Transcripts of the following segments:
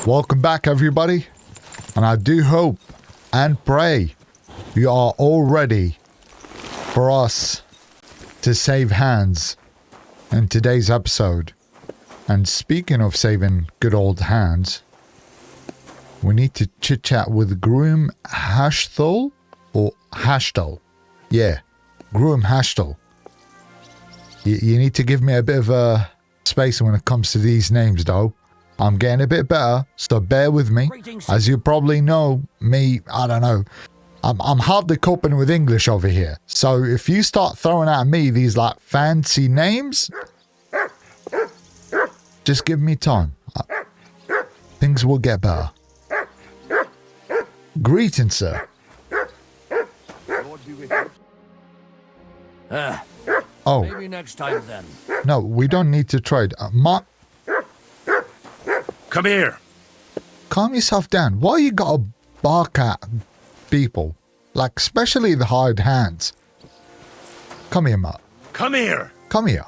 Welcome back, everybody. And I do hope and pray you are all ready for us to save hands in today's episode. And speaking of saving good old hands, we need to chit-chat with Groom Hashthul or Hashtal. Yeah, Groom Hashtal. You need to give me a bit of a space when it comes to these names, though. I'm getting a bit better, so bear with me. As you probably know, I don't know. I'm hardly coping with English over here. So if you start throwing at me these like fancy names, just give me time. Things will get better. Greetings, sir. Oh. Maybe next time then. No, we don't need to trade. Come here. Calm yourself down. Why you gotta bark at people? Like, especially the hard hands. Come here, Matt. Come here. Come here.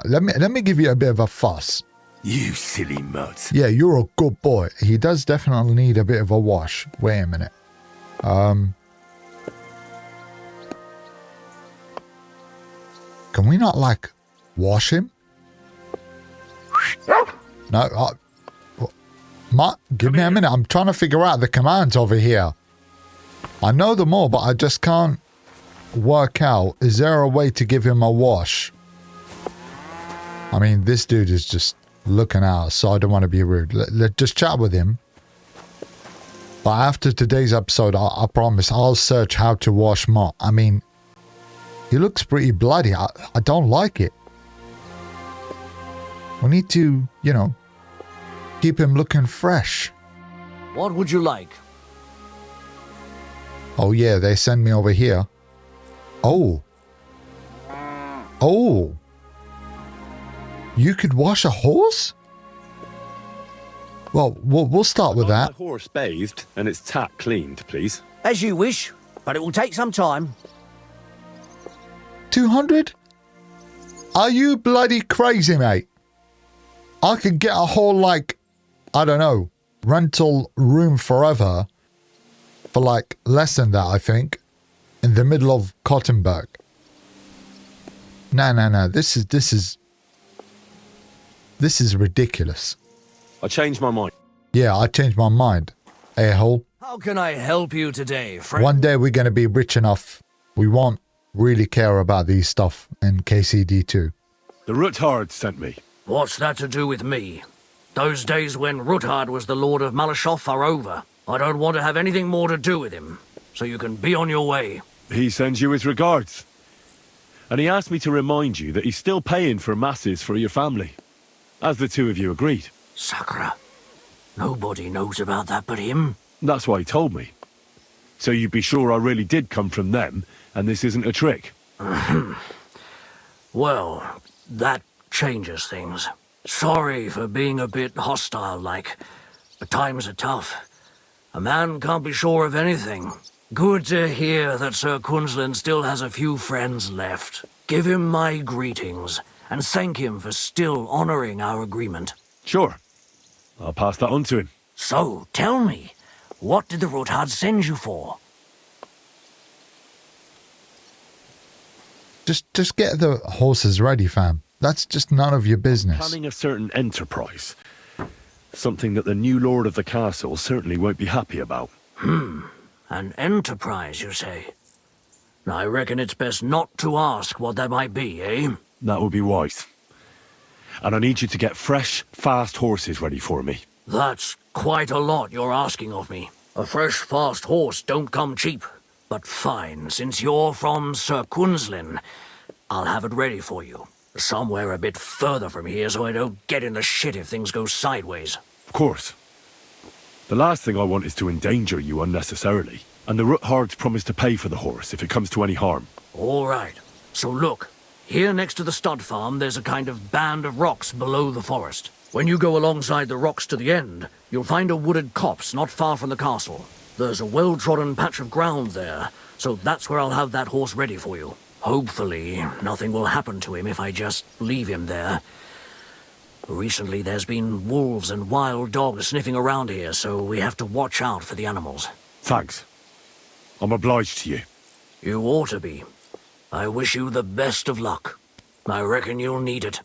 Let me give you a bit of a fuss. You silly mutt. Yeah, you're a good boy. He does definitely need a bit of a wash. Wait a minute. Can we not, like, wash him? No, Matt, give me a minute. I'm trying to figure out the commands over here. I know them all, but I just can't work out. Is there a way to give him a wash? I mean, this dude is just looking out, so I don't want to be rude. Let's just chat with him. But after today's episode, I promise I'll search how to wash Matt. I mean, he looks pretty bloody. I don't like it. We need to, you know, keep him looking fresh. What would you like? Oh yeah, they send me over here. Oh. You could wash a horse? Well, we'll start with that. My horse bathed and its tack cleaned, please. As you wish, but it will take some time. 200? Are you bloody crazy, mate? I could get a whole, like, I don't know, rental room forever for, like, less than that, I think, in the middle of Cottenburg. No. This is ridiculous. I changed my mind. Yeah, I changed my mind, a-hole. How can I help you today, friend? One day we're going to be rich enough. We won't really care about these stuff in KCD2. The Ruthard sent me. What's that to do with me? Those days when Ruthard was the Lord of Malashoff are over. I don't want to have anything more to do with him, so you can be on your way. He sends you his regards. And he asked me to remind you that he's still paying for masses for your family, as the two of you agreed. Sakura, nobody knows about that but him. That's why he told me. So you'd be sure I really did come from them, and this isn't a trick. Well, that changes things. Sorry for being a bit hostile-like, but times are tough. A man can't be sure of anything. Good to hear that Sir Kunzlin still has a few friends left. Give him my greetings, and thank him for still honoring our agreement. Sure. I'll pass that on to him. So, tell me, what did the Ruthard send you for? Just get the horses ready, fam. That's just none of your business. Planning a certain enterprise. Something that the new lord of the castle certainly won't be happy about. An enterprise, you say? I reckon it's best not to ask what that might be, eh? That would be wise. And I need you to get fresh, fast horses ready for me. That's quite a lot you're asking of me. A fresh, fast horse don't come cheap. But fine, since you're from Sir Kunzlin, I'll have it ready for you. Somewhere a bit further from here so I don't get in the shit if things go sideways. Of course. The last thing I want is to endanger you unnecessarily. And the Ruthards promise to pay for the horse if it comes to any harm. All right. So look, here next to the stud farm there's a kind of band of rocks below the forest. When you go alongside the rocks to the end, you'll find a wooded copse not far from the castle. There's a well-trodden patch of ground there, so that's where I'll have that horse ready for you. Hopefully, nothing will happen to him if I just leave him there. Recently, there's been wolves and wild dogs sniffing around here, so we have to watch out for the animals. Thanks. I'm obliged to you. You ought to be. I wish you the best of luck. I reckon you'll need it.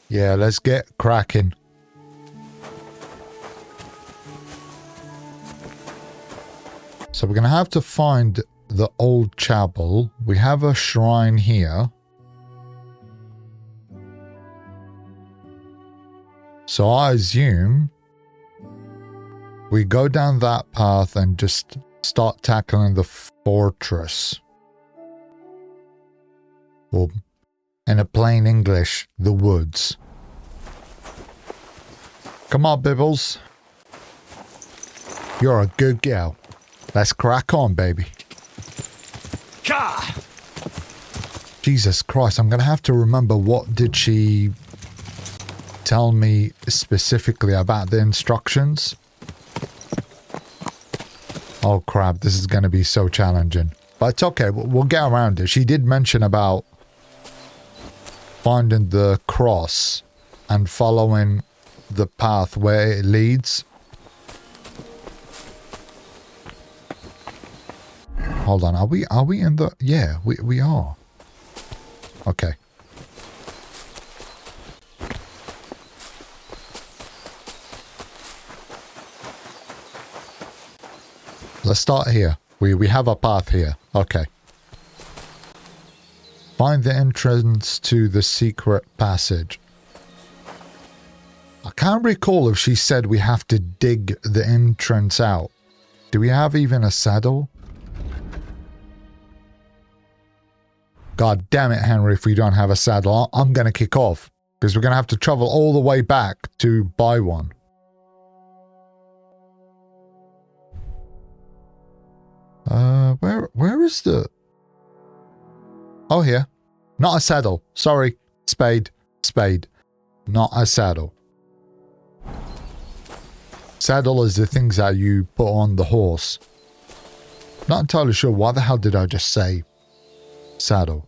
Yeah, let's get cracking. So we're going to have to find the old chapel. We have a shrine here. So I assume we go down that path and just start tackling the fortress. Or, in a plain English, the woods. Come on, Bibbles. You're a good gal. Let's crack on, baby. Gah! Jesus Christ, I'm going to have to remember what did she tell me specifically about the instructions. Oh crap, this is going to be so challenging. But it's okay, we'll get around it. She did mention about finding the cross and following the path where it leads. Hold on, are we in the... Yeah, we are. Okay. Let's start here. We have a path here. Okay. Find the entrance to the secret passage. I can't recall if she said we have to dig the entrance out. Do we have even a saddle? God damn it, Henry, if we don't have a saddle, I'm going to kick off. Because we're going to have to travel all the way back to buy one. Where is the... Oh, here. Not a saddle. Sorry. Spade. Not a saddle. Saddle is the things that you put on the horse. Not entirely sure why the hell did I just say saddle.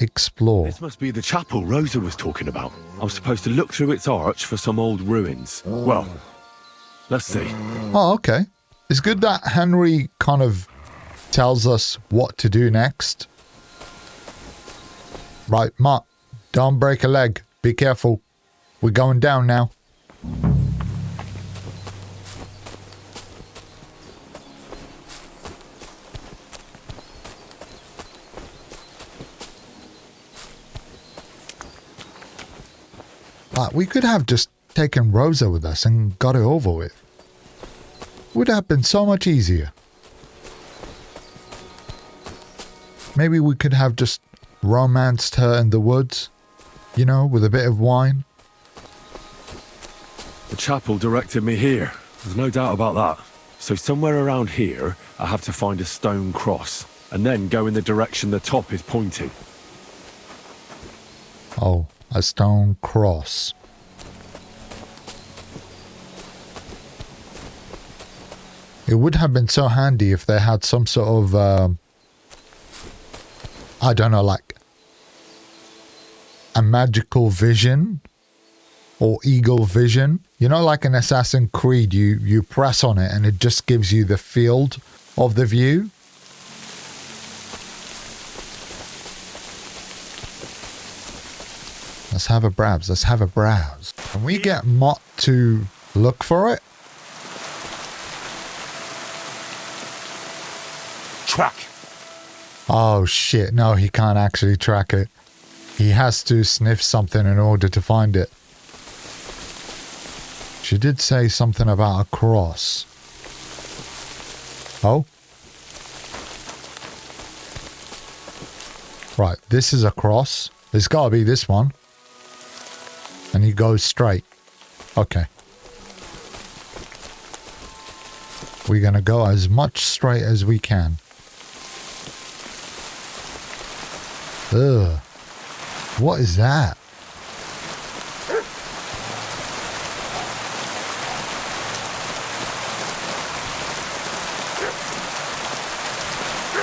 Explore. This must be the chapel Rosa was talking about. I was supposed to look through its arch for some old ruins. Well, let's see. Oh, okay. It's good that Henry kind of tells us what to do next. Right, Mark, don't break a leg. Be careful. We're going down now. We could have just taken Rosa with us and got it over with. Would have been so much easier. Maybe we could have just romanced her in the woods, you know, with a bit of wine. The chapel directed me here. There's no doubt about that. So somewhere around here, I have to find a stone cross, and then go in the direction the top is pointing. Oh, a stone cross. It would have been so handy if they had some sort of, I don't know, like a magical vision or eagle vision. You know, like in Assassin's Creed, you press on it and it just gives you the field of the view. Let's have a browse. Let's have a browse. Can we get Mott to look for it? Track. Oh shit, no, he can't actually track it. He has to sniff something in order to find it. She did say something about a cross. Oh? Right, this is a cross. It's gotta be this one. And he goes straight. Okay. We're gonna go as much straight as we can. Ugh. What is that?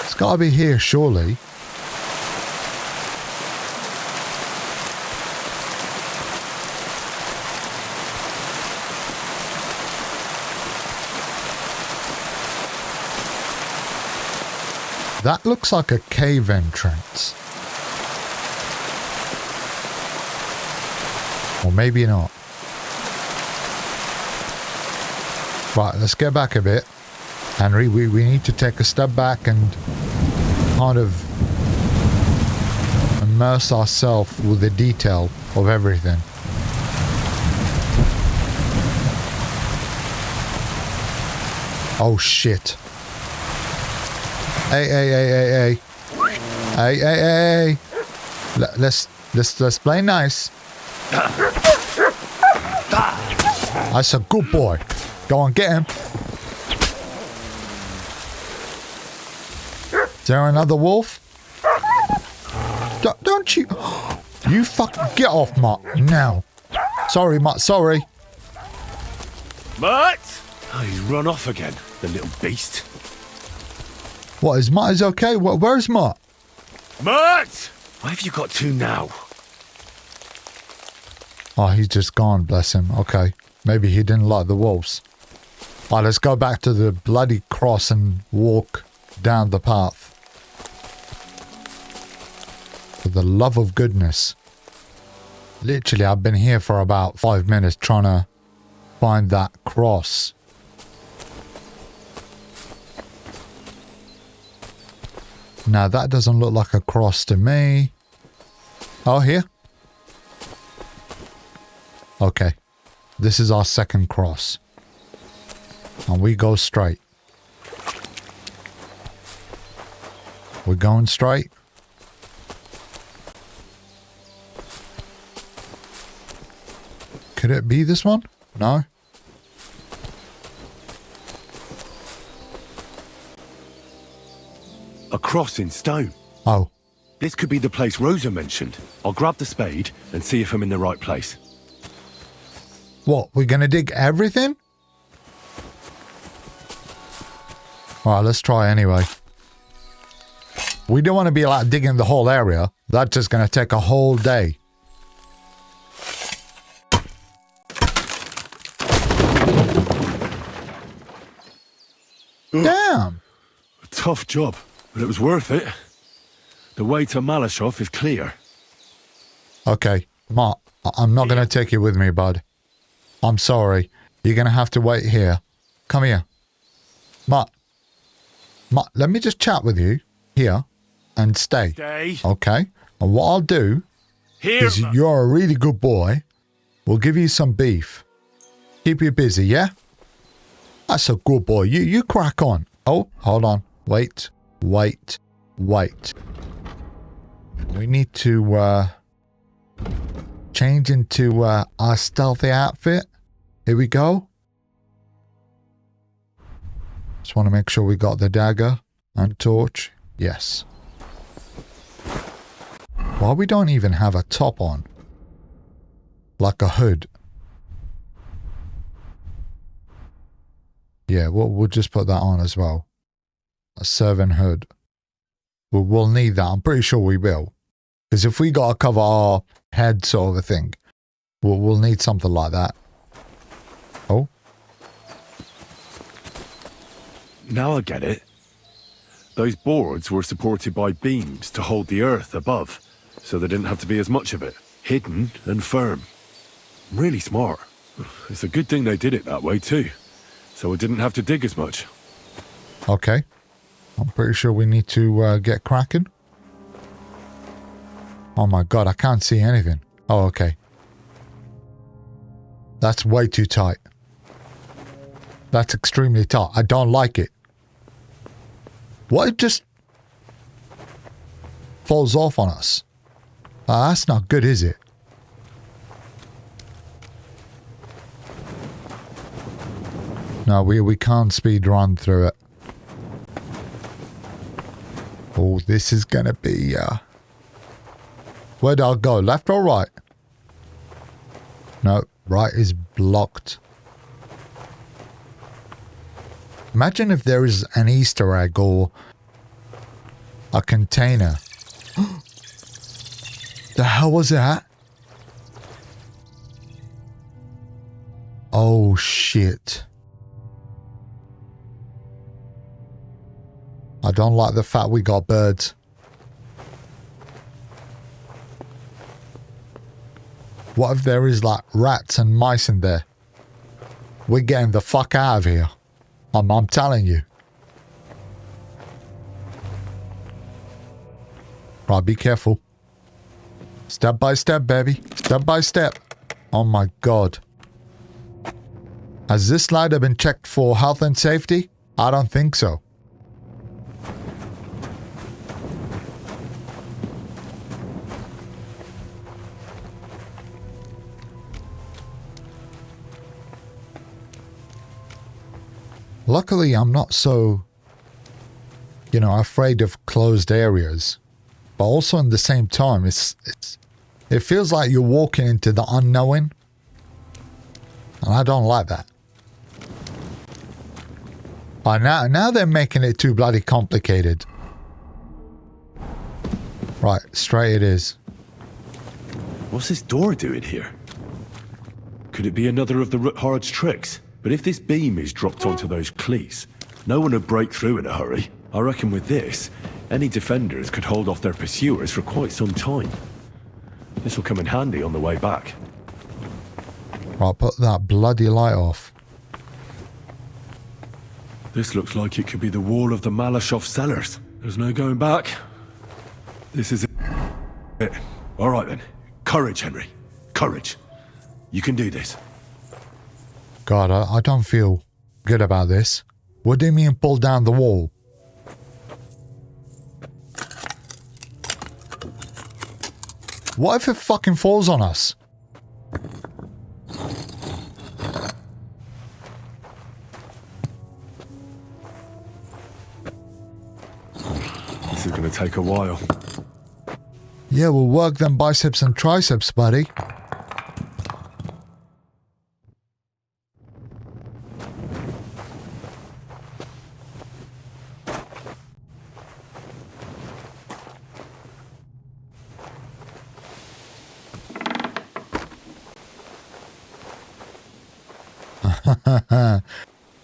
It's gotta be here, surely. That looks like a cave entrance. Or maybe not. Right, let's get back a bit. Henry, we need to take a step back and kind of immerse ourselves with the detail of everything. Oh shit. Hey. Hey. Let's play nice. That's a good boy. Go on, get him. Is there another wolf? Don't you... You fucking... Get off, Mutt. Now. Sorry, Mutt. Sorry. Mutt! Oh, he's run off again, the little beast. What, is Mutt is okay? Where's Mutt? Mutt! Why have you got two now? Oh, he's just gone, bless him. Okay. Maybe he didn't like the wolves. Alright, let's go back to the bloody cross and walk down the path. For the love of goodness. Literally, I've been here for about 5 minutes trying to find that cross. Now, that doesn't look like a cross to me. Oh, here. Okay. This is our second cross. And we go straight. We're going straight. Could it be this one? No. A cross in stone. Oh. This could be the place Rosa mentioned. I'll grab the spade and see if I'm in the right place. What? We're gonna dig everything? Alright, let's try anyway. We don't want to be like digging the whole area. That's just gonna take a whole day. Damn! A tough job, but it was worth it. The way to Malashov is clear. Okay, Mark, I'm not gonna take you with me, bud. I'm sorry. You're gonna have to wait here. Come here. Mark, let me just chat with you here and stay. Stay. Okay? And what I'll do Here, is you're a really good boy. We'll give you some beef. Keep you busy, yeah? That's a good boy. You crack on. Oh, hold on. Wait. We need to change into our stealthy outfit. Here we go. Just want to make sure we got the dagger and torch. Yes. Why we don't even have a top on? Like a hood. Yeah, we'll just put that on as well. A servant hood. We'll need that. I'm pretty sure we will. Because if we got to cover our head sort of a thing, we'll need something like that. Oh. Now I get it. Those boards were supported by beams to hold the earth above, so there didn't have to be as much of it. Hidden and firm. Really smart. It's a good thing they did it that way too, so we didn't have to dig as much. Okay. I'm pretty sure we need to get cracking. Oh my god, I can't see anything. Oh, okay. That's way too tight. That's extremely tight. I don't like it. What, it just falls off on us? That's not good, is it? No, we can't speed run through it. Oh, this is gonna be, where'd I go? Left or right? No, right is blocked. Imagine if there is an Easter egg or a container. The hell was that? Oh, shit. I don't like the fact we got birds. What if there is like rats and mice in there? We're getting the fuck out of here. I'm telling you. Right, be careful. Step by step, baby. Step by step. Oh my god. Has this ladder been checked for health and safety? I don't think so. Luckily, I'm not so, you know, afraid of closed areas. But also in the same time, it feels like you're walking into the unknown. And I don't like that. But now they're making it too bloody complicated. Right, straight it is. What's this door doing here? Could it be another of the Ruthard's tricks? But if this beam is dropped onto those cleats, no one would break through in a hurry. I reckon with this, any defenders could hold off their pursuers for quite some time. This will come in handy on the way back. Right, put that bloody light off. This looks like it could be the wall of the Malashov cellars. There's no going back. This is it. All right then. Courage, Henry. Courage. You can do this. God, I don't feel good about this. What do you mean pull down the wall? What if it fucking falls on us? This is going to take a while. Yeah, we'll work them biceps and triceps, buddy.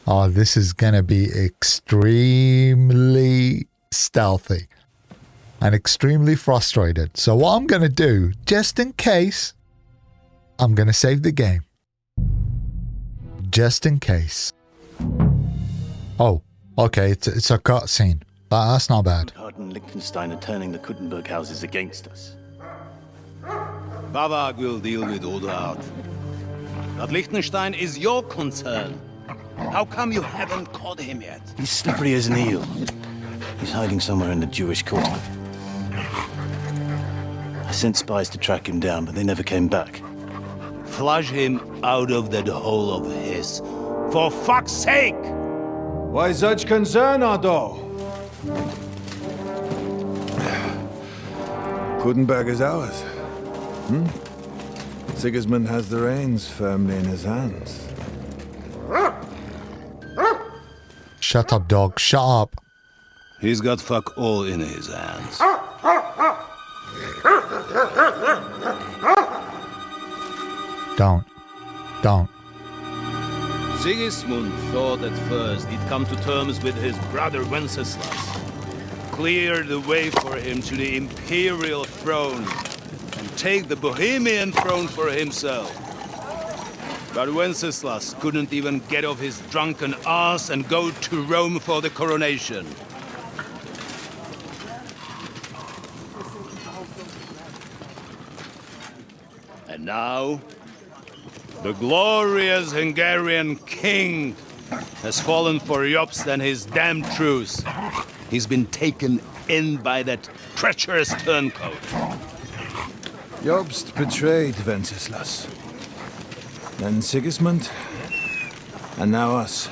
Oh, this is gonna be extremely stealthy and extremely frustrated. So what I'm gonna do, just in case, I'm gonna save the game. Just in case. Oh, okay, it's a cutscene. That's not bad. Hart and Liechtenstein are turning the Kuttenberg houses against us. Bavag will deal with Odehard. But Liechtenstein is your concern. How come you haven't caught him yet? He's slippery as an eel. He's hiding somewhere in the Jewish quarter. I sent spies to track him down, but they never came back. Flush him out of that hole of his. For fuck's sake! Why such concern, Otto? Kuttenberg is ours. Sigismund has the reins firmly in his hands. Shut up, dog. Shut up. He's got fuck all in his hands. Don't. Sigismund thought at first he'd come to terms with his brother Wenceslas, clear the way for him to the imperial throne, and take the Bohemian throne for himself. But Wenceslas couldn't even get off his drunken ass and go to Rome for the coronation. And now, the glorious Hungarian king has fallen for Jobst and his damned truce. He's been taken in by that treacherous turncoat. Jobst betrayed Wenceslas. Then Sigismund, and now us.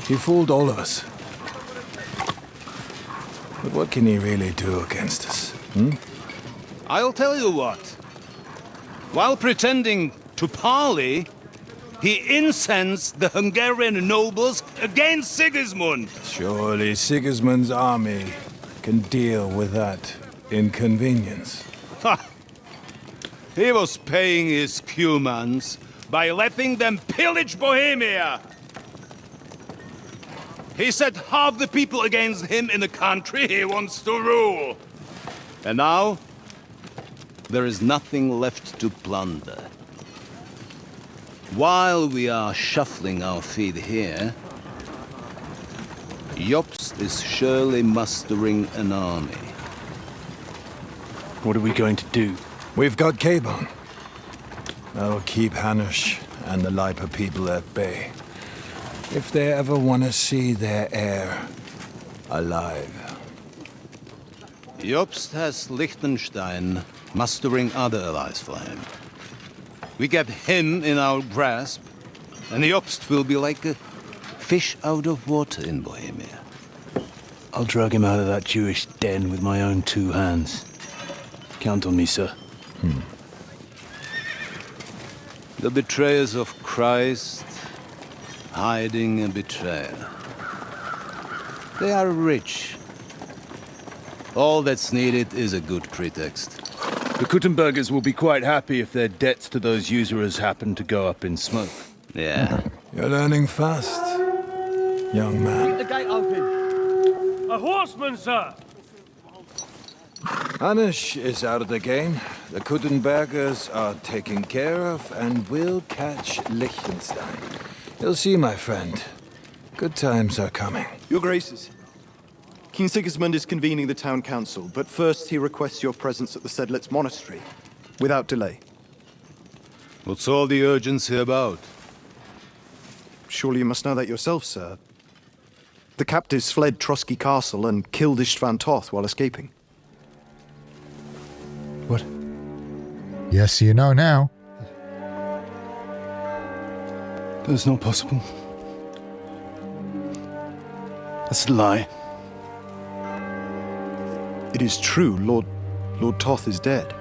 He fooled all of us. But what can he really do against us? I'll tell you what. While pretending to parley, he incensed the Hungarian nobles against Sigismund. Surely Sigismund's army can deal with that inconvenience. Ha! He was paying his Cumans by letting them pillage Bohemia. He set half the people against him in the country he wants to rule. And now, there is nothing left to plunder. While we are shuffling our feet here, Jobst is surely mustering an army. What are we going to do? We've got Cabon. I'll keep Hanush and the Lipa people at bay. If they ever want to see their heir alive. Jobst has Liechtenstein mustering other allies for him. We get him in our grasp, and Jobst will be like a fish out of water in Bohemia. I'll drag him out of that Jewish den with my own 2 hands. Count on me, sir. The betrayers of Christ, hiding a betrayer. They are rich. All that's needed is a good pretext. The Kuttenbergers will be quite happy if their debts to those usurers happen to go up in smoke. Yeah. You're learning fast, young man. The gate open. A horseman, sir! Hanush is out of the game. The Kuttenbergers are taken care of and will catch Liechtenstein. You'll see, my friend. Good times are coming. Your Graces, King Sigismund is convening the town council, but first he requests your presence at the Sedlitz monastery, without delay. What's all the urgency about? Surely you must know that yourself, sir. The captives fled Trotsky Castle and killed Istvan Toth while escaping. What? Yes, you know now. That's not possible. That's a lie. It is true, Lord Toth is dead.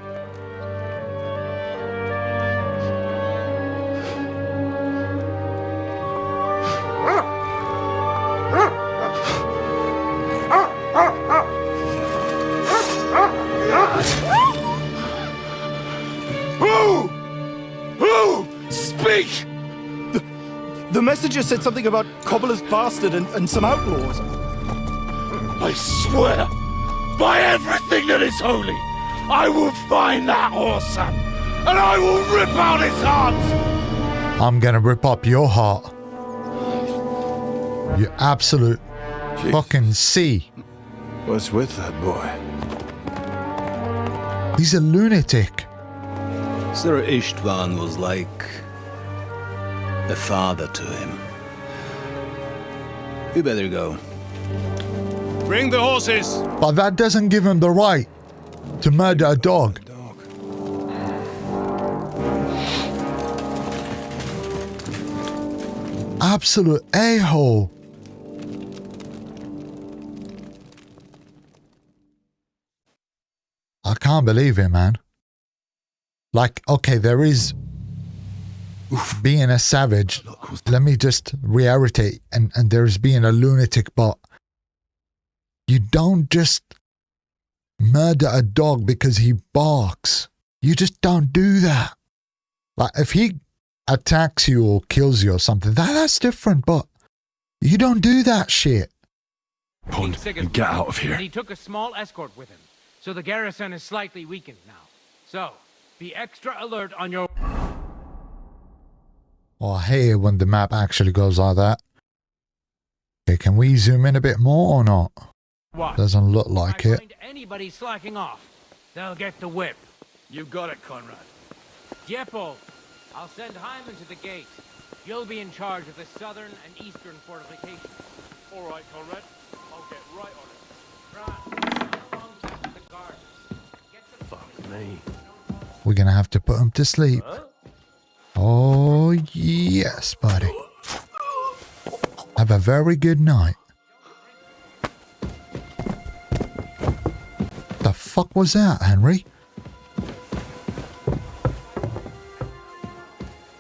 Speak! The messenger said something about Cobbler's bastard and some outlaws. I swear, by everything that is holy, I will find that whoreson, and I will rip out his heart! I'm gonna rip up your heart. You absolute fucking C. What's with that boy? He's a lunatic. Sir Istvan was like a father to him. You better go. Bring the horses! But that doesn't give him the right to murder a dog. Absolute a-hole. I can't believe it, man. Like, okay, there is being a savage. Let me just reiterate, and there's being a lunatic, but you don't just murder a dog because he barks. You just don't do that. Like, if he attacks you or kills you or something, that's different, but you don't do that shit. Pond, and get out of here. And he took a small escort with him, so the garrison is slightly weakened now. So, be extra alert on your... Oh, I hate it when the map actually goes like that. Okay, can we zoom in a bit more or not? What? Doesn't look like I it. find anybody slacking off, they'll get the whip. You got it, Conrad. Jeppo, I'll send Hyman to the gate. You'll be in charge of the southern and eastern fortifications. All right, Conrad. I'll get right on it. Right. How long to the guards? Get the... Fuck me. We're gonna have to put him to sleep. Oh, yes, buddy. Have a very good night. The fuck was that, Henry?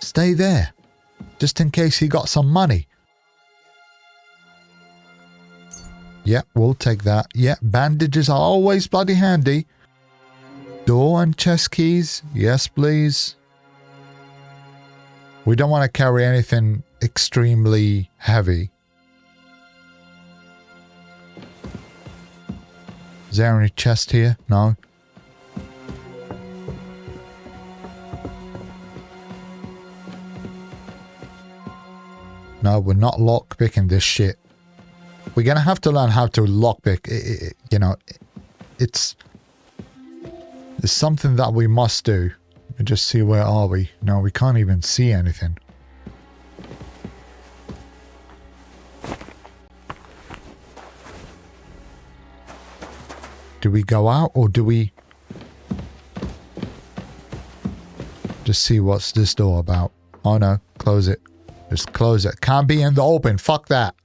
Stay there, just in case he got some money. Yeah, we'll take that. Yeah, bandages are always bloody handy. Door and chest keys, yes please. We don't want to carry anything extremely heavy. Is there any chest here? No. No, we're not lockpicking this shit. We're gonna have to learn how to lockpick. You know, it's something that we must do. Just see, where are we? No, we can't even see anything. Do we go out or do we just see what's this door about? Oh no, close it. Just close it. Can't be in the open. Fuck that.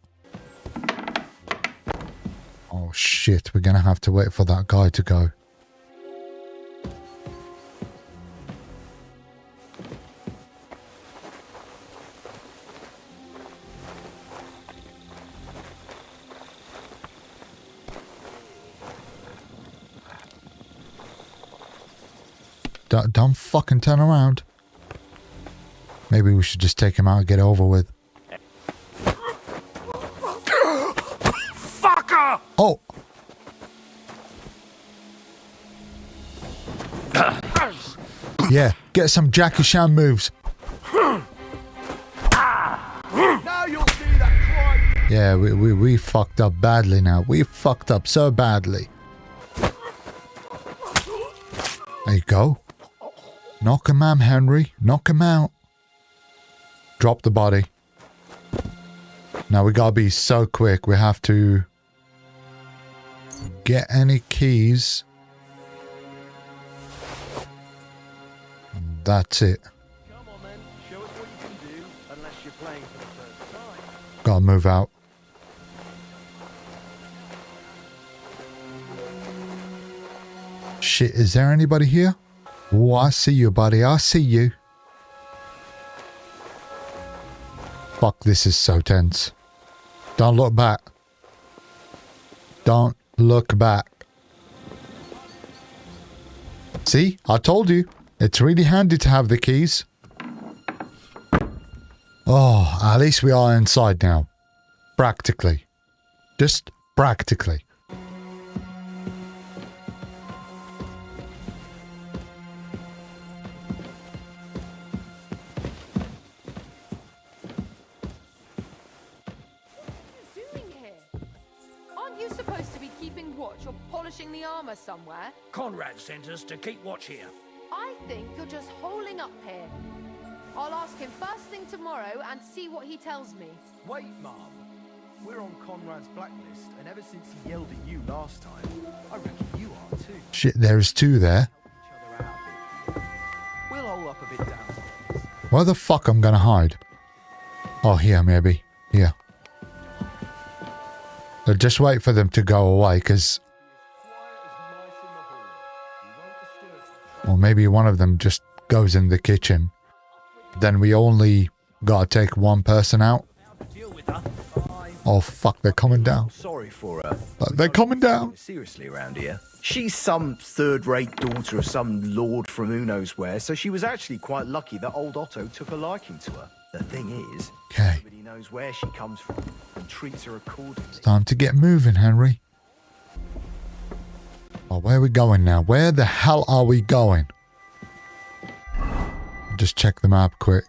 Oh shit, we're gonna have to wait for that guy to go. Don't fucking turn around. Maybe we should just take him out and get it over with. Fucker! Oh! Yeah, get some Jackie Chan moves. Now you'll see that cry. Yeah, we fucked up badly now. We fucked up so badly. There you go. Knock him out, Henry. Knock him out. Drop the body. Now we gotta be so quick. We have to get any keys. That's it. Come on then, show us what you can do, unless you're playing for the first time. Gotta move out. Shit, is there anybody here? Oh, I see you, buddy. I see you. Fuck, this is so tense. Don't look back. Don't look back. See? I told you. It's really handy to have the keys. Oh, at least we are inside now. Practically. Just practically. The armor somewhere. Conrad sent us to keep watch here. I think you're just holding up here. I'll ask him first thing tomorrow and see what he tells me. Wait, Mom. We're on Conrad's blacklist, and ever since he yelled at you last time, I reckon you are too. Shit, there's two there. We'll hole up a bit downstairs. Where the fuck I'm gonna hide? Oh, here maybe. Here. So just wait for them to go away, because... Or maybe one of them just goes in the kitchen. Then we only gotta take one person out. Oh fuck, they're coming down. Sorry for her. They're coming down. Seriously around here. She's some third-rate daughter of some lord from who knows where, so she was actually quite lucky that old Otto took a liking to her. The thing is, nobody knows where she comes from and treats her accordingly. It's time to get moving, Henry. Oh, where are we going now? Where the hell are we going? Just check the map quick.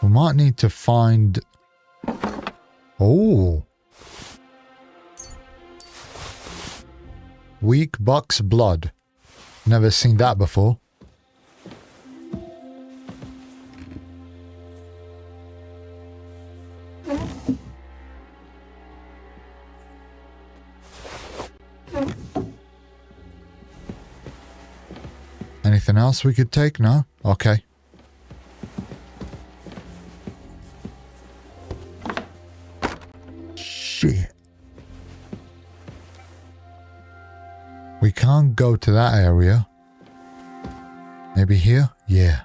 We might need to find... Oh. Weak buck's blood. Never seen that before. Anything else we could take? No? Okay. Shit. We can't go to that area. Maybe here? Yeah.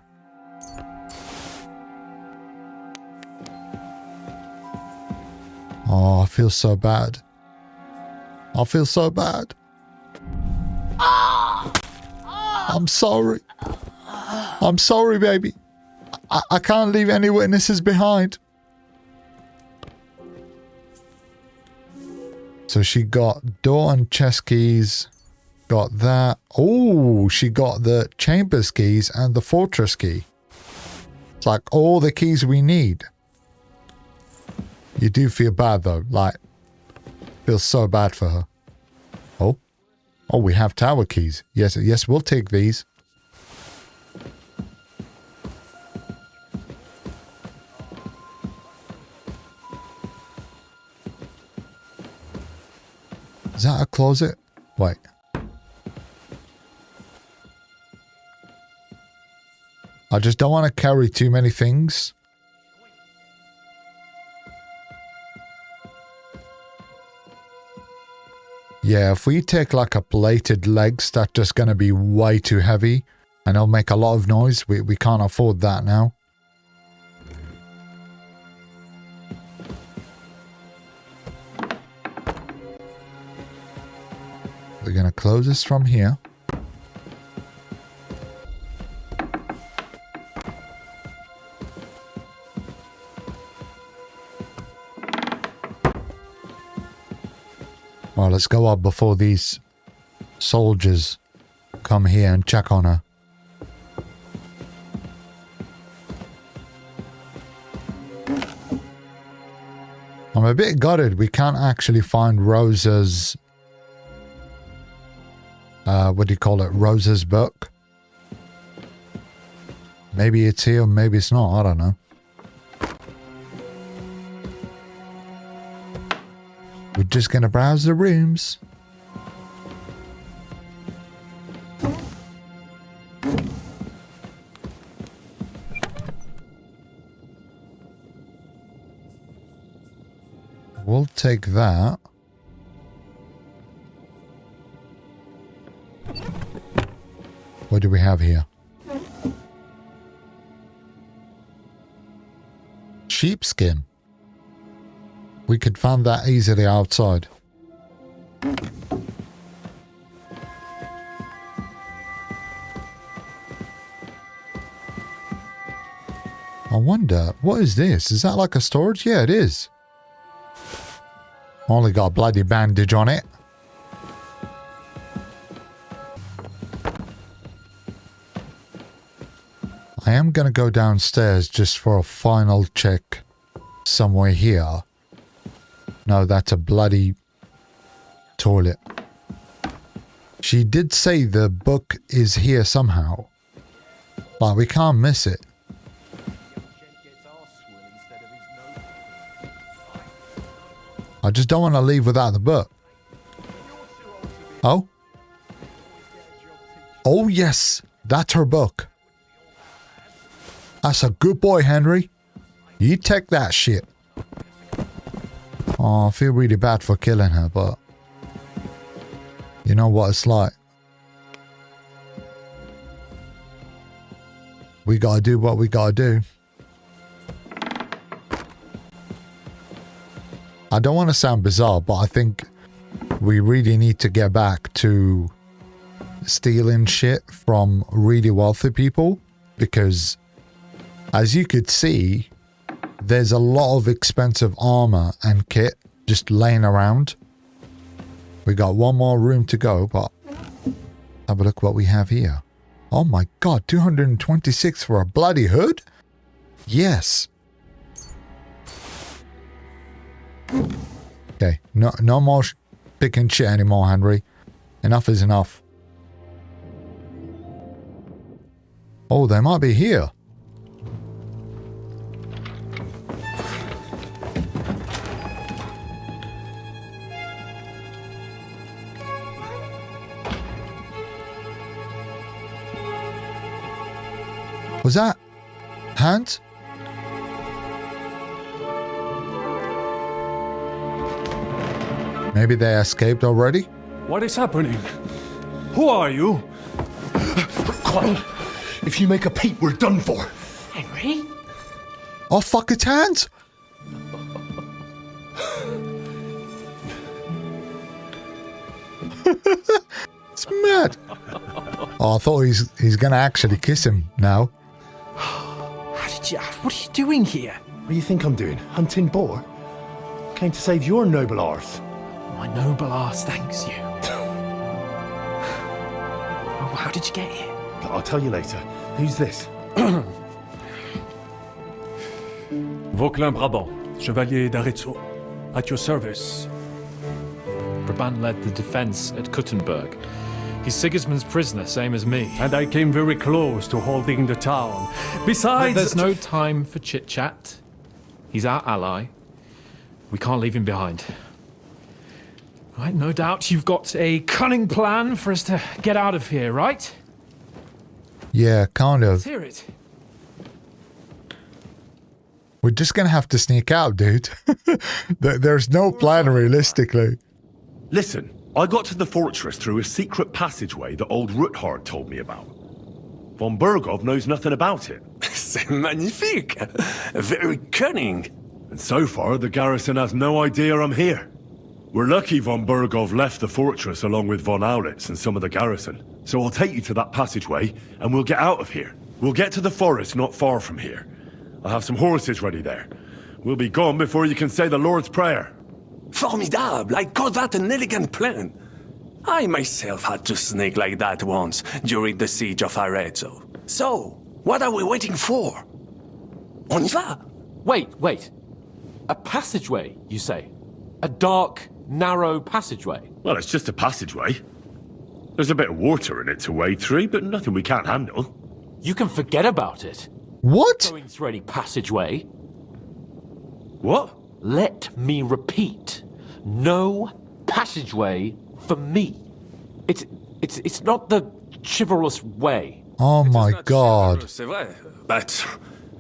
Oh, I feel so bad. I feel so bad. I'm sorry. I'm sorry, baby. I can't leave any witnesses behind. So she got door and chest keys. Got that. Oh, she got the chambers keys and the fortress key. It's like all the keys we need. You do feel bad though. Like, feel so bad for her. Oh. Oh, we have tower keys. Yes, we'll take these. Is that a closet? Wait. I just don't want to carry too many things. Yeah, if we take like a plated legs, that's just going to be way too heavy. And it'll make a lot of noise. We can't afford that now. We're going to close this from here. Well, let's go up before these soldiers come here and check on her. I'm a bit gutted we can't actually find Rosa's... what do you call it? Rosa's book. Maybe it's here, maybe it's not. I don't know. We're just going to browse the rooms. We'll take that. What do we have here? Sheepskin. We could find that easily outside. I wonder, what is this? Is that like a storage? Yeah, it is. Only got a bloody bandage on it. I am going to go downstairs just for a final check somewhere here. No, that's a bloody toilet. She did say the book is here somehow. But we can't miss it. I just don't want to leave without the book. Oh? Oh, yes. That's her book. That's a good boy, Henry. You take that shit. Oh, I feel really bad for killing her, but... you know what it's like. We gotta do what we gotta do. I don't want to sound bizarre, but I think we really need to get back to stealing shit from really wealthy people, because as you could see, there's a lot of expensive armor and kit just laying around. We got one more room to go, but have a look what we have here. Oh my god, 226 for a bloody hood? Yes. Okay, no more picking shit anymore, Henry. Enough is enough. Oh, they might be here. Was that Hans? Maybe they escaped already? What is happening? Who are you? Quiet. If you make a peep, we're done for. Henry? Oh, fuck, it's Hans! It's mad. Oh, I thought he's gonna actually kiss him now. What are you doing here? What do you think I'm doing? Hunting boar? Came to save your noble arse. My noble arse thanks you. Oh, how did you get here? I'll tell you later. Who's this? Vauquelin Brabant, Chevalier d'Arezzo. At your service. Brabant led the defense at Kuttenberg. He's Sigismund's prisoner, same as me. And I came very close to holding the town. Besides... But there's no time for chit-chat. He's our ally. We can't leave him behind. Right, no doubt you've got a cunning plan for us to get out of here, right? Yeah, kind of. Let's hear it. We're just gonna have to sneak out, dude. There's no plan realistically. Listen, I got to the fortress through a secret passageway that old Ruthard told me about. Von Bergov knows nothing about it. C'est magnifique! Very cunning. And so far, the garrison has no idea I'm here. We're lucky Von Bergov left the fortress along with Von Aulitz and some of the garrison. So I'll take you to that passageway, and we'll get out of here. We'll get to the forest not far from here. I'll have some horses ready there. We'll be gone before you can say the Lord's Prayer. Formidable! I call that an elegant plan. I myself had to sneak like that once during the siege of Arezzo. So, what are we waiting for? On y va! Wait. A passageway, you say? A dark, narrow passageway? Well, it's just a passageway. There's a bit of water in it to wade through, but nothing we can't handle. You can forget about it. What? Going through any passageway. What? Let me repeat. No passageway for me. It's not the chivalrous way. Oh my god. C'est vrai, but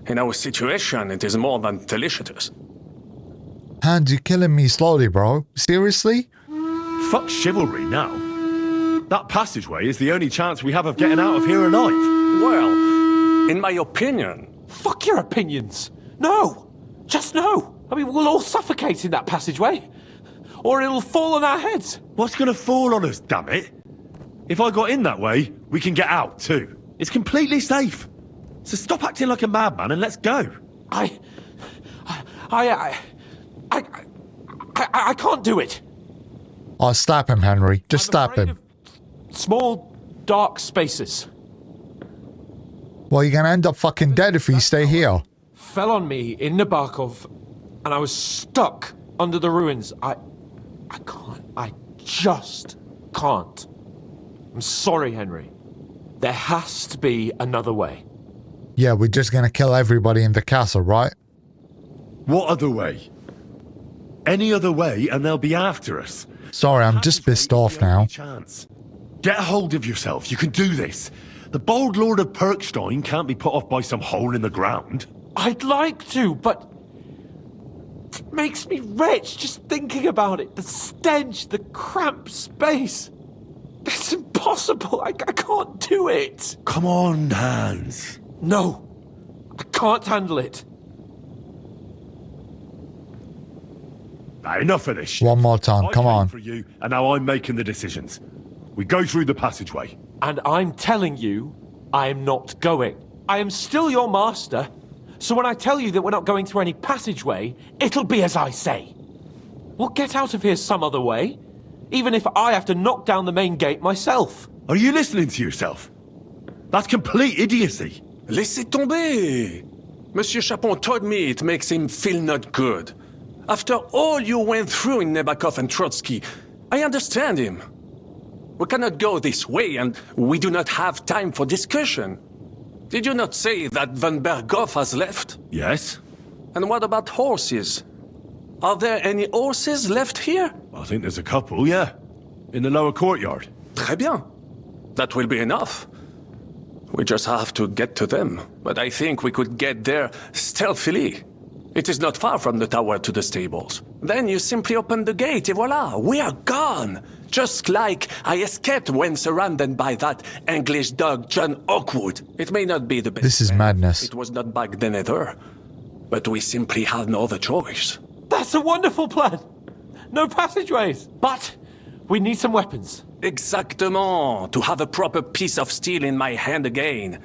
in our situation, it is more than delicious. Hans, you're killing me slowly, bro. Seriously? Fuck chivalry now. That passageway is the only chance we have of getting out of here alive. Well, in my opinion... Fuck your opinions. No. Just no. I mean, we'll all suffocate in that passageway. Or it'll fall on our heads. What's gonna fall on us, damn it? If I got in that way, we can get out too. It's completely safe. So stop acting like a madman and let's go. I can't do it. Oh, slap him, Henry. Just slap him. Small, dark spaces. Well, you're gonna end up fucking dead if you stay here. Fell on me in Nabokov, and I was stuck under the ruins. I can't. I just can't. I'm sorry, Henry. There has to be another way. Yeah, we're just gonna kill everybody in the castle, right? What other way? Any other way and they'll be after us. Sorry, I'm just pissed off now. Get a hold of yourself. You can do this. The bold Lord of Perkstein can't be put off by some hole in the ground. I'd like to, but it makes me rich just thinking about it. The stench, the cramped space. It's impossible. I can't do it. Come on, Hans. No, I can't handle it. Enough of this shit. One more time, come on. For you, and now I'm making the decisions. We go through the passageway. And I'm telling you, I am not going. I am still your master. So when I tell you that we're not going through any passageway, it'll be as I say. We'll get out of here some other way, even if I have to knock down the main gate myself. Are you listening to yourself? That's complete idiocy. Laissez tomber. Monsieur Chapon told me it makes him feel not good. After all you went through in Nabokov and Trotsky, I understand him. We cannot go this way, and we do not have time for discussion. Did you not say that Van Berghoff has left? Yes. And what about horses? Are there any horses left here? I think there's a couple, yeah. In the lower courtyard. Très bien. That will be enough. We just have to get to them. But I think we could get there stealthily. It is not far from the tower to the stables. Then you simply open the gate, et voila, we are gone! Just like I escaped when surrounded by that English dog John Oakwood. It may not be the best. This is madness. It was not back then either. But we simply had no other choice. That's a wonderful plan! No passageways! But We need some weapons. Exactement. To have a proper piece of steel in my hand again.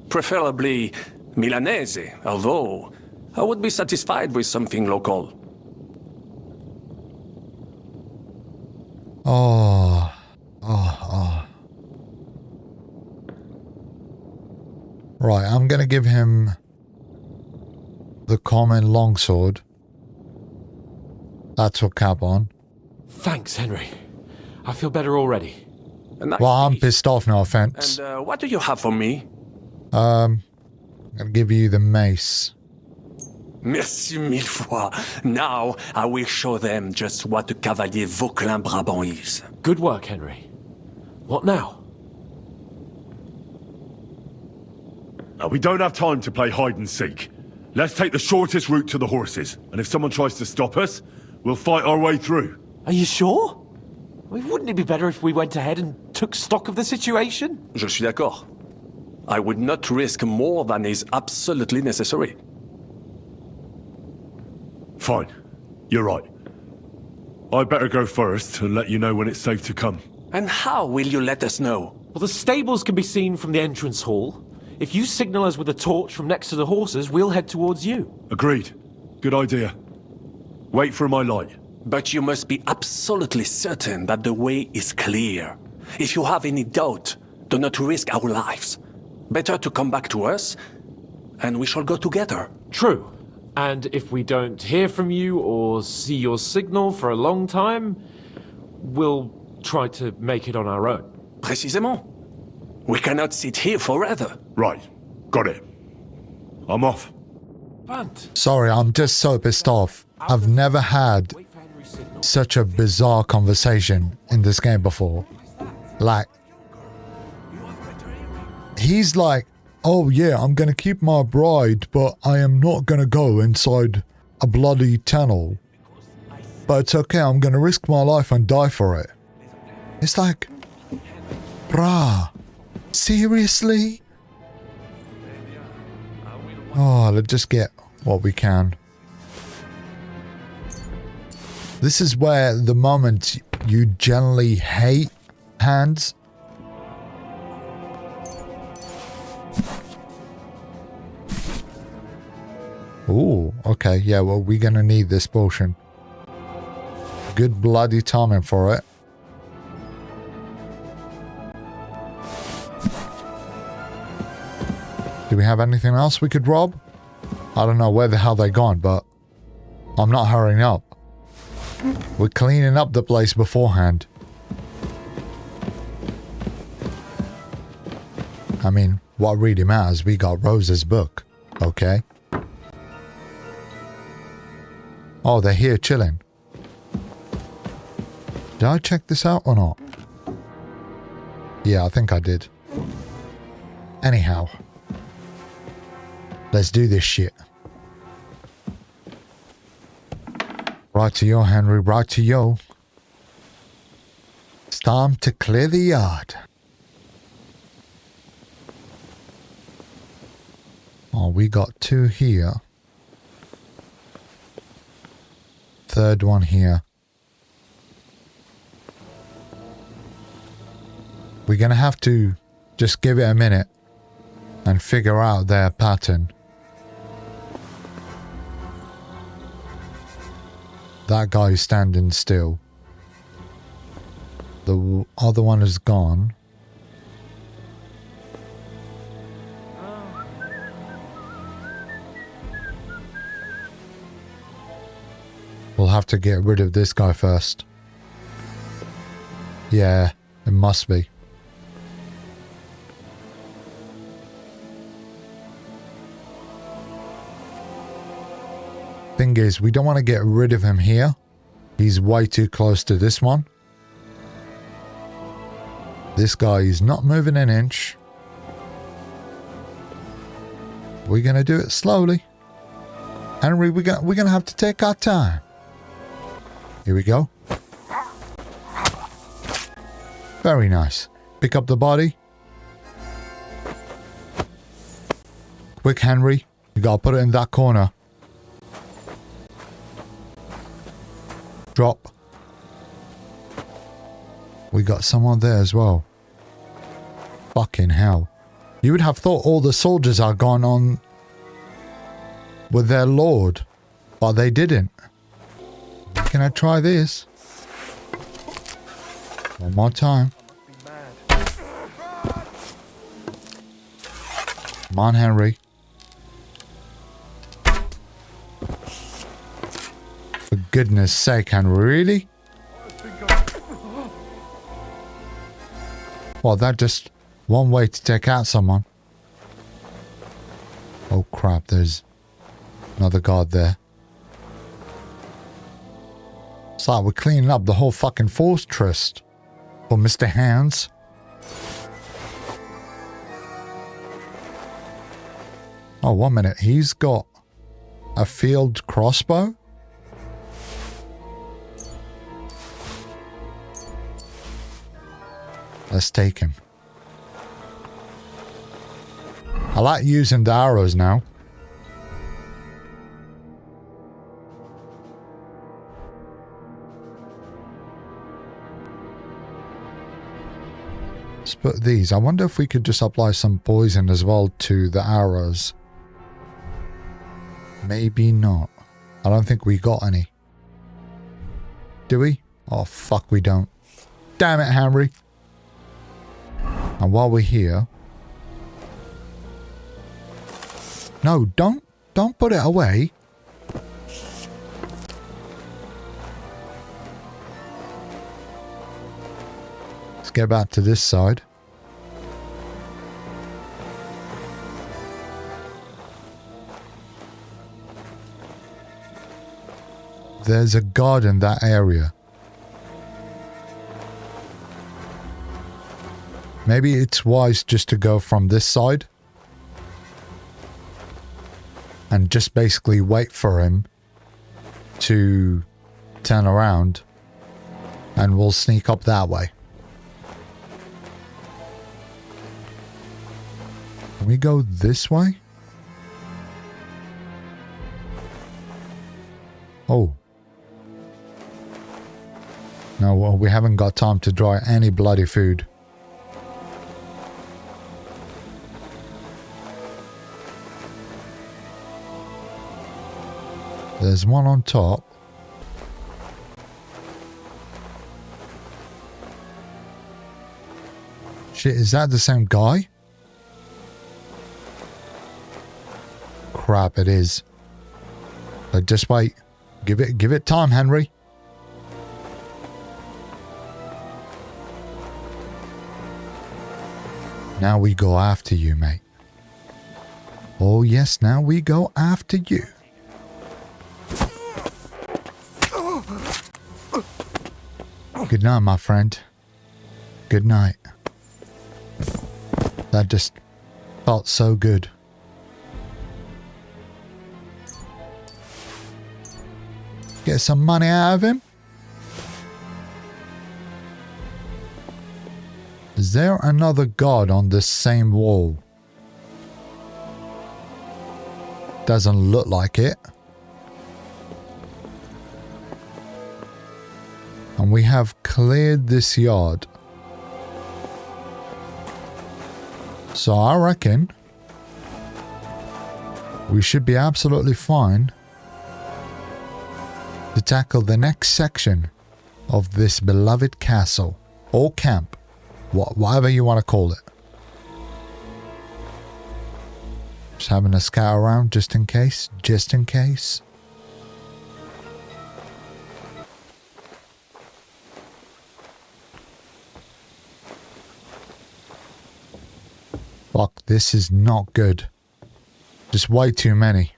Preferably Milanese, although I would be satisfied with something local. Oh. Right, I'm gonna give him the common longsword. That's what cap on. Thanks, Henry. I feel better already. Nice well, I'm piece. pissed off, no offense. And what do you have for me? I'm gonna give you the mace. Merci mille fois. Now I will show them just what a Cavalier Vauquelin Brabant is. Good work, Henry. What now? We don't have time to play hide and seek. Let's take the shortest route to the horses, and if someone tries to stop us, we'll fight our way through. Are you sure? I mean, wouldn't it be better if we went ahead and took stock of the situation? Je suis d'accord. I would not risk more than is absolutely necessary. Fine. You're right. I'd better go first and let you know when it's safe to come. And how will you let us know? Well, the stables can be seen from the entrance hall. If you signal us with a torch from next to the horses, we'll head towards you. Agreed. Good idea. Wait for my light. But you must be absolutely certain that the way is clear. If you have any doubt, do not risk our lives. Better to come back to us, and we shall go together. True. And if we don't hear from you or see your signal for a long time, we'll try to make it on our own. Précisément. We cannot sit here forever. Right. Got it. I'm off. Sorry, I'm just so pissed off. I've never had such a bizarre conversation in this game before. Like, he's like, oh yeah, I'm gonna keep my bride, but I am not gonna go inside a bloody tunnel. But it's okay, I'm gonna risk my life and die for it. It's like, bruh, seriously? Oh, let's just get what we can. This is where the moment you generally hate hands. Ooh, okay, yeah, well, we're gonna need this potion. Good bloody timing for it. Do we have anything else we could rob? I don't know where the hell they gone, but I'm not hurrying up. We're cleaning up the place beforehand. I mean, what really matters, we got Rose's book, okay? Oh, they're here chilling. Did I check this out or not? Yeah, I think I did. Anyhow. Let's do this shit. Right to you, Henry. Right to you. It's time to clear the yard. Oh, we got two here. Third one here. We're gonna have to just give it a minute and figure out their pattern. That guy is standing still. The other one is gone. We'll have to get rid of this guy first. Yeah, it must be. Thing is, we don't want to get rid of him here. He's way too close to this one. This guy is not moving an inch. We're going to do it slowly. Henry, we're gonna have to take our time. Here we go. Very nice. Pick up the body. Quick, Henry. You gotta put it in that corner. Drop. We got someone there as well. Fucking hell. You would have thought all the soldiers are gone on with their lord, but they didn't. Can I try this? One more time. Come on, Henry. For goodness sake, Henry, really? Well, that just one way to take out someone. Oh crap, there's another guard there. It's like we're cleaning up the whole fucking fortress for Mr. Hands. Oh, 1 minute. He's got a field crossbow? Let's take him. I like using the arrows now. Let's put these. I wonder if we could just apply some poison as well to the arrows. Maybe not. I don't think we got any. Do we? Oh, fuck, we don't. Damn it, Henry. And while we're here... No, don't put it away. Let's get back to this side. There's a guard in that area. Maybe it's wise just to go from this side. And just basically wait for him to turn around. And we'll sneak up that way. Can we go this way? Oh. No, well, we haven't got time to dry any bloody food. There's one on top. Shit, is that the same guy? Crap, it is. But just wait. Give it time, Henry. Now we go after you, mate. Oh yes, now we go after you. Good night, my friend. Good night. That just felt so good. Get some money out of him. Is there another guard on this same wall? Doesn't look like it. And we have cleared this yard. So I reckon we should be absolutely fine to tackle the next section of this beloved castle or camp, whatever you want to call it. Just having a scout around just in case, Fuck, this is not good. Just way too many.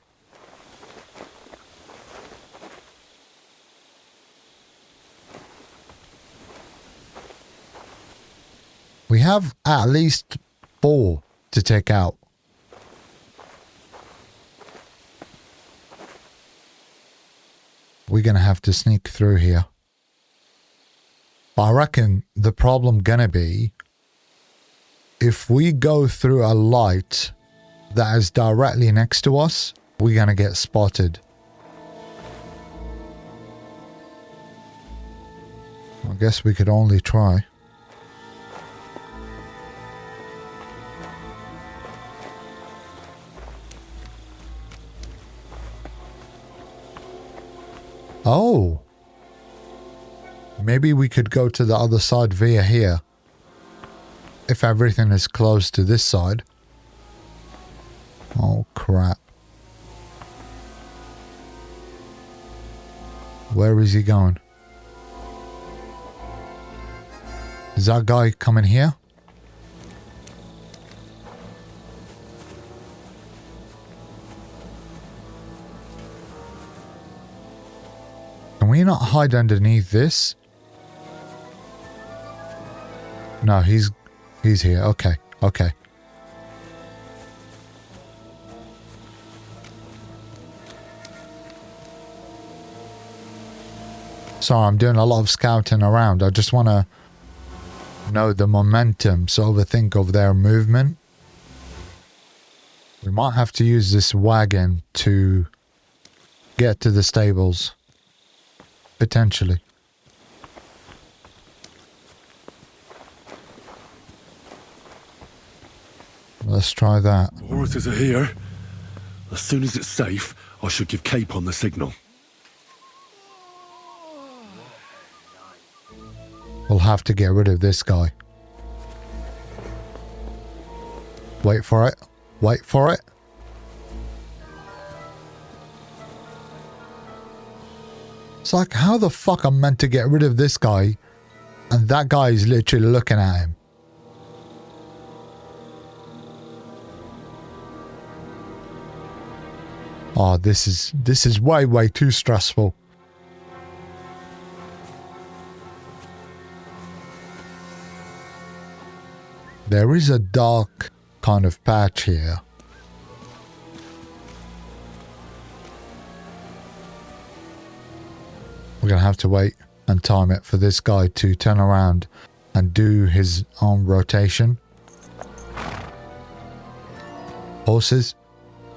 We have at least 4 to take out. We're gonna have to sneak through here. But I reckon the problem gonna be if we go through a light that is directly next to us, we're gonna get spotted. I guess we could only try. Maybe we could go to the other side via here. If everything is closed to this side. Oh, crap. Where is he going? Is that guy coming here? Can we not hide underneath this? No, he's here. Okay, okay. Sorry, I'm doing a lot of scouting around. I just want to know the momentum, sort of a think of their movement. We might have to use this wagon to get to the stables. Potentially. Let's try that. Horses are here. As soon as it's safe, I should give Cape on the signal. We'll have to get rid of this guy. Wait for it. Wait for it. It's like, how the fuck I'm meant to get rid of this guy and that guy is literally looking at him. Oh, this is way too stressful. There is a dark kind of patch here. We're going to have to wait and time it for this guy to turn around and do his arm rotation. Horses,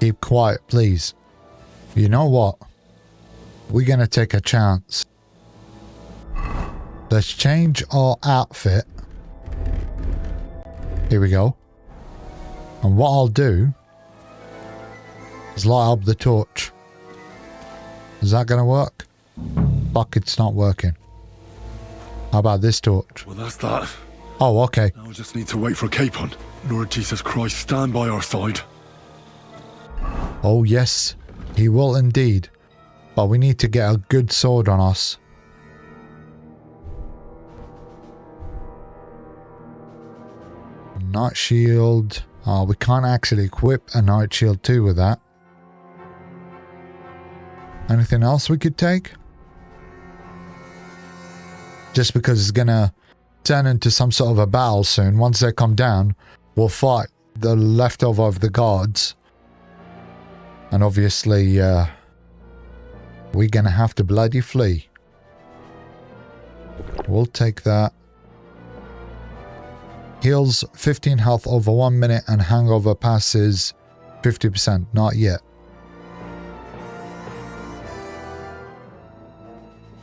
keep quiet, please. You know what? We're going to take a chance. Let's change our outfit. Here we go. And what I'll do is light up the torch. Is that going to work? Fuck, it's not working. How about this torch? Well, that's that. Oh, okay. Now I just need to wait for Capon. Lord Jesus Christ, stand by our side. Oh, yes. He will indeed. But we need to get a good sword on us. Night shield. Oh, we can't actually equip a night shield too with that. Anything else we could take? Just because it's gonna turn into some sort of a battle soon. Once they come down, we'll fight the leftover of the guards. And obviously, we're gonna have to bloody flee. We'll take that. Heals 15 health over 1 minute and hangover passes 50%. Not yet.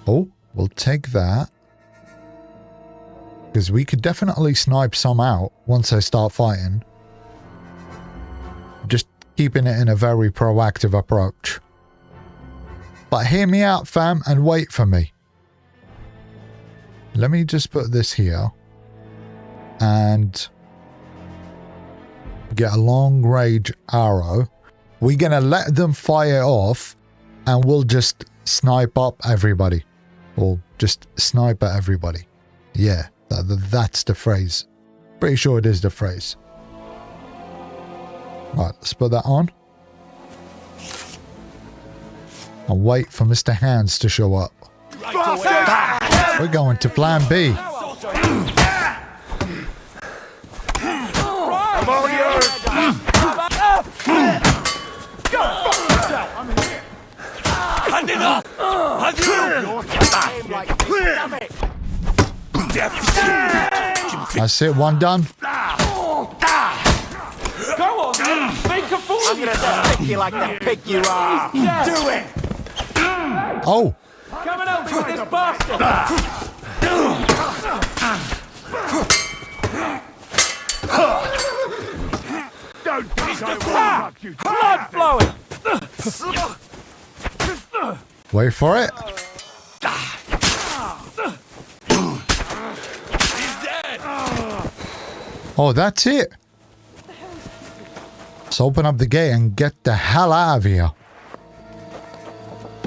Oh, we'll take that. Because we could definitely snipe some out once they start fighting. Just keeping it in a very proactive approach. But hear me out, fam, and wait for me. Let me just put this here. And get a long range arrow. We're going to let them fire off. And we'll just snipe up everybody. Or just snipe at everybody. Yeah, that's the phrase. Pretty sure it is the phrase. Right, let's put that on. And wait for Mr. Hands to show up. We're going to plan B. That's it, one done. Go on, then. Make a fool of yourself. I'm gonna you like the pig you are. Yes. Do it. Oh. Come and help me with this bastard. Don't blood flowing. Wait for it. Oh, that's it. Let's open up the gate and get the hell out of here.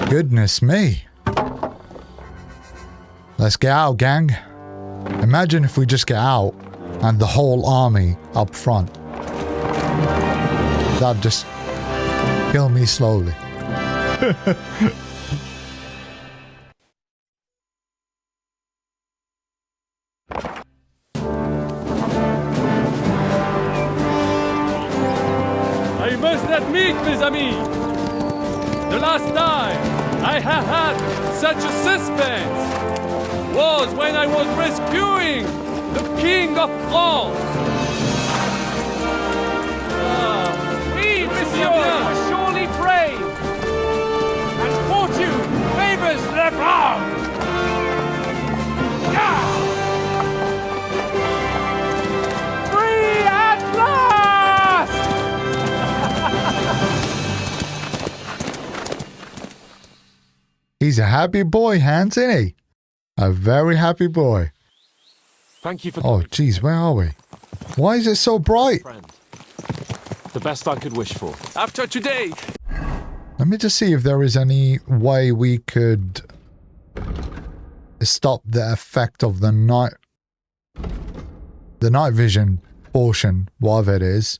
Goodness me. Let's get out, gang. Imagine if we just get out and the whole army up front. That'd just kill me slowly. I must admit, mes amis, the last time I have had such a suspense was when I was rescuing the King of France. Oui, monsieur, you were surely brave. And fortune favors the brave. Free at last! He's a happy boy, Hans, isn't he? A very happy boy. Thank you for... Oh, geez, where are we? Why is it so bright? The best I could wish for. After today, Let me just see if there is any way we could stop the effect of the night vision portion, whatever it is.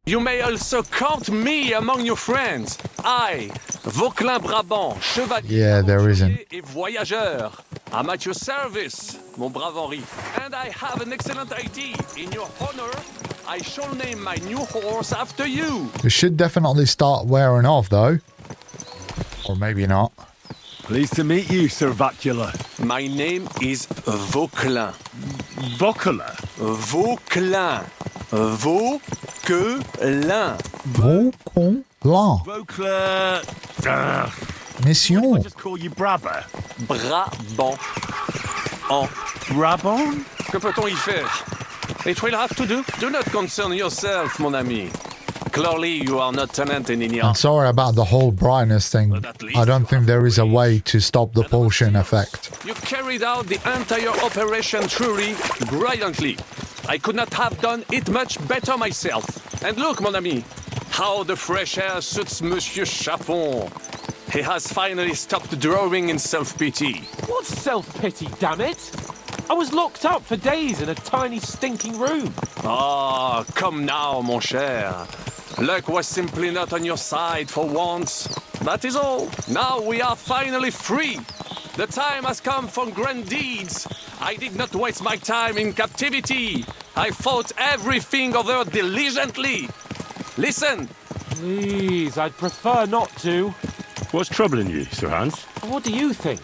you may also count me among your friends. I, Vauquelin Brabant, chevalier, Yeah, there isn't. et voyageur. I'm at your service, mon brave Henri. And I have an excellent idea. In your honor, I shall name my new horse after you. It should definitely start wearing off, though. Or maybe not. Pleased to meet you, Sir Vacula. My name is Vauquelin. Vauquelin? Vauquelin. Vauquelin. Vauquelin. Vauquelin. Mission. I just call you Brabber. Brabant. En Brabant? Que peut-on y faire? It will have to do. Do not concern yourself, mon ami. Clearly, you are not talented in your... I'm sorry about the whole brightness thing. I don't think there is a way to stop the potion effect. You carried out the entire operation truly brilliantly. I could not have done it much better myself. And look, mon ami, how the fresh air suits Monsieur Chapon. He has finally stopped drawing in self-pity. What self-pity, damn it? I was locked up for days in a tiny stinking room. Ah, come now, mon cher. Luck was simply not on your side for once. That is all. Now we are finally free. The time has come for grand deeds. I did not waste my time in captivity. I fought everything over diligently. Listen. Please, I'd prefer not to. What's troubling you, Sir Hans? What do you think?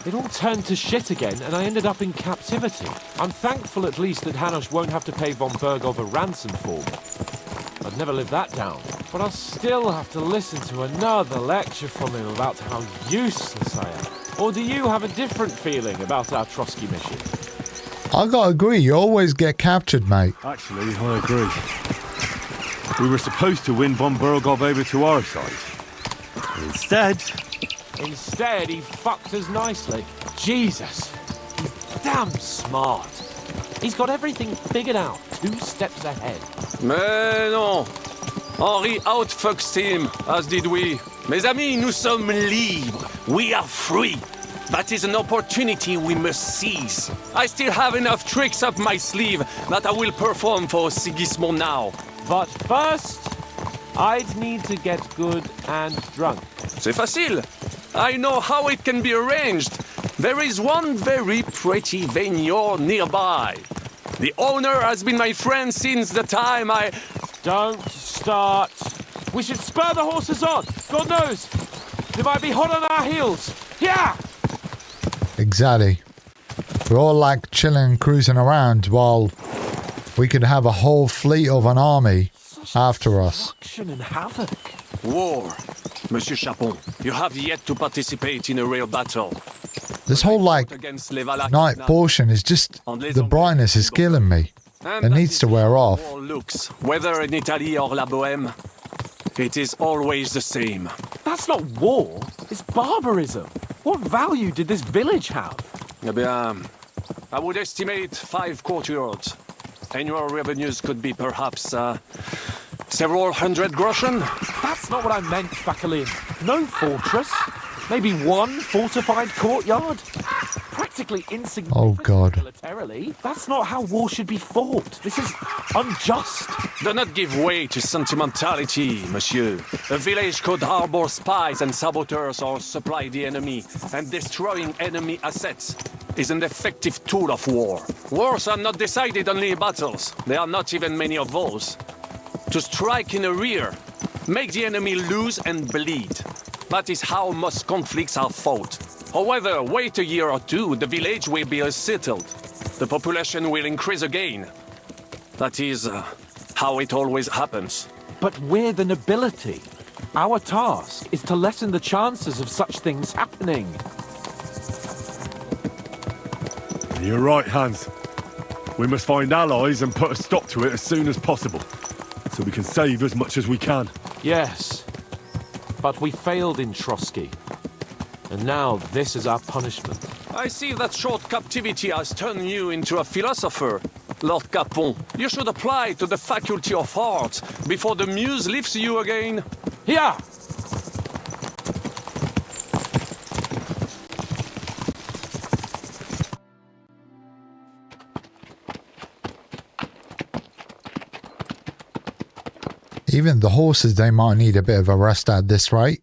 It all turned to shit again, and I ended up in captivity. I'm thankful at least that Hanush won't have to pay von Bergov a ransom for me. I'd never live that down. But I'll still have to listen to another lecture from him about how useless I am. Or do you have a different feeling about our Trotsky mission? I gotta agree, you always get captured, mate. Actually, I agree. We were supposed to win von Bergov over to our side. Instead, he fucked us nicely. Jesus. He's damn smart. He's got everything figured out, 2 steps ahead. Mais non. Henri outfoxed him, as did we. Mes amis, nous sommes libres. We are free. That is an opportunity we must seize. I still have enough tricks up my sleeve that I will perform for Sigismund now. But first, I'd need to get good and drunk. C'est facile. I know how it can be arranged. There is one very pretty vineyard nearby. The owner has been my friend since the time I... Don't start. We should spur the horses on. God knows, they might be hot on our heels. Yeah! Exactly. We're all like chilling, cruising around while we could have a whole fleet of an army after us. Destruction and havoc. War. Monsieur Chapon, you have yet to participate in a real battle. This whole like night portion is just, the brightness is killing me. It needs to wear off. Looks, whether in Italy or La Bohème, it is always the same. That's not war, it's barbarism. What value did this village have? Eh bien, I would estimate 5 courtyards. Annual revenues could be perhaps several hundred groschen. That's not what I meant, Bakalin. No fortress. Maybe one fortified courtyard. Practically insignificant Oh, God. militarily. That's not how war should be fought. This is unjust. Do not give way to sentimentality, monsieur. A village could harbor spies and saboteurs or supply the enemy, and destroying enemy assets is an effective tool of war. Wars are not decided only in battles. There are not even many of those. To strike in the rear, make the enemy lose and bleed. That is how most conflicts are fought. However, wait a year or two, the village will be settled. The population will increase again. That is how it always happens. But we're the nobility. Our task is to lessen the chances of such things happening. You're right, Hans. We must find allies and put a stop to it as soon as possible, so we can save as much as we can. Yes, but we failed in Trotsky. And now this is our punishment. I see that short captivity has turned you into a philosopher, Lord Capon. You should apply to the Faculty of Arts before the muse lifts you again. Yeah! Even the horses, they might need a bit of a rest at this rate.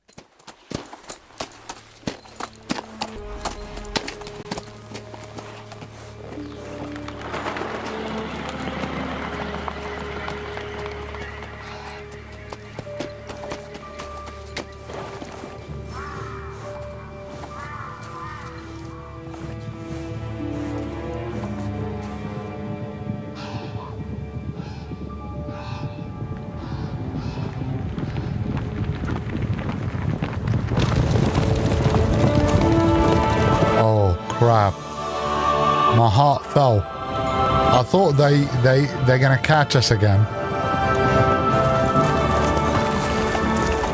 Crap. My heart fell. I thought they're gonna catch us again.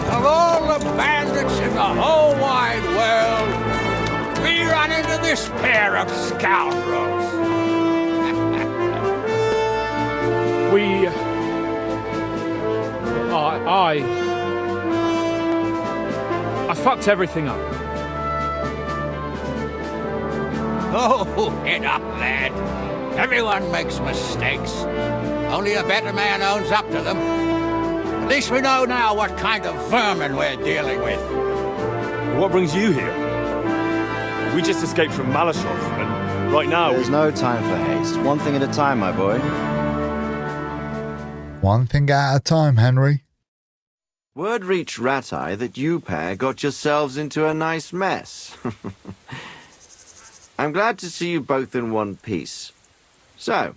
Of all the bandits in the whole wide world, we run into this pair of scoundrels. I fucked everything up. Oh, get up, lad. Everyone makes mistakes. Only a better man owns up to them. At least we know now what kind of vermin we're dealing with. What brings you here? We just escaped from Malashov, and right now... There's no time for haste. One thing at a time, my boy. One thing at a time, Henry. Word reached Ratai that you pair got yourselves into a nice mess. I'm glad to see you both in one piece. So,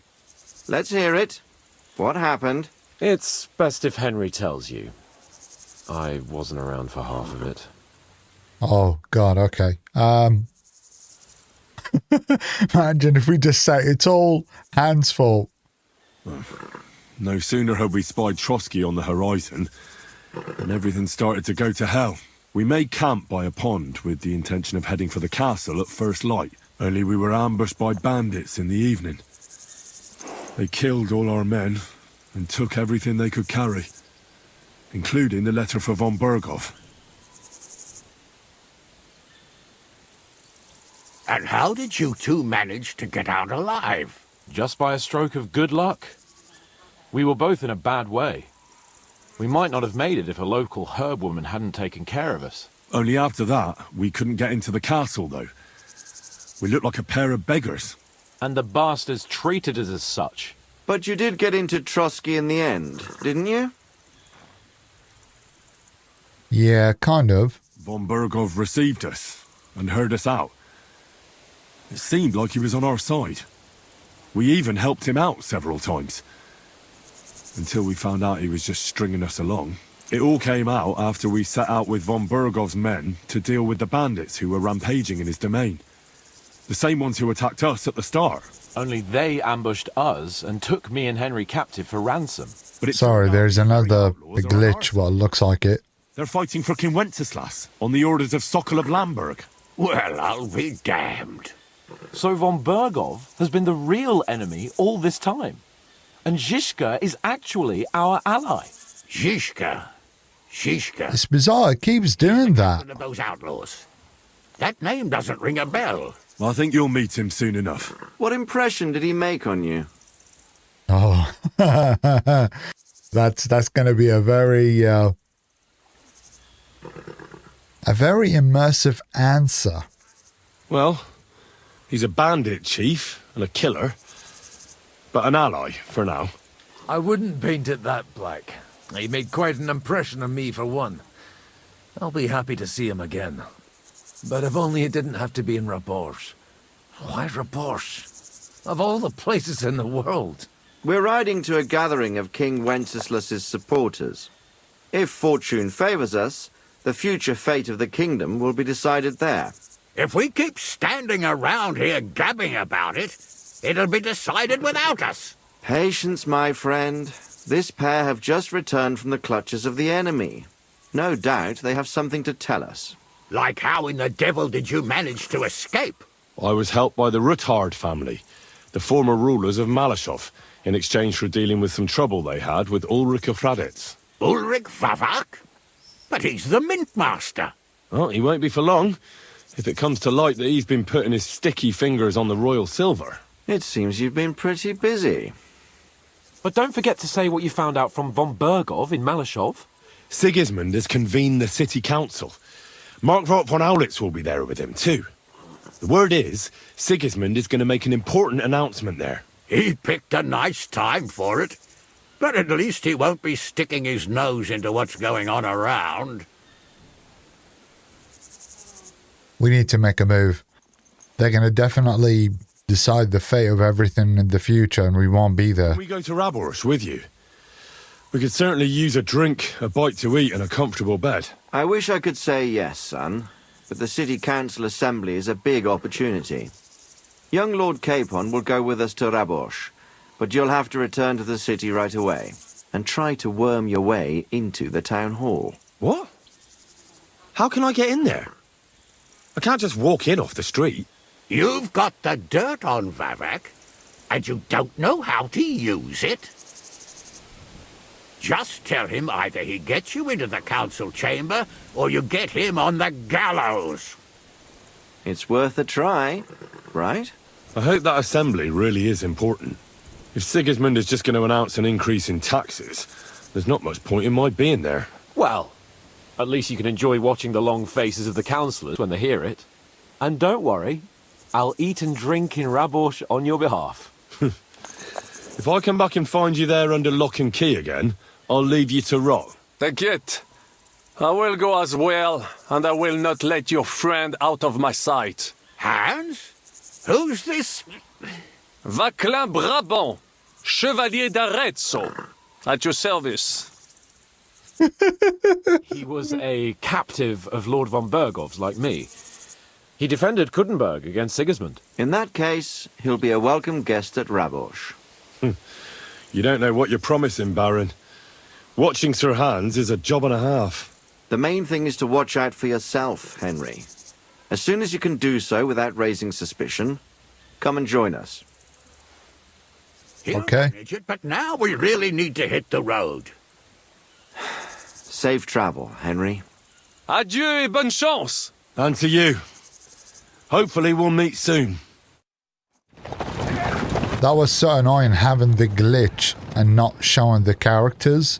let's hear it. What happened? It's best if Henry tells you. I wasn't around for half of it. Oh, God, okay. Imagine if we just say it's all Hans' fault. No sooner had we spied Trotsky on the horizon, and everything started to go to hell. We made camp by a pond with the intention of heading for the castle at first light. Only we were ambushed by bandits in the evening. They killed all our men and took everything they could carry, including the letter for von Berghoff. And how did you two manage to get out alive? Just by a stroke of good luck. We were both in a bad way. We might not have made it if a local herb woman hadn't taken care of us. Only after that, we couldn't get into the castle, though. We looked like a pair of beggars. And the bastards treated us as such. But you did get into Trotsky in the end, didn't you? Yeah, kind of. Von Berghoff received us and heard us out. It seemed like he was on our side. We even helped him out several times. Until we found out he was just stringing us along. It all came out after we set out with von Berghoff's men to deal with the bandits who were rampaging in his domain. The same ones who attacked us at the start. Only they ambushed us and took me and Henry captive for ransom. But sorry, there's another glitch, what looks like it. They're fighting for King Wenceslas on the orders of Sokol of Lamberg. Well, I'll be damned. So von Berghoff has been the real enemy all this time. And Zizka is actually our ally. Zizka? Zizka? It's bizarre. It keeps doing that. One of those outlaws. That name doesn't ring a bell. I think you'll meet him soon enough. What impression did he make on you? Oh, that's going to be a very immersive answer. Well, he's a bandit chief and a killer, but an ally for now. I wouldn't paint it that black. He made quite an impression on me, for one. I'll be happy to see him again. But if only it didn't have to be in Rabosh. Why Rabosh? Of all the places in the world. We're riding to a gathering of King Wenceslas's supporters. If fortune favors us, the future fate of the kingdom will be decided there. If we keep standing around here gabbing about it, it'll be decided without us. Patience, my friend. This pair have just returned from the clutches of the enemy. No doubt they have something to tell us. Like how in the devil did you manage to escape? I was helped by the Ruthard family, the former rulers of Malashov, in exchange for dealing with some trouble they had with Ulrich of Raditz. Ulrich Vavak? But he's the Mint Master. Well, he won't be for long, if it comes to light that he's been putting his sticky fingers on the royal silver. It seems you've been pretty busy. But don't forget to say what you found out from von Bergov in Malashov. Sigismund has convened the city council. Markvart von Aulitz will be there with him, too. The word is, Sigismund is going to make an important announcement there. He picked a nice time for it. But at least he won't be sticking his nose into what's going on around. We need to make a move. They're going to definitely decide the fate of everything in the future, and we won't be there. Can we go to Raborsh with you? We could certainly use a drink, a bite to eat, and a comfortable bed. I wish I could say yes, son, but the City Council Assembly is a big opportunity. Young Lord Capon will go with us to Raborsh, but you'll have to return to the city right away, and try to worm your way into the town hall. What? How can I get in there? I can't just walk in off the street. You've got the dirt on Vavak, and you don't know how to use it. Just tell him either he gets you into the council chamber, or you get him on the gallows. It's worth a try, right? I hope that assembly really is important. If Sigismund is just going to announce an increase in taxes, there's not much point in my being there. Well, at least you can enjoy watching the long faces of the councillors when they hear it. And don't worry, I'll eat and drink in Raborsh on your behalf. If I come back and find you there under lock and key again, I'll leave you to rot. T'inquiète. I will go as well, and I will not let your friend out of my sight. Hans? Who's this? Vaclin Brabant, Chevalier d'Arezzo, at your service. He was a captive of Lord von Bergov's, like me. He defended Kuddenberg against Sigismund. In that case, he'll be a welcome guest at Raborsh. You don't know what you're promising, Baron. Watching Sir Hans is a job and a half. The main thing is to watch out for yourself, Henry. As soon as you can do so without raising suspicion, come and join us. Okay. Manage it, but now we really need to hit the road. Safe travel, Henry. Adieu et bonne chance. And to you. Hopefully we'll meet soon. That was so annoying having the glitch and not showing the characters.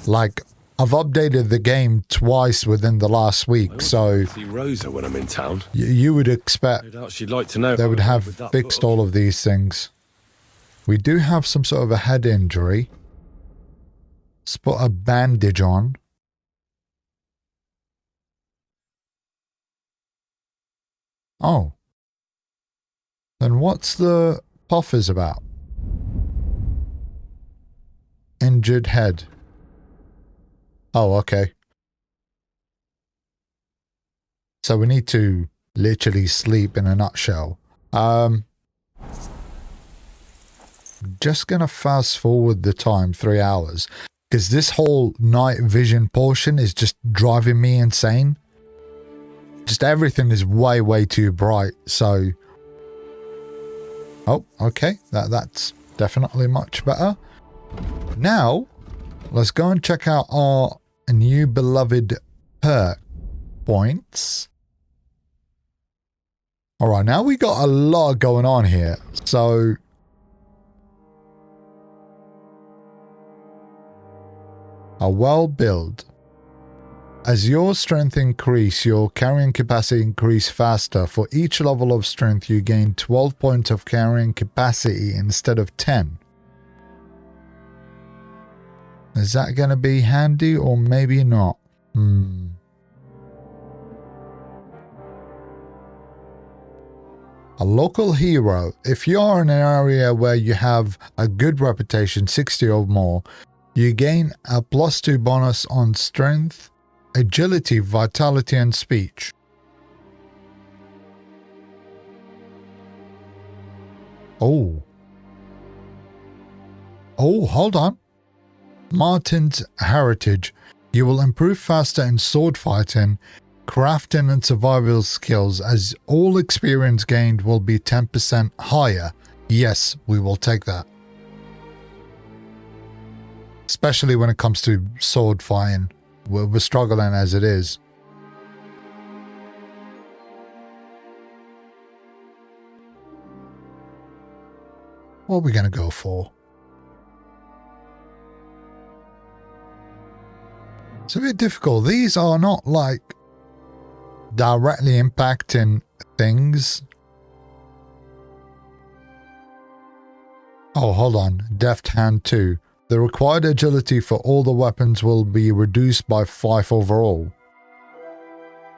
Like, I've updated the game twice within the last week, so See Rosa when I'm in town. you would expect No doubt she'd like to know they would how I have did with that fixed book. all of these things. We do have some sort of a head injury. Let's put a bandage on. Oh. Then what's the puffers about? Injured head. Oh, okay. So we need to literally sleep in a nutshell. Just gonna fast forward the time 3 hours, because this whole night vision portion is just driving me insane. Just everything is way too bright. So, oh, okay, that's Definitely much better. Now, let's go and check out our new beloved perk points. Alright, now we got a lot going on here. So, a well build. As your strength increase, your carrying capacity increase faster. For each level of strength, you gain 12 points of carrying capacity instead of 10. Is that going to be handy or maybe not? A local hero. If you are in an area where you have a good reputation, 60 or more, you gain a +2 bonus on strength, agility, vitality, and speech. Oh, hold on. Martin's heritage. You will improve faster in sword fighting, crafting, and survival skills, as all experience gained will be 10% higher. Yes, we will take that. Especially when it comes to sword fighting. We're struggling as it is. What are we going to go for? It's a bit difficult. These are not like directly impacting things. Oh, hold on. Deft Hand 2. The required agility for all the weapons will be reduced by 5 overall.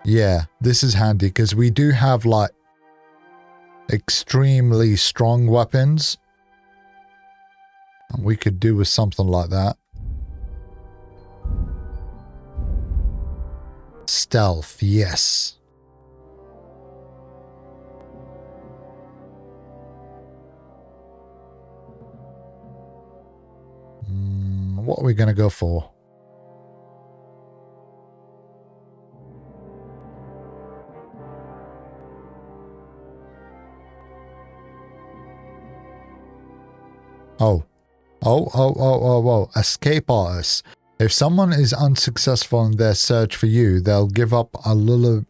Yeah, this is handy because we do have like extremely strong weapons. And we could do with something like that. Stealth, yes. What are we going to go for? Oh. Escape artists. If someone is unsuccessful in their search for you, they'll give up a little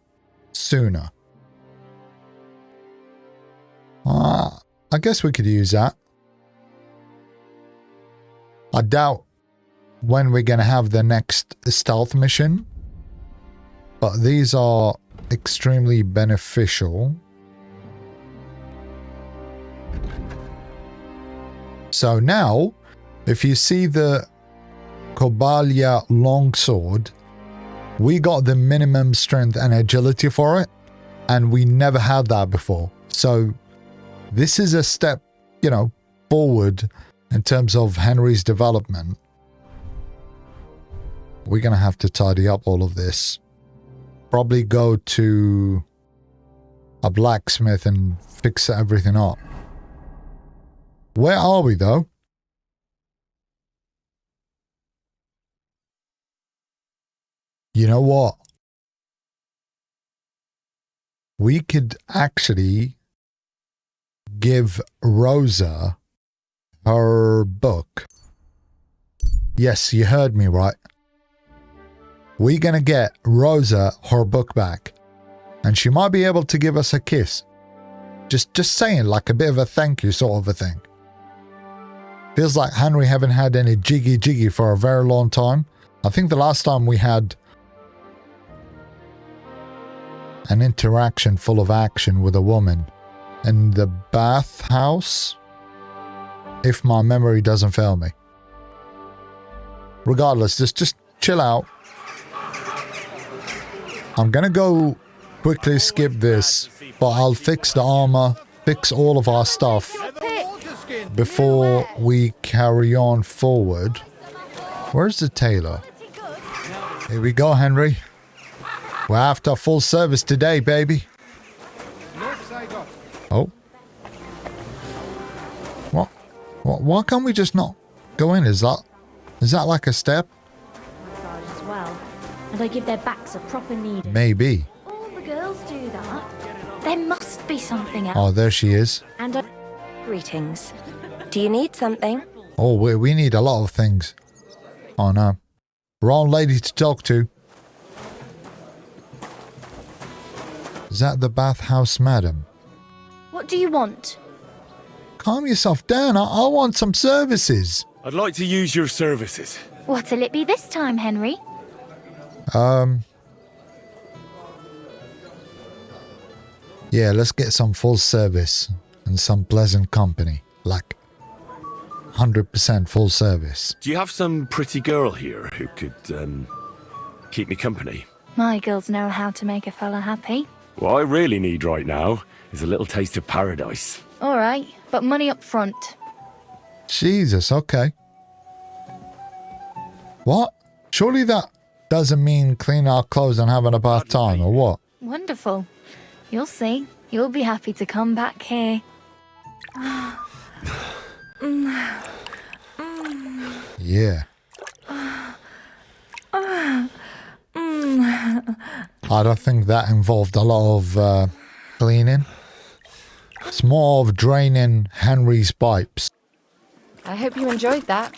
sooner. I guess we could use that. I doubt when we're going to have the next stealth mission, but these are extremely beneficial. So now, if you see the Kobalia longsword, we got the minimum strength and agility for it, and we never had that before. So this is a step, forward in terms of Henry's development. We're going to have to tidy up all of this. Probably go to a blacksmith and fix everything up. Where are we, though? You know what? We could actually give Rosa her book. Yes, you heard me right. We're gonna get Rosa her book back, and she might be able to give us a kiss. Just saying, like a bit of a thank you sort of a thing. Feels like Henry haven't had any jiggy for a very long time. I think the last time we had an interaction full of action with a woman in the bathhouse, if my memory doesn't fail me. Regardless, just chill out. I'm gonna go quickly skip this, but I'll fix the armor, fix all of our stuff before we carry on forward. Where's the tailor? Here we go, Henry. We're after full service today, baby. Oh. What? Why can't we just not go in? Is that like a step? As well. And I give their backs a proper kneading. Maybe. All the girls do that. There must be something else. Oh, there she is. And Greetings. Do you need something? Oh, we need a lot of things. Oh no. Wrong lady to talk to. Is that the bathhouse, madam? What do you want? Calm yourself down. I want some services. I'd like to use your services. What'll it be this time, Henry? Yeah, let's get some full service and some pleasant company. Like 100% full service. Do you have some pretty girl here who could, keep me company? My girls know how to make a fella happy. What I really need right now is a little taste of paradise. All right, but money up front. Jesus, okay. What? Surely that doesn't mean clean our clothes and having a bath time, or what? Wonderful. You'll see. You'll be happy to come back here. Yeah. I don't think that involved a lot of cleaning. It's more of draining Henry's pipes. I hope you enjoyed that.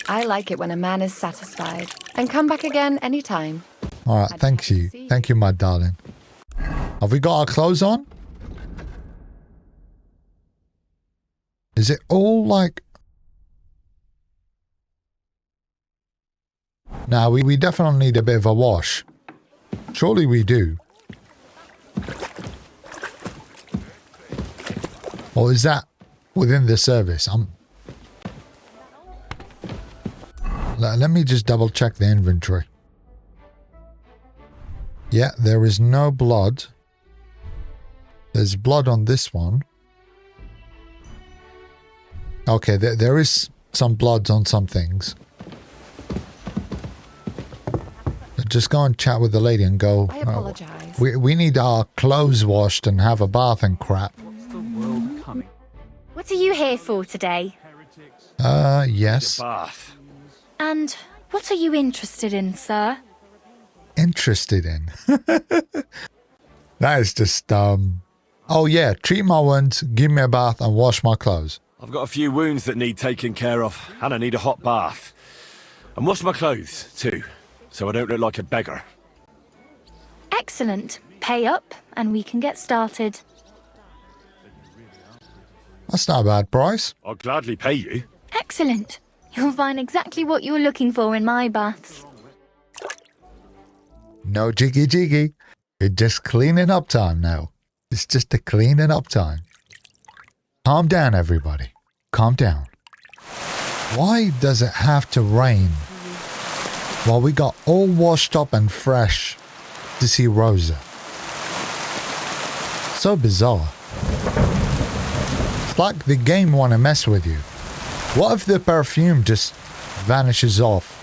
I like it when a man is satisfied. And come back again anytime. All right, thank you. Thank you, my darling. Have we got our clothes on? Is it all like... Now, we definitely need a bit of a wash. Surely we do. Or is that within the service? Let me just double check the inventory. Yeah, there is no blood. There's blood on this one. Okay, there is some blood on some things. Just go and chat with the lady and go, I apologize. We need our clothes washed and have a bath and crap. What are you here for today? Yes. Bath. And what are you interested in, sir? Interested in? That is just, oh yeah, treat my wounds, give me a bath and wash my clothes. I've got a few wounds that need taking care of, and I need a hot bath. And wash my clothes, too, so I don't look like a beggar. Excellent. Pay up and we can get started. That's not a bad price. I'll gladly pay you. Excellent. You'll find exactly what you're looking for in my baths. No jiggy. It's just cleaning up time now. It's just a cleaning up time. Calm down, everybody. Calm down. Why does it have to rain while we got all washed up and fresh to see Rosa? So bizarre. It's like the game want to mess with you. What if the perfume just vanishes off?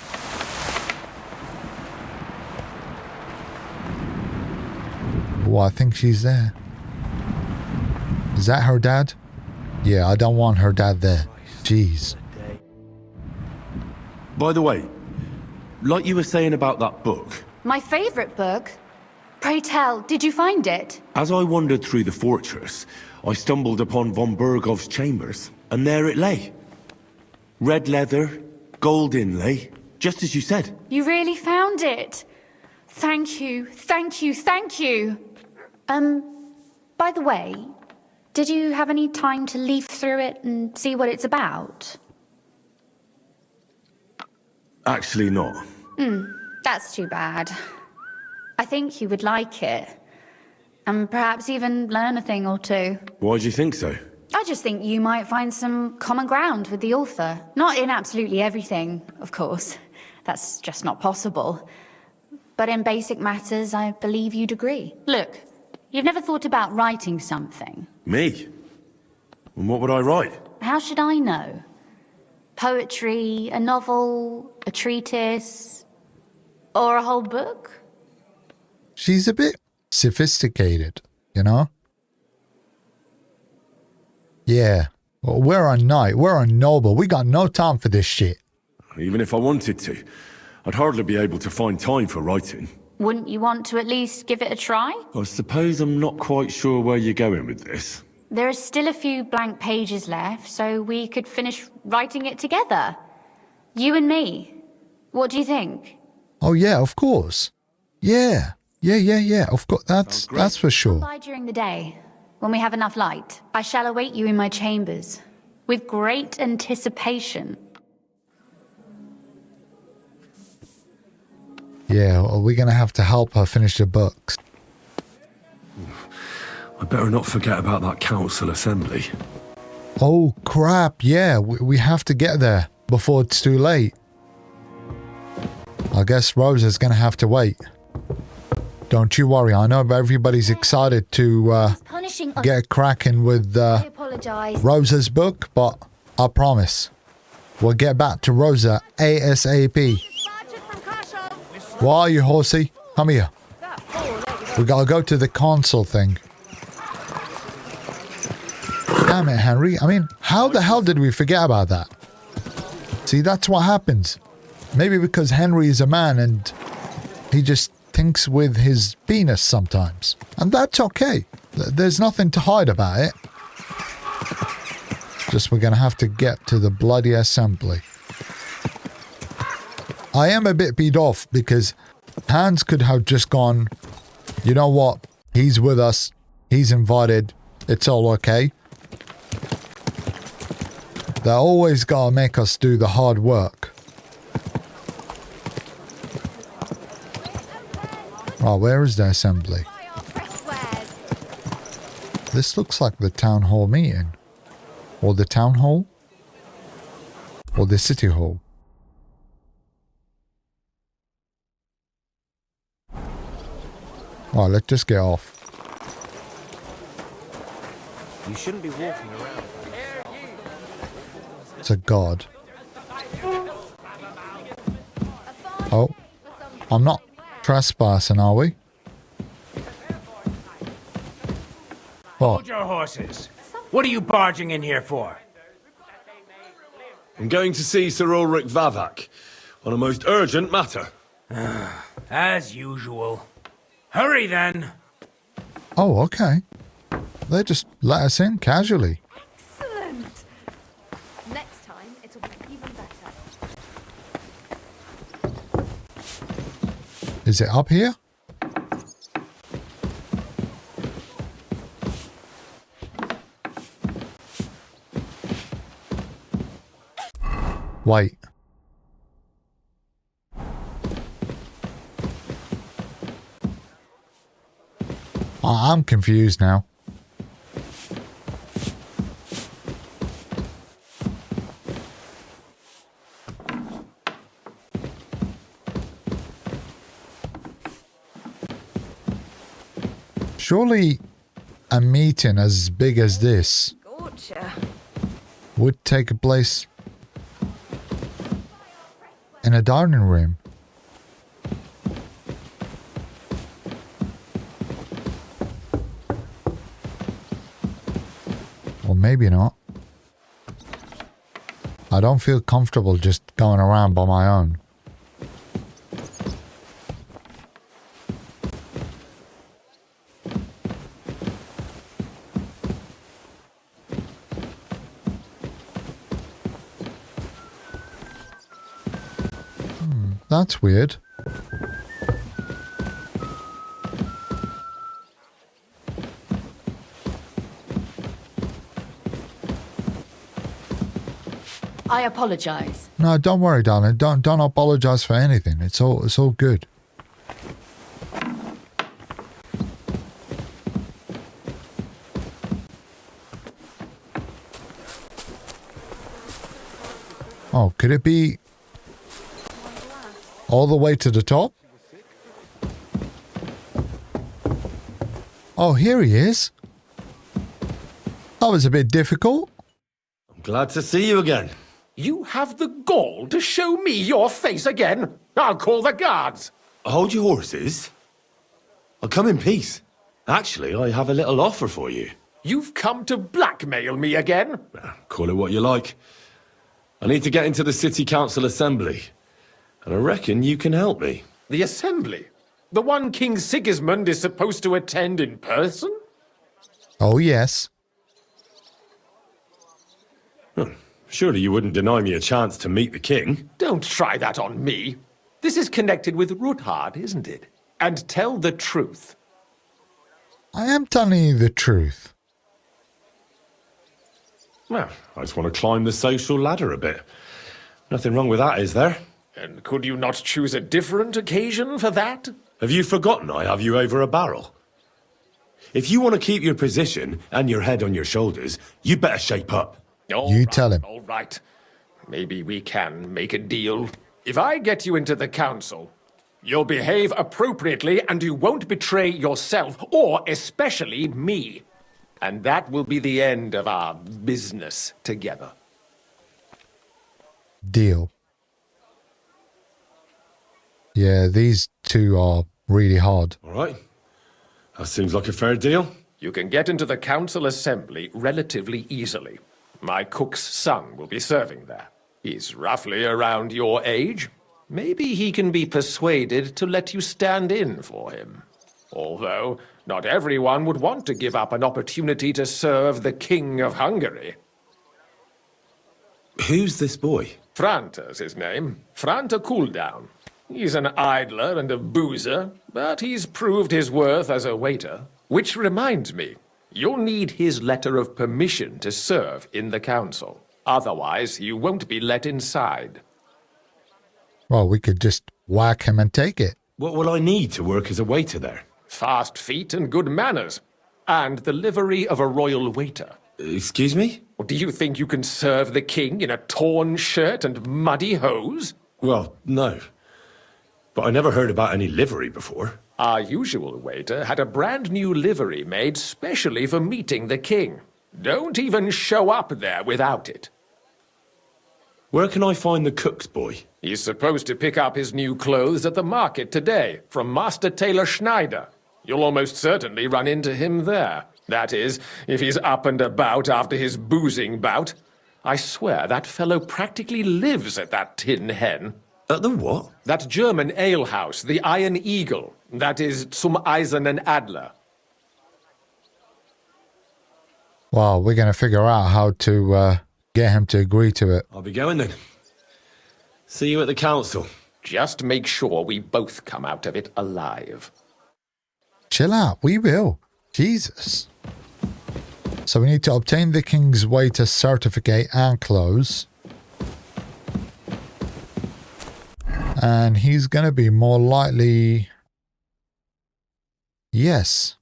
Oh, I think she's there. Is that her dad? Yeah, I don't want her dad there. Jeez. By the way, like you were saying about that book, My favourite book? Pray tell, did you find it? as I wandered through the fortress, I stumbled upon von Bergov's chambers, and there it lay. Red leather, gold inlay, just as you said. You really found it? Thank you. By the way, did you have any time to leaf through it and see what it's about? Actually not. That's too bad. I think you would like it. And perhaps even learn a thing or two. Why do you think so? I just think you might find some common ground with the author. Not in absolutely everything, of course. That's just not possible. But in basic matters, I believe you'd agree. Look, you've never thought about writing something. Me? And what would I write? How should I know? Poetry, a novel, a treatise, or a whole book? She's a bit sophisticated, you know? Yeah. Well, we're a knight. We're a noble. We got no time for this shit. Even if I wanted to, I'd hardly be able to find time for writing. Wouldn't you want to at least give it a try? I suppose I'm not quite sure where you're going with this. There are still a few blank pages left, so we could finish writing it together. You and me. What do you think? Oh yeah, of course. Yeah. Of course, that's for sure. Come by during the day, when we have enough light. I shall await you in my chambers, with great anticipation. Yeah, well, we're going to have to help her finish the books. I better not forget about that council assembly. Oh crap, yeah, we have to get there before it's too late. I guess Rosa's going to have to wait. Don't you worry, I know everybody's excited to get cracking with Rosa's book, but I promise, we'll get back to Rosa ASAP. Where are you, horsey? Come here. We gotta go to the console thing. Damn it, Henry. I mean, how the hell did we forget about that? See, that's what happens. Maybe because Henry is a man and he just thinks with his penis sometimes. And that's okay. There's nothing to hide about it. Just we're gonna have to get to the bloody assembly. I am a bit peed off because Hans could have just gone, you know what? He's with us. He's invited. It's all okay. They always gotta make us do the hard work. Oh, where is the assembly? This looks like the town hall meeting. Or the town hall? Or the city hall? Oh, let's just get off. You shouldn't be walking around. It's a god. Oh, I'm not trespassing, are we? Hold your horses. What are you barging in here for? I'm going to see Sir Ulrich Vavak on a most urgent matter. As usual. Hurry then. Oh, okay. They just let us in casually. Excellent. Next time it'll be even better. Is it up here? Wait. I'm confused now. Surely a meeting as big as this would take place in a dining room. Or maybe not. I don't feel comfortable just going around by my own. That's weird. I apologize. No, don't worry, darling. Don't apologize for anything. It's all good. Oh, could it be all the way to the top? Oh, here he is. That was a bit difficult. I'm glad to see you again. You have the gall to show me your face again? I'll call the guards. Hold your horses. I'll come in peace. Actually, I have a little offer for you. You've come to blackmail me again? Call it what you like. I need to get into the City Council Assembly, and I reckon you can help me. The Assembly? The one King Sigismund is supposed to attend in person? Oh, yes. Surely you wouldn't deny me a chance to meet the king? Don't try that on me. This is connected with Ruthard, isn't it? And tell the truth. I am telling you the truth. Well, I just want to climb the social ladder a bit. Nothing wrong with that, is there? And could you not choose a different occasion for that? Have you forgotten I have you over a barrel? If you want to keep your position and your head on your shoulders, you better shape up. Tell him. All right. Maybe we can make a deal. If I get you into the council, you'll behave appropriately and you won't betray yourself, or especially me. And that will be the end of our business together. Deal. Yeah, these two are really hard. All right. That seems like a fair deal. You can get into the council assembly relatively easily. My cook's son will be serving there. He's roughly around your age. Maybe he can be persuaded to let you stand in for him. Although, not everyone would want to give up an opportunity to serve the King of Hungary. Who's this boy? Franta's his name. Franta Cooldown. He's an idler and a boozer, but he's proved his worth as a waiter. Which reminds me, you'll need his letter of permission to serve in the council. Otherwise, you won't be let inside. Well, we could just whack him and take it. What will I need to work as a waiter there? Fast feet and good manners. And the livery of a royal waiter. Excuse me? Do you think you can serve the king in a torn shirt and muddy hose? Well, no. But I never heard about any livery before. Our usual waiter had a brand new livery made specially for meeting the king. Don't even show up there without it. Where can I find the cook's boy? He's supposed to pick up his new clothes at the market today from Master Tailor Schneider. You'll almost certainly run into him there. That is, if he's up and about after his boozing bout. I swear that fellow practically lives at that Tin Hen. At the what? That German alehouse, the Iron Eagle. That is Zum Eisernen Adler. Well, we're going to figure out how to get him to agree to it. I'll be going then. See you at the council. Just make sure we both come out of it alive. Chill out, we will. Jesus. So we need to obtain the king's waiter certificate and clothes. And he's going to be more likely, yes,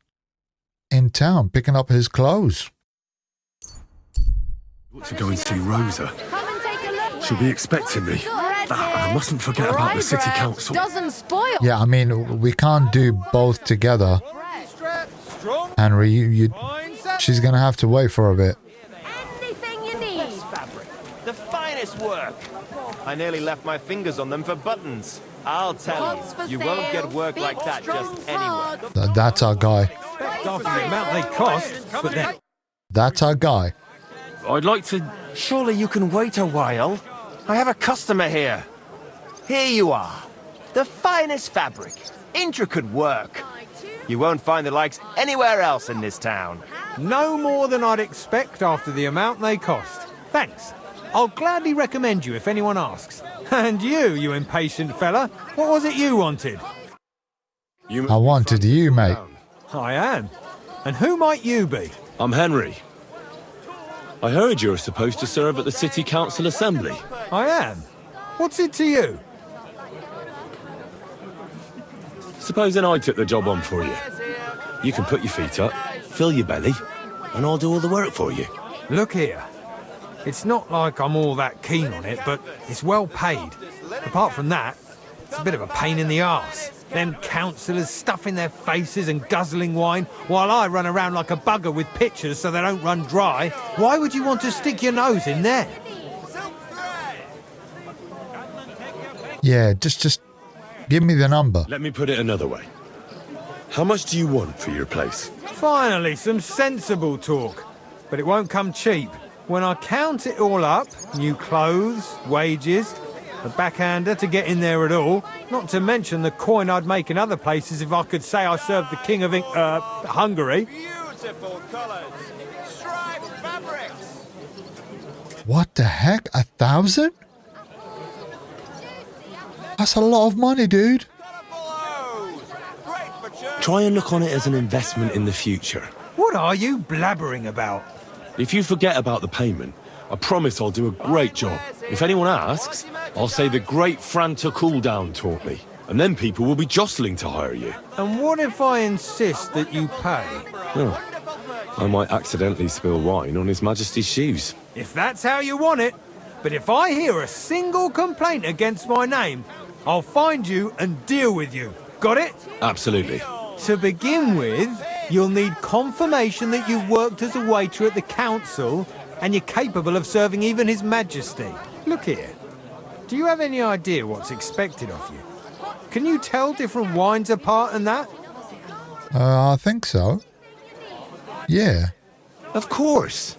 in town picking up his clothes. Got to go and see Rosa. She'll be expecting me. I mustn't forget about the city council. Yeah, I mean, we can't do both together. Henry, she's going to have to wait for a bit. Anything you need. The finest work. I nearly left my fingers on them for buttons. I'll tell you, you won't get work like that just anywhere. That's our guy. After the amount they cost, but then... That's our guy. I'd like to... Surely you can wait a while. I have a customer here. Here you are. The finest fabric. Intricate work. You won't find the likes anywhere else in this town. No more than I'd expect after the amount they cost. Thanks. I'll gladly recommend you if anyone asks. And you impatient fella, what was it you wanted? I wanted you, mate. I am. And who might you be? I'm Henry. I heard you're supposed to serve at the city council assembly. I am. What's it to you? Supposing I took the job on for you. You can put your feet up, fill your belly, and I'll do all the work for you. Look here. It's not like I'm all that keen on it, but it's well paid. Apart from that, it's a bit of a pain in the arse. Them councillors stuffing their faces and guzzling wine, while I run around like a bugger with pitchers so they don't run dry. Why would you want to stick your nose in there? Yeah, just give me the number. Let me put it another way. How much do you want for your place? Finally, some sensible talk. But it won't come cheap. When I count it all up, new clothes, wages, a backhander to get in there at all, not to mention the coin I'd make in other places if I could say I served the King of Hungary. Beautiful colours. Striped fabrics. What the heck? 1,000? That's a lot of money, dude. Try and look on it as an investment in the future. What are you blabbering about? If you forget about the payment, I promise I'll do a great job. If anyone asks, I'll say the great Franta Cooldown taught me. And then people will be jostling to hire you. And what if I insist that you pay? Oh, I might accidentally spill wine on His Majesty's shoes. If that's how you want it. But if I hear a single complaint against my name, I'll find you and deal with you. Got it? Absolutely. To begin with, you'll need confirmation that you've worked as a waiter at the council and you're capable of serving even His Majesty. Look here. Do you have any idea what's expected of you? Can you tell different wines apart and that? I think so. Yeah. Of course.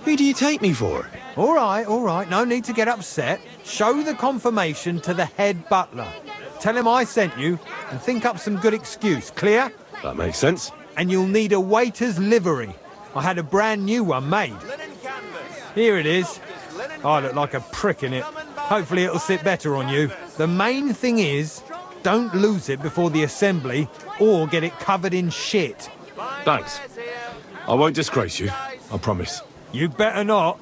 Who do you take me for? All right. No need to get upset. Show the confirmation to the head butler. Tell him I sent you and think up some good excuse. Clear? That makes sense. And you'll need a waiter's livery. I had a brand new one made. Here it is. I look like a prick in it. Hopefully it'll sit better on you. The main thing is, don't lose it before the assembly or get it covered in shit. Thanks. I won't disgrace you, I promise. You better not.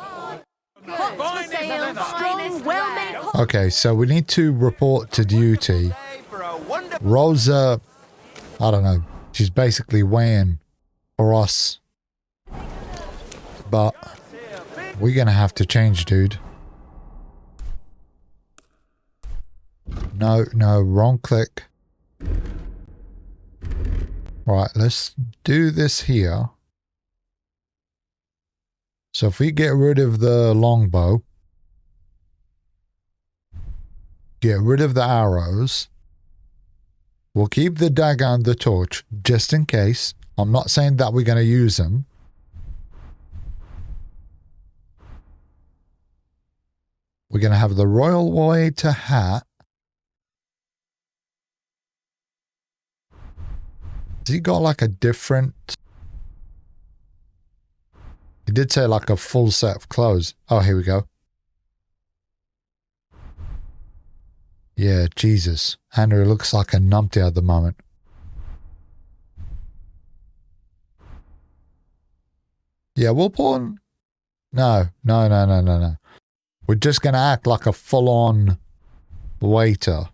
Okay, so we need to report to duty. Rosa, I don't know, she's basically waiting for us. But we're gonna have to change, dude. No, wrong click. Right, let's do this here. So if we get rid of the longbow, get rid of the arrows, we'll keep the dagger and the torch just in case. I'm not saying that we're going to use them. We're going to have the royal waiter hat. Has he got like a different... He did say like a full set of clothes. Oh, here we go. Yeah, Jesus. Henry looks like a numpty at the moment. Yeah, we'll put on... No. We're just going to act like a full-on waiter.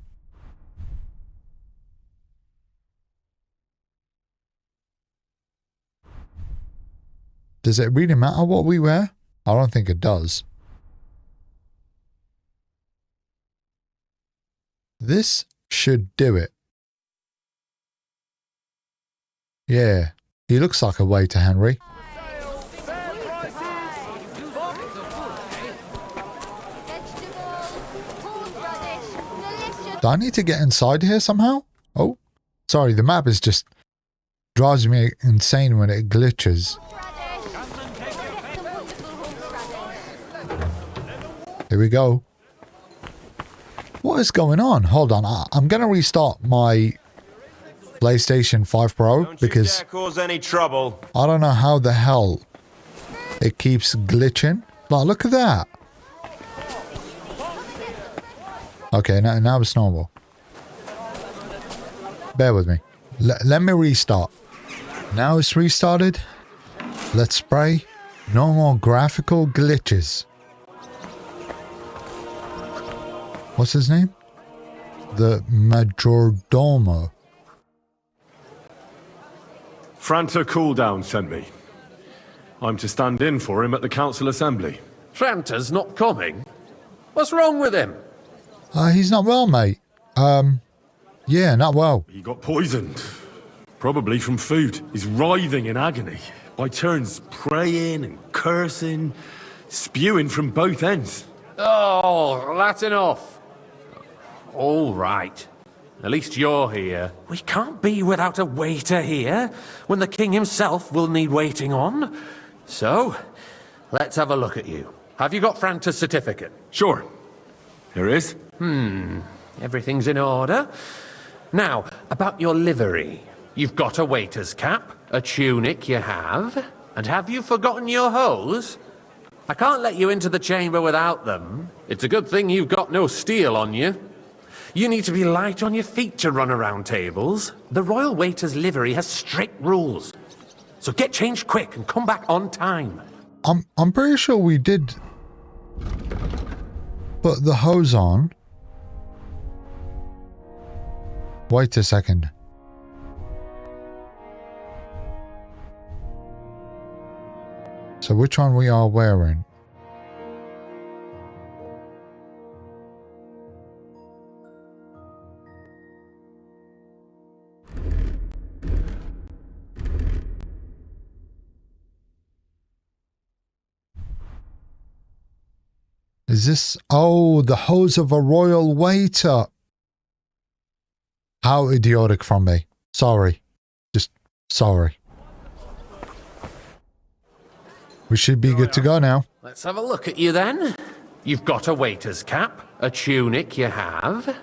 Does it really matter what we wear? I don't think it does. This should do it. Yeah, he looks like a waiter, Henry. Do I need to get inside here somehow? Oh, sorry, the map is just drives me insane when it glitches. Here we go. What is going on? Hold on. I'm going to restart my PlayStation 5 Pro because dare cause any trouble. I don't know how the hell it keeps glitching. Like, look at that. Okay, now it's normal. Bear with me. Let me restart. Now it's restarted. Let's spray. No more graphical glitches. What's his name? The Majordomo. Franta Cooldown sent me. I'm to stand in for him at the council assembly. Franta's not coming? What's wrong with him? He's not well, mate. Yeah, not well. He got poisoned. Probably from food. He's writhing in agony. By turns praying and cursing, spewing from both ends. Oh, that's enough. All right. At least you're here. We can't be without a waiter here, when the king himself will need waiting on. So, let's have a look at you. Have you got Franta's certificate? Sure. Here it is. Everything's in order. Now, about your livery. You've got a waiter's cap, a tunic you have, and have you forgotten your hose? I can't let you into the chamber without them. It's a good thing you've got no steel on you. You need to be light on your feet to run around tables. The royal waiter's livery has strict rules. So get changed quick and come back on time. I'm pretty sure we did put the hose on. Wait a second. So which one we are wearing? Is this... Oh, the hose of a royal waiter. How idiotic from me. Sorry. Just sorry. We should be good to go now. Let's have a look at you then. You've got a waiter's cap, a tunic you have.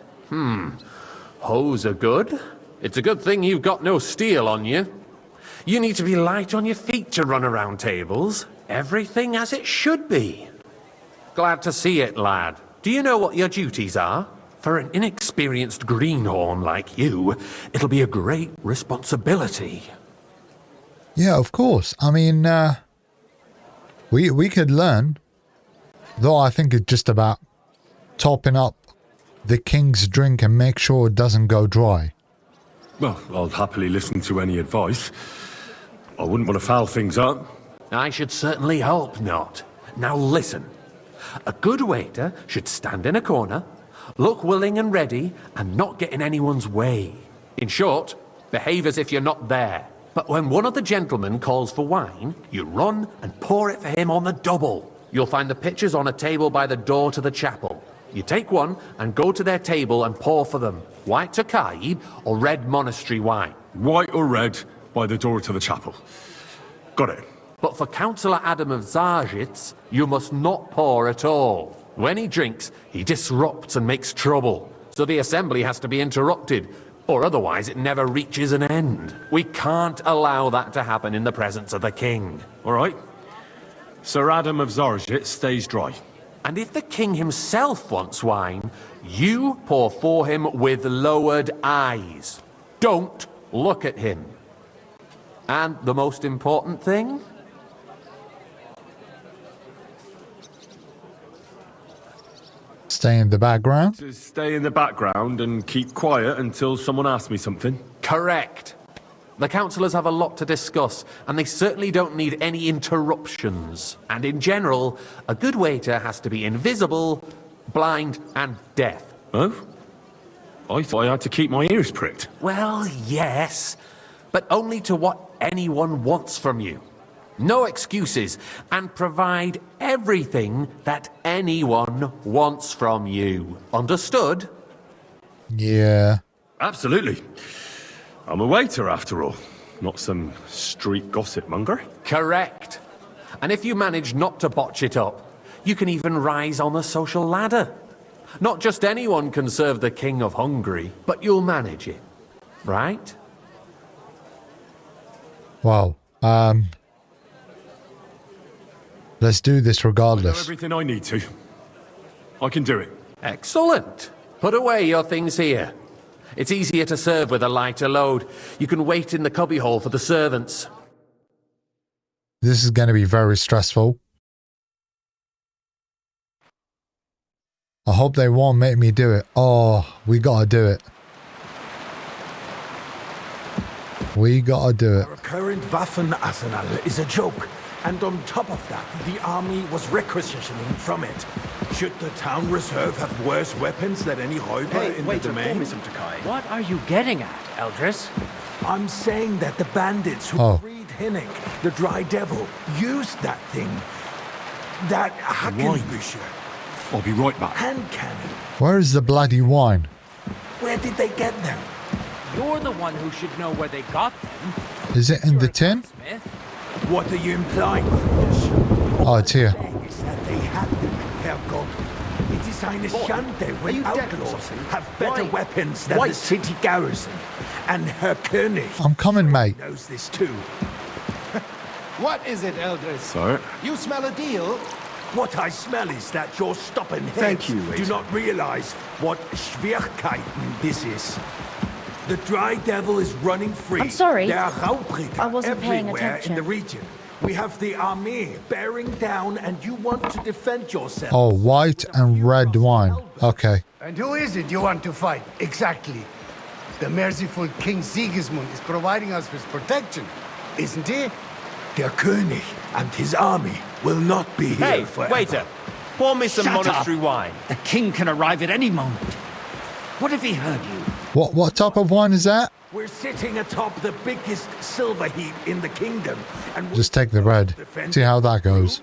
Hose are good. It's a good thing you've got no steel on you. You need to be light on your feet to run around tables. Everything as it should be. Glad to see it, lad. Do you know what your duties are? For an inexperienced greenhorn like you, it'll be a great responsibility. Yeah, of course. I mean, we could learn. Though I think it's just about topping up the king's drink and make sure it doesn't go dry. Well, I'll happily listen to any advice. I wouldn't want to foul things up. I should certainly hope not. Now listen. A good waiter should stand in a corner, look willing and ready, and not get in anyone's way. In short, behave as if you're not there. But when one of the gentlemen calls for wine, you run and pour it for him on the double. You'll find the pitchers on a table by the door to the chapel. You take one and go to their table and pour for them. White Tokaib or red monastery wine. White or red by the door to the chapel. Got it. But for Councillor Adam of Zarzhitz, you must not pour at all. When he drinks, he disrupts and makes trouble. So the assembly has to be interrupted, or otherwise it never reaches an end. We can't allow that to happen in the presence of the king. All right. Sir Adam of Zarzhitz stays dry. And if the king himself wants wine, you pour for him with lowered eyes. Don't look at him. And the most important thing? Stay in the background? To stay in the background and keep quiet until someone asks me something? Correct. The councillors have a lot to discuss, and they certainly don't need any interruptions. And in general, a good waiter has to be invisible, blind, and deaf. Oh? I thought I had to keep my ears pricked. Well, yes, but only to what anyone wants from you. No excuses, and provide everything that anyone wants from you. Understood? Yeah. Absolutely. I'm a waiter, after all. Not some street gossip monger. Correct. And if you manage not to botch it up, you can even rise on the social ladder. Not just anyone can serve the King of Hungary, but you'll manage it. Right? Wow. Let's do this regardless. I know everything I need to. I can do it. Excellent. Put away your things here. It's easier to serve with a lighter load. You can wait in the cubbyhole for the servants. This is going to be very stressful. I hope they won't make me do it. Oh, we gotta do it. We gotta do it. Our current Waffen arsenal is a joke. And on top of that, the army was requisitioning from it. Should the town reserve have worse weapons than any Räuber in the domain? What are you getting at, Eldris? I'm saying that the bandits who freed Hinnick, the Dry Devil, used that thing. That Hackenbücher. I'll be right back. Hand cannon. Where is the bloody wine? Where did they get them? You're the one who should know where they got them. Is it in the tin? What are you implying from this? Oh, it's here. Is that they had them, Herrgott. It is eine Schande when outlaws have better weapons than the city garrison. And Herr König I'm coming, mate. knows this too. What is it, Eldris? Sir? You smell a deal? What I smell is that your stubborn heads Thank you, do waiter. not realize what Schwierigkeiten this is. The Dry Devil is running free. I'm sorry. There are Raubritter I wasn't paying everywhere attention. in the region. We have the army bearing down, and you want to defend yourself. Oh, white and red wine. Okay. And who is it you want to fight, exactly? The merciful King Sigismund is providing us with protection, isn't he? Der König and his army will not be here Hey, forever. waiter. Pour me some Shut monastery up. wine. The king can arrive at any moment. What if he heard you? What type of wine is that? We're sitting atop the biggest silver heap in the kingdom, and Just take the red. See how that goes.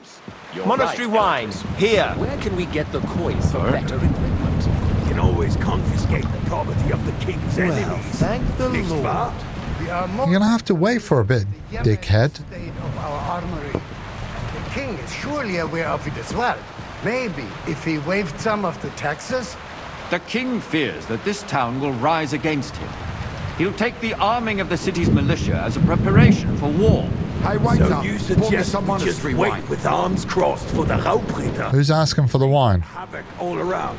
Monastery wine. Here. Where can we get the coins for better equipment? we can always confiscate the property of the king's enemies. Thank the Nicht Lord. wahr? We are You're gonna have to wait for a bit, dickhead. state of our armory. The king is surely aware of it as well. Maybe if he waived some of the taxes. The king fears that this town will rise against him. He'll take the arming of the city's militia as a preparation for war. So you suggest we just wait with arms crossed for the Raubritter? Who's asking for the wine? Havoc all around.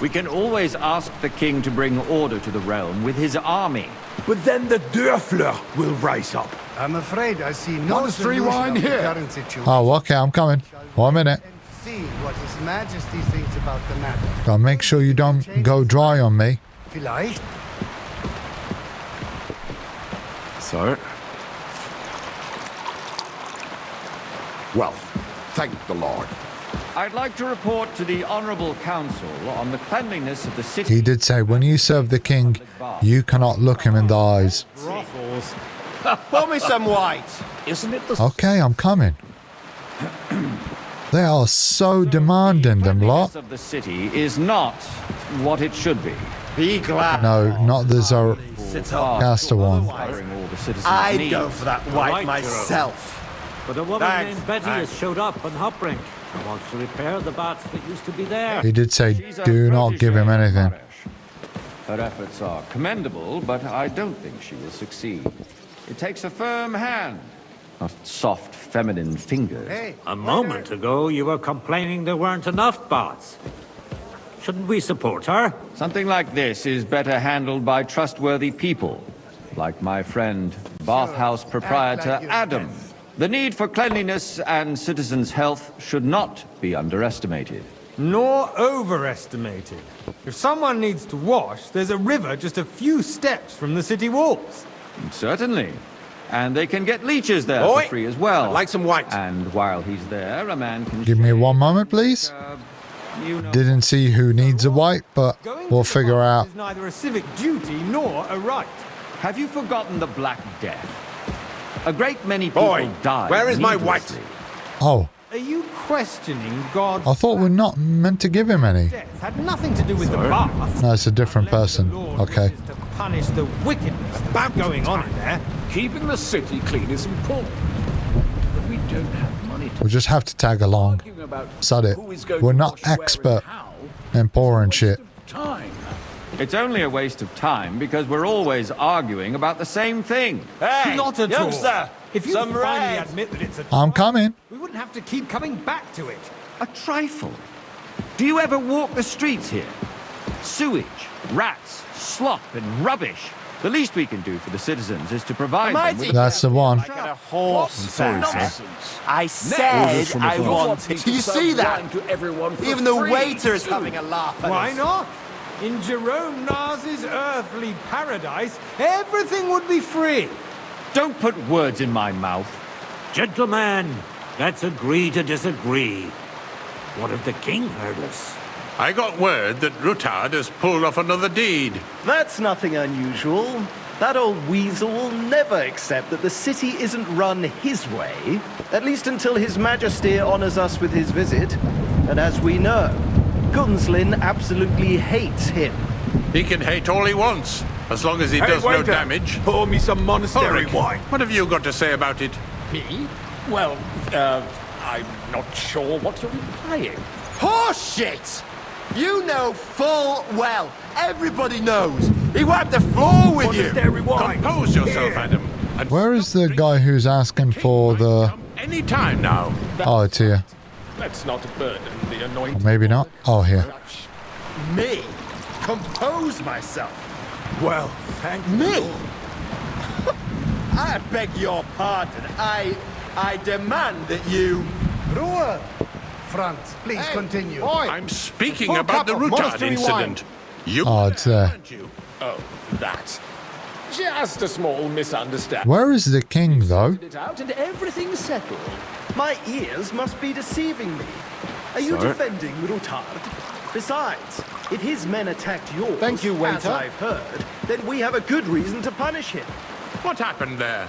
We can always ask the king to bring order to the realm with his army. But then the Dörfler will rise up. I'm afraid I see no Monastery solution wine of the here. current situation. Oh, okay, I'm coming. 1 minute. See what His Majesty thinks about the matter. Gotta make sure you don't go dry on me. Vielleicht. So? Well, thank the Lord. I'd like to report to the honorable council on the cleanliness of the city. He did say, when you serve the king, you cannot look him in the eyes. Ruffles. Pour me some white. Isn't it the... Okay, I'm coming. They are so demanding, them lot. Of the city is not what it should be. Be glad. No, not the Zoroaster one. I'd go for that white myself. But a woman Thanks. named Betty has showed up on Hopbrink and wants to repair the bats that used to be there. He did say, do not give him anything. Her efforts are commendable, but I don't think she will succeed. It takes a firm hand, not soft, feminine fingers. A moment ago, you were complaining there weren't enough bats. Shouldn't we support her? Something like this is better handled by trustworthy people, like my friend, bathhouse proprietor Adam. The need for cleanliness and citizens' health should not be underestimated. Nor overestimated. If someone needs to wash, there's a river just a few steps from the city walls. Certainly. And they can get leeches there Oi, for free as well. I'd like some white. And while he's there, a man can... Give me 1 moment, please. Didn't see who needs a white, but we'll figure out. It's neither a civic duty nor a right. Have you forgotten the Black Death? A great many people died. where is my needlessly. Oh, Are you questioning God's I thought we're not meant to give him any. death? Had nothing to do with the bath. No, it's a different person. Okay. To punish the wickedness that's going on in there. Keeping the city clean is important. But we don't have money to... We'll just have to tag along. Sod it. We're not expert in pouring shit. Time. It's only a waste of time because we're always arguing about the same thing. Hey, not at youngster, all. If you some finally red. admit that it's a I'm coming. we wouldn't have to keep coming back to it. A trifle. Do you ever walk the streets here? Sewage, rats, slop, and rubbish. The least we can do for the citizens is to provide them with... That's the one. A horse. I'm sorry, sir. I said I wanted. Do you see that? Even the waiter's having a laugh at Why us. not? In Jerome Nas's earthly paradise, everything would be free. Don't put words in my mouth. Gentlemen, let's agree to disagree. What if the king heard us? I got word that Rutard has pulled off another deed. That's nothing unusual. That old weasel will never accept that the city isn't run his way, at least until His Majesty honors us with his visit. And as we know, Gunslin absolutely hates him. He can hate all he wants, as long as he Hey, does no waiter, damage. pour me some monastery Ulrich, wine. what have you got to say about it? Me? Well, I'm not sure what you're implying. Horseshit! You know full well. Everybody knows. He wiped the floor with you. Monastery wine. Compose yourself, Adam. Where is the guy who's asking for the... Any time now. Oh, it's here. Let's not burden the anointing. Or maybe not. Oh, here. Me? Compose myself? Well, thank me. you. I beg your pardon. I demand that you... Ruhe! Franz, please continue. I'm speaking about the Rutard incident. You Oh, it's there. Oh, that. Just a small misunderstanding. Where is the king, though? It out and everything's settled. My ears must be deceiving me. Are you Sir? defending Rutard? Besides, if his men attacked yours, Thank you, waiter. as I've heard, then we have a good reason to punish him. What happened there?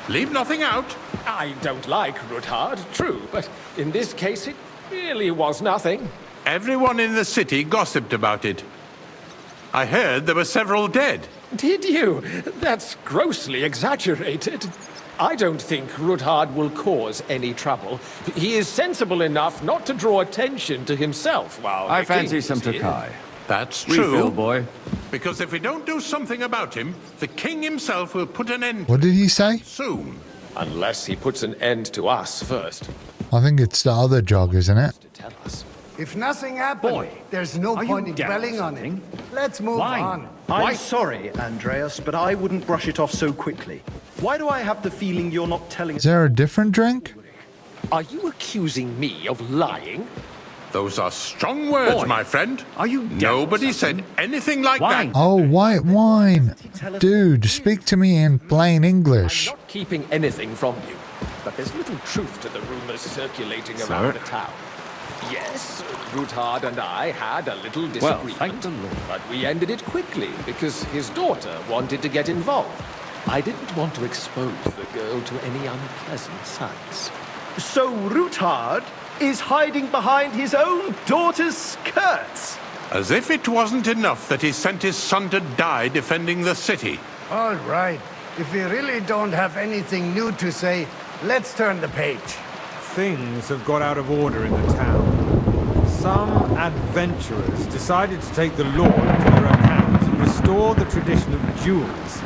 Leave nothing out. I don't like Rutard, true, but in this case it really was nothing. Everyone in the city gossiped about it. I heard there were several dead. Did you? That's grossly exaggerated. I don't think Rutard will cause any trouble. He is sensible enough not to draw attention to himself while I the fancy king some is here. Takai. That's true. Refill, boy. Because if we don't do something about him, the king himself will put an end What did he say? soon. Unless he puts an end to us first. I think it's the other jog, isn't it? Tell us. If nothing happened, there's no point in dwelling on it. Let's move on. I'm sorry, Andreas, but I wouldn't brush it off so quickly. Why do I have the feeling you're not telling... Is there a different drink? Are you accusing me of lying? Those are strong words, Boy, my friend. are you Nobody said anything like that. Oh, white wine. Dude, speak to me in plain English. I'm not keeping anything from you, but there's little truth to the rumors circulating around the town. Yes, Rutard and I had a little disagreement, Well, thank the Lord. but we ended it quickly because his daughter wanted to get involved. I didn't want to expose the girl to any unpleasant sights. So Rutard is hiding behind his own daughter's skirts? As if it wasn't enough that he sent his son to die defending the city. All right. If we really don't have anything new to say, let's turn the page. Things have got out of order in the town. Some adventurers decided to take the law into their own hands and restore the tradition of duels.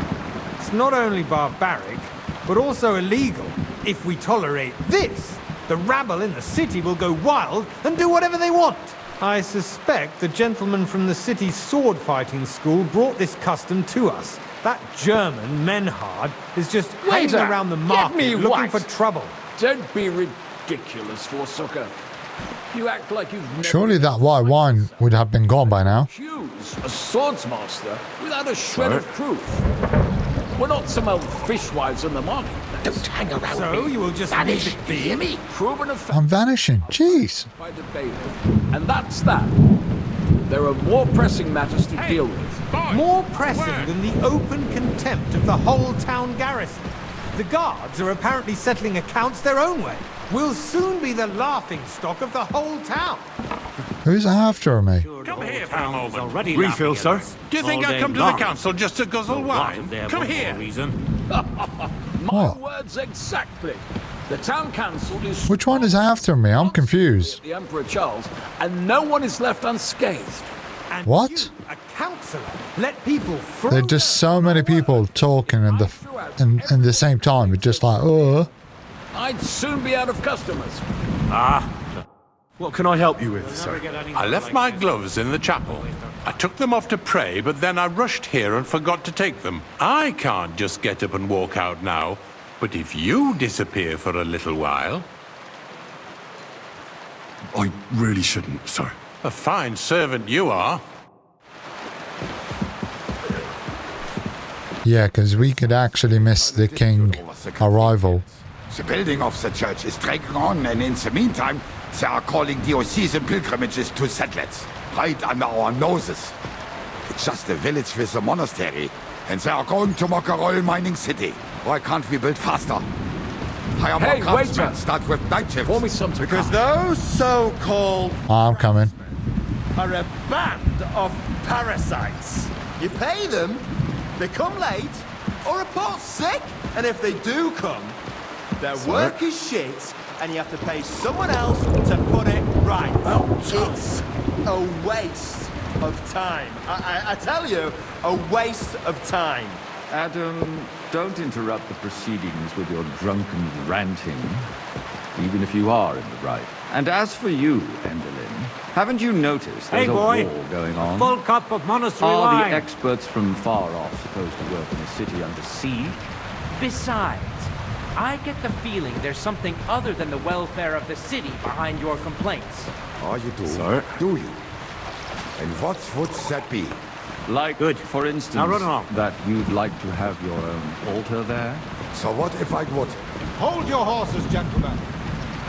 It's not only barbaric, but also illegal. If we tolerate this, the rabble in the city will go wild and do whatever they want. I suspect the gentleman from the city's sword-fighting school brought this custom to us. That German, Menhard, is just hanging Waiter, around the get market me looking white. for trouble. Don't be ridiculous, Forsucker. You act like you've never Surely that white wine would have been gone by now. accused a swordsmaster without a shred of proof. We're not some old fishwives on the market. Don't hang around So me. you will just Vanish, leave it do you hear me? Proven offense I'm vanishing. Jeez. by the bailiff. And that's that. There are more pressing matters to deal with. More pressing than the open contempt of the whole town garrison. The guards are apparently settling accounts their own way. We'll soon be the laughing stock of the whole town. Who's after me? Come here for a moment. Refill, sir. Do you think I come to the council just to guzzle wine? Come here. My words exactly. The town council is Which one is after me? I'm confused. the Emperor Charles, and no one is left unscathed. And What? you, a councillor, let people through. There are just so many people talking in the same time. It's just like, oh. I'd soon be out of customers. What can I help you with, sir? I left my gloves in the chapel. I took them off to pray, but then I rushed here and forgot to take them. I can't just get up and walk out now, but if you disappear for a little while... I really shouldn't, sir. A fine servant you are. Yeah, because we could actually miss the king arrival. The building of the church is dragging on, and in the meantime, they are calling diocesan pilgrimages to settlers, right under our noses. It's just a village with a monastery, and they are going to mock a royal mining city. Why can't we build faster? Hire more craftsmen, start with night shifts. Pour me something. Because those so-called I'm coming. are a band of parasites. You pay them, they come late, or report sick. And if they do come, their work is shit, and you have to pay someone else to put it right. It's a waste of time. I tell you, a waste of time. Adam, don't interrupt the proceedings with your drunken ranting, even if you are in the right. And as for you, Endelin, haven't you noticed there's Hey, boy. a war going on? A full cup of monastery Are wine. the experts from far off supposed to work in a city under siege? Besides, I get the feeling there's something other than the welfare of the city behind your complaints. Oh, you do? Sir? Do you? And what would that be? Like, Good. for instance, Now run along. that you'd like to have your own altar there? So what if I would? Hold your horses, gentlemen.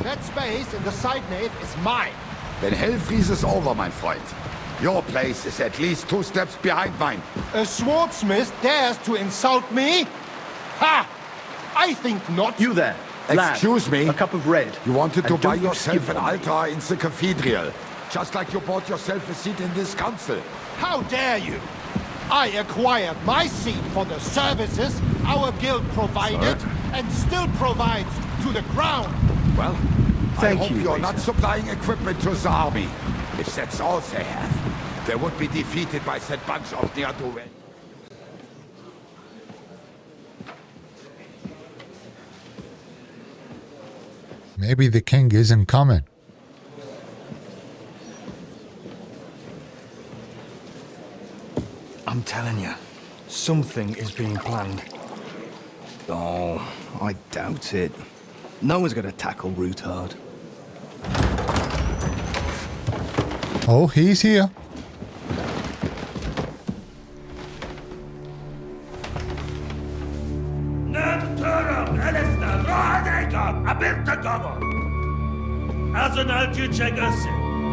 That space in the side nave is mine. Then hell freezes over, mein Freund. Your place is at least 2 steps behind mine. A swordsmith dares to insult me? Ha! I think not. You there, lad. Excuse me? A cup of red. You wanted to And buy don't you yourself skip an on me. altar in the cathedral. Just like you bought yourself a seat in this council. How dare you? I acquired my seat for the services our guild provided and still provides to the crown. Well, Thank I hope you, you're waiter. not supplying equipment to the army. If that's all they have, they would be defeated by that bunch of ne'er-do-well. Maybe the king isn't coming. I'm telling you, something is being planned. Oh, I doubt it. No one's gonna tackle Rootard. Oh, he's here. Azon al-Jucheg Ose,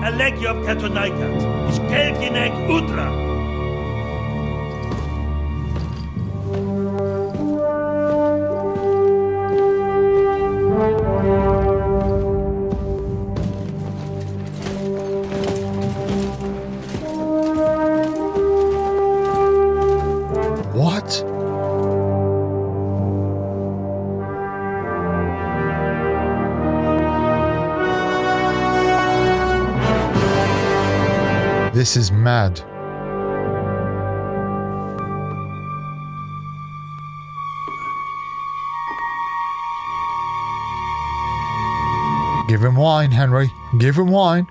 Alegiop Katonaikat, Ishkelkinek Utra. What? This is mad. Give him wine, Henry. Give him wine.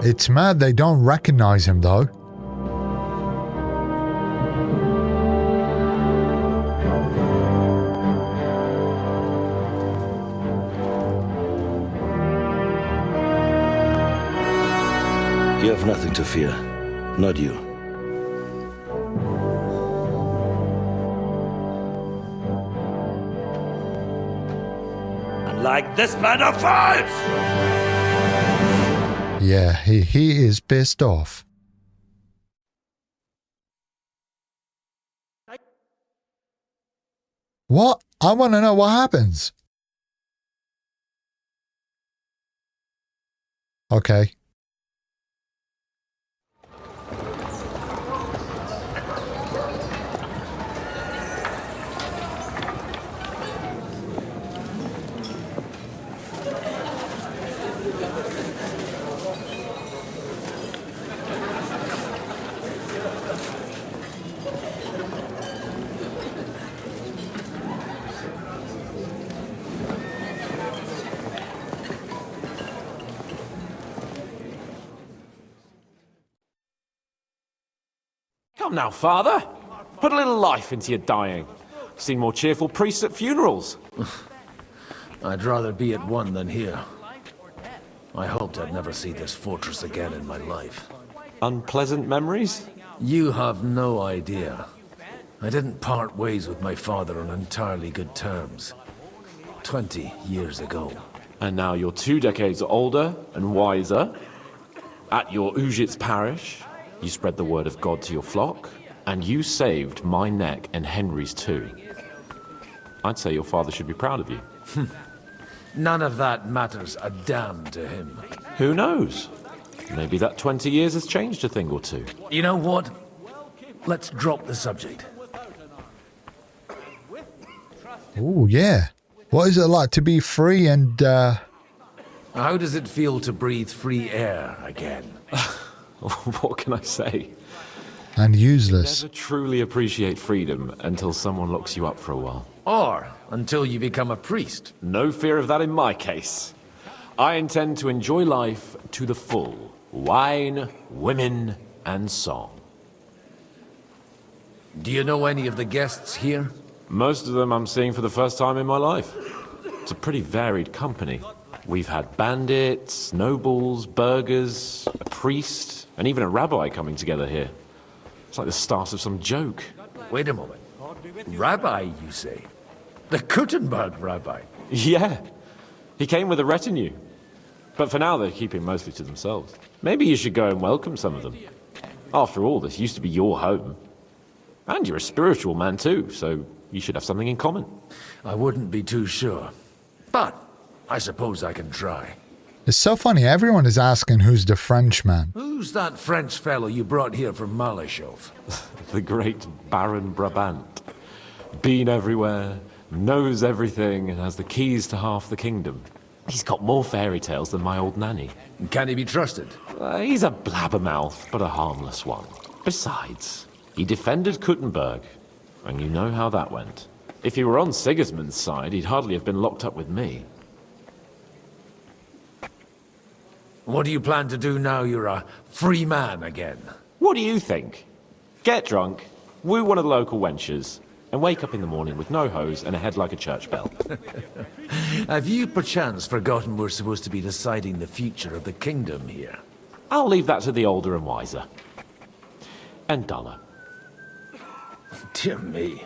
It's mad they don't recognize him, though. You have nothing to fear. Not you. Like this man of fights! Yeah, he is pissed off. What? I want to know what happens. Okay. Come now, father. Put a little life into your dying. Seen more cheerful priests at funerals. I'd rather be at one than here. I hoped I'd never see this fortress again in my life. Unpleasant memories? You have no idea. I didn't part ways with my father on entirely good terms. 20 years ago. And now you're 2 decades older and wiser. At your Ujit's parish, you spread the word of God to your flock, and you saved my neck and Henry's too. I'd say your father should be proud of you. None of that matters a damn to him. Who knows? Maybe that 20 years has changed a thing or two. You know what? Let's drop the subject. Oh, yeah. What is it like to be free and, How does it feel to breathe free air again? What can I say? and useless. Never truly appreciate freedom until someone locks you up for a while. Or until you become a priest. No fear of that in my case. I intend to enjoy life to the full. Wine, women, and song. Do you know any of the guests here? Most of them I'm seeing for the first time in my life. It's a pretty varied company. We've had bandits, nobles, burghers, a priest, and even a rabbi coming together here. It's like the start of some joke. Wait a moment. Rabbi, you say? The Gutenberg rabbi? Yeah. He came with a retinue. But for now, they're keeping mostly to themselves. Maybe you should go and welcome some of them. After all, this used to be your home. And you're a spiritual man too, so you should have something in common. I wouldn't be too sure. But I suppose I can try. It's so funny, everyone is asking who's the Frenchman. Who's that French fellow you brought here from Malachov? The great Baron Brabant. Been everywhere, knows everything, and has the keys to half the kingdom. He's got more fairy tales than my old nanny. Can he be trusted? He's a blabbermouth, but a harmless one. Besides, he defended Gutenberg, and you know how that went. If he were on Sigismund's side, he'd hardly have been locked up with me. What do you plan to do now you're a free man again? What do you think? Get drunk, woo one of the local wenches, and wake up in the morning with no hose and a head like a church bell. Have you perchance forgotten we're supposed to be deciding the future of the kingdom here? I'll leave that to the older and wiser. And duller. Dear me.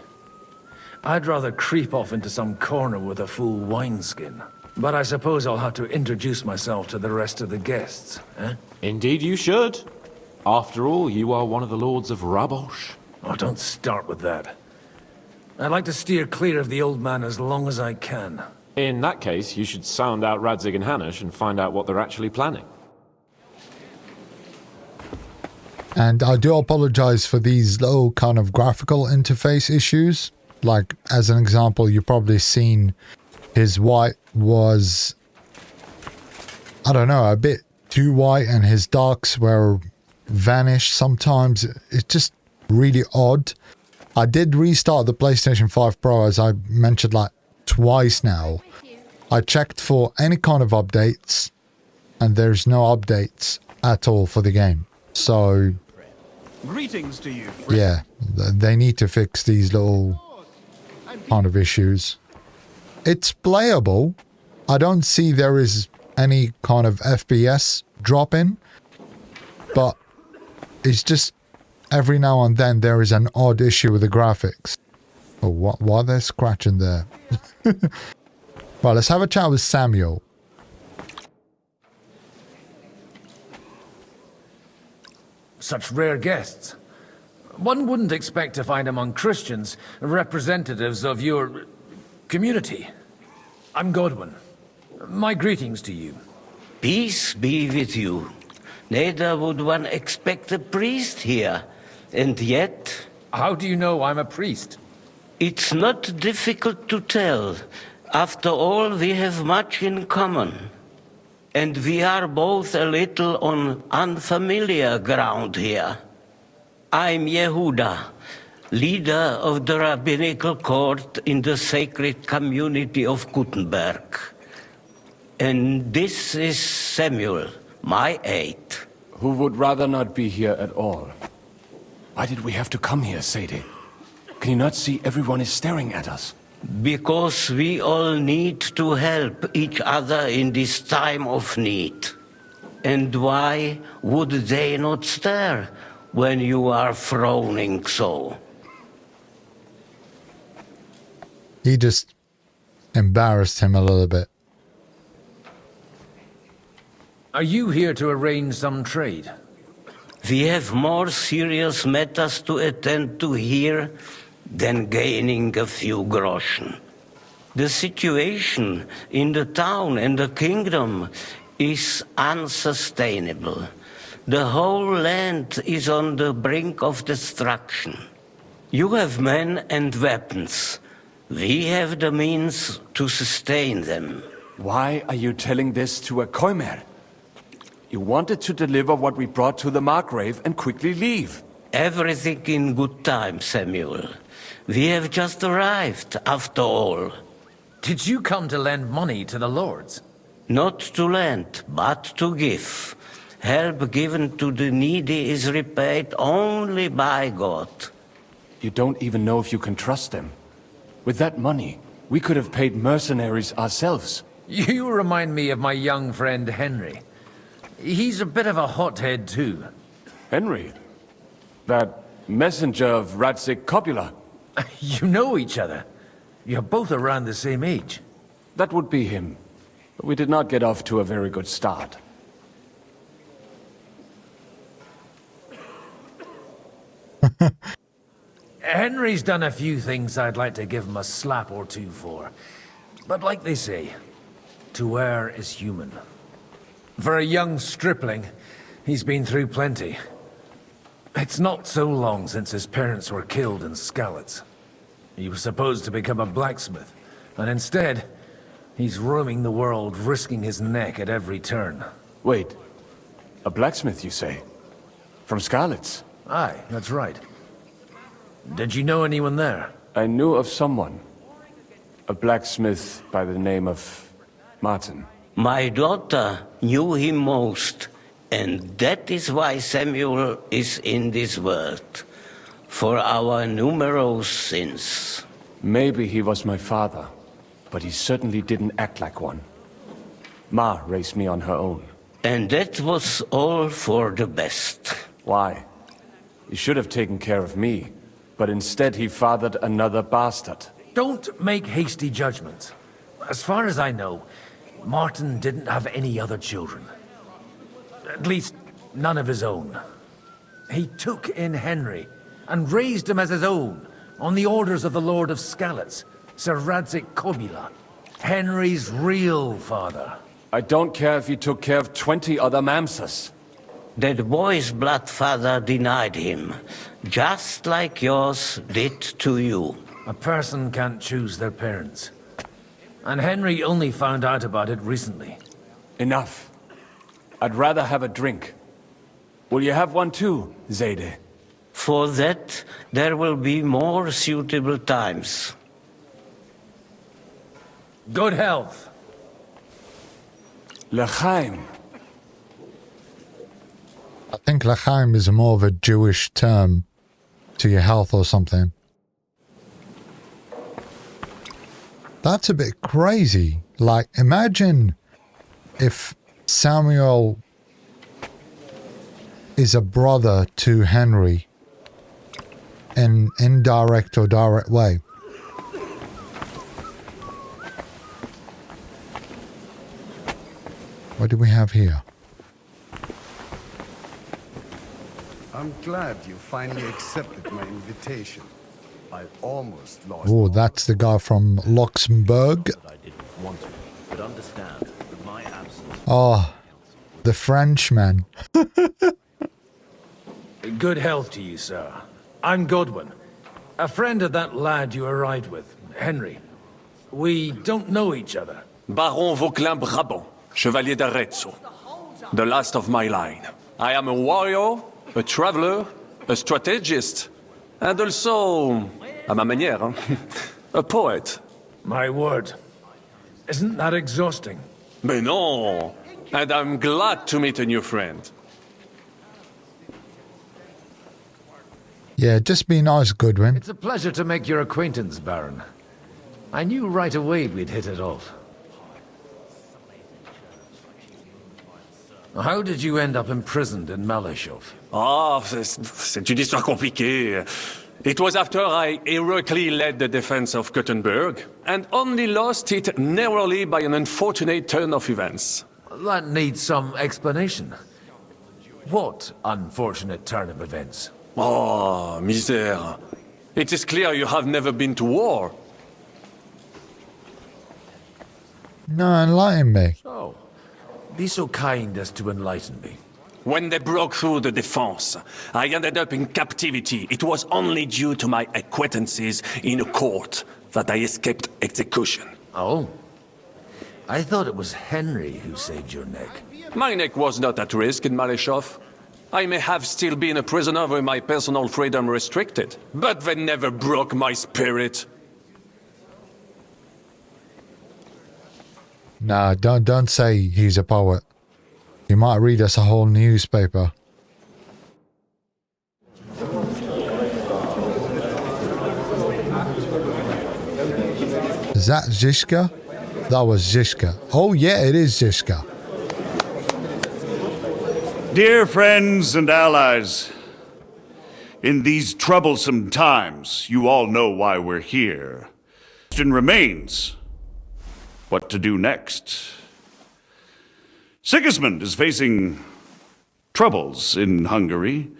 I'd rather creep off into some corner with a full wineskin. But I suppose I'll have to introduce myself to the rest of the guests, eh? Indeed you should. After all, you are one of the lords of Rabosh. Oh, don't start with that. I'd like to steer clear of the old man as long as I can. In that case, you should sound out Radzig and Hanush and find out what they're actually planning. And I do apologize for these little kind of graphical interface issues. Like, as an example, you've probably seen his white was, I don't know, a bit too white, and his darks were vanished sometimes. It's just really odd. I did restart the PlayStation 5 Pro, as I mentioned like twice now. I checked for any kind of updates, and there's no updates at all for the game. So, greetings to you, friend. Yeah, they need to fix these little kind of issues. It's playable. I don't see there is any kind of FPS drop in, but it's just every now and then there is an odd issue with the graphics. Oh, why are they scratching there? Well, let's have a chat with Samuel. Such rare guests. One wouldn't expect to find among Christians representatives of your community. I'm Godwin. My greetings to you. Peace be with you. Neither would one expect a priest here. And yet... How do you know I'm a priest? It's not difficult to tell. After all, we have much in common. And we are both a little on unfamiliar ground here. I'm Yehuda, leader of the rabbinical court in the sacred community of Gutenberg. And this is Samuel, my aide. Who would rather not be here at all. Why did we have to come here, Sadie? Can you not see everyone is staring at us? Because we all need to help each other in this time of need. And why would they not stare when you are frowning so? He just embarrassed him a little bit. Are you here to arrange some trade? We have more serious matters to attend to here than gaining a few groschen. The situation in the town and the kingdom is unsustainable. The whole land is on the brink of destruction. You have men and weapons. We have the means to sustain them. Why are you telling this to a Koimer? You wanted to deliver what we brought to the Margrave and quickly leave. Everything in good time, Samuel. We have just arrived, after all. Did you come to lend money to the lords? Not to lend, but to give. Help given to the needy is repaid only by God. You don't even know if you can trust them. With that money, we could have paid mercenaries ourselves. You remind me of my young friend Henry. He's a bit of a hothead too. Henry? That messenger of Radzik Copula? You know each other. You're both around the same age. That would be him. But we did not get off to a very good start. Henry's done a few things I'd like to give him a slap or two for. But like they say, to err is human. For a young stripling, he's been through plenty. It's not so long since his parents were killed in Skalitz. He was supposed to become a blacksmith, and instead, he's roaming the world, risking his neck at every turn. Wait, a blacksmith, you say? From Skalitz? Aye, that's right. Did you know anyone there? I knew of someone. A blacksmith by the name of Martin. My daughter knew him most, and that is why Samuel is in this world. For our numerous sins. Maybe he was my father, but he certainly didn't act like one. Ma raised me on her own. And that was all for the best. Why? He should have taken care of me, but instead he fathered another bastard. Don't make hasty judgments. As far as I know, Martin didn't have any other children. At least, none of his own. He took in Henry and raised him as his own, on the orders of the Lord of Skalitz, Sir Radzik Copula, Henry's real father. I don't care if he took care of 20 other mamsas. That boy's blood father denied him, just like yours did to you. A person can't choose their parents. And Henry only found out about it recently. Enough. I'd rather have a drink. Will you have one too, Zayde? For that, there will be more suitable times. Good health. L'chaim. I think L'chaim is more of a Jewish term to your health or something. That's a bit crazy. Like, imagine if Samuel is a brother to Henry in indirect or direct way. What do we have here? I'm glad you finally accepted my invitation. I almost lost. Oh, that's the guy from Luxembourg. Oh, the Frenchman. Good health to you, sir. I'm Godwin, a friend of that lad you arrived with, Henry. We don't know each other. Baron Vauquelin Brabant, Chevalier d'Arezzo. The last of my line. I am a warrior, a traveler, a strategist, and also, à ma manière, a poet. My word. Isn't that exhausting? Mais non! And I'm glad to meet a new friend. Yeah, just be nice, Goodwin. It's a pleasure to make your acquaintance, Baron. I knew right away we'd hit it off. How did you end up imprisoned in Malashov? Ah, c'est une histoire compliquée. It was after I heroically led the defense of Gothenburg, and only lost it narrowly by an unfortunate turn of events. That needs some explanation. What unfortunate turn of events? Oh, misère. It is clear you have never been to war. No, enlighten me. So, be so kind as to enlighten me. When they broke through the defense, I ended up in captivity. It was only due to my acquaintances in a court that I escaped execution. Oh? I thought it was Henry who saved your neck. My neck was not at risk in Malashov. I may have still been a prisoner with my personal freedom restricted, but they never broke my spirit. Nah, don't say he's a poet. He might read us a whole newspaper. Is that Zishka? That was Zishka. Oh yeah, it is Zishka. Dear friends and allies, in these troublesome times, you all know why we're here. The question remains, what to do next? Sigismund is facing troubles in Hungary,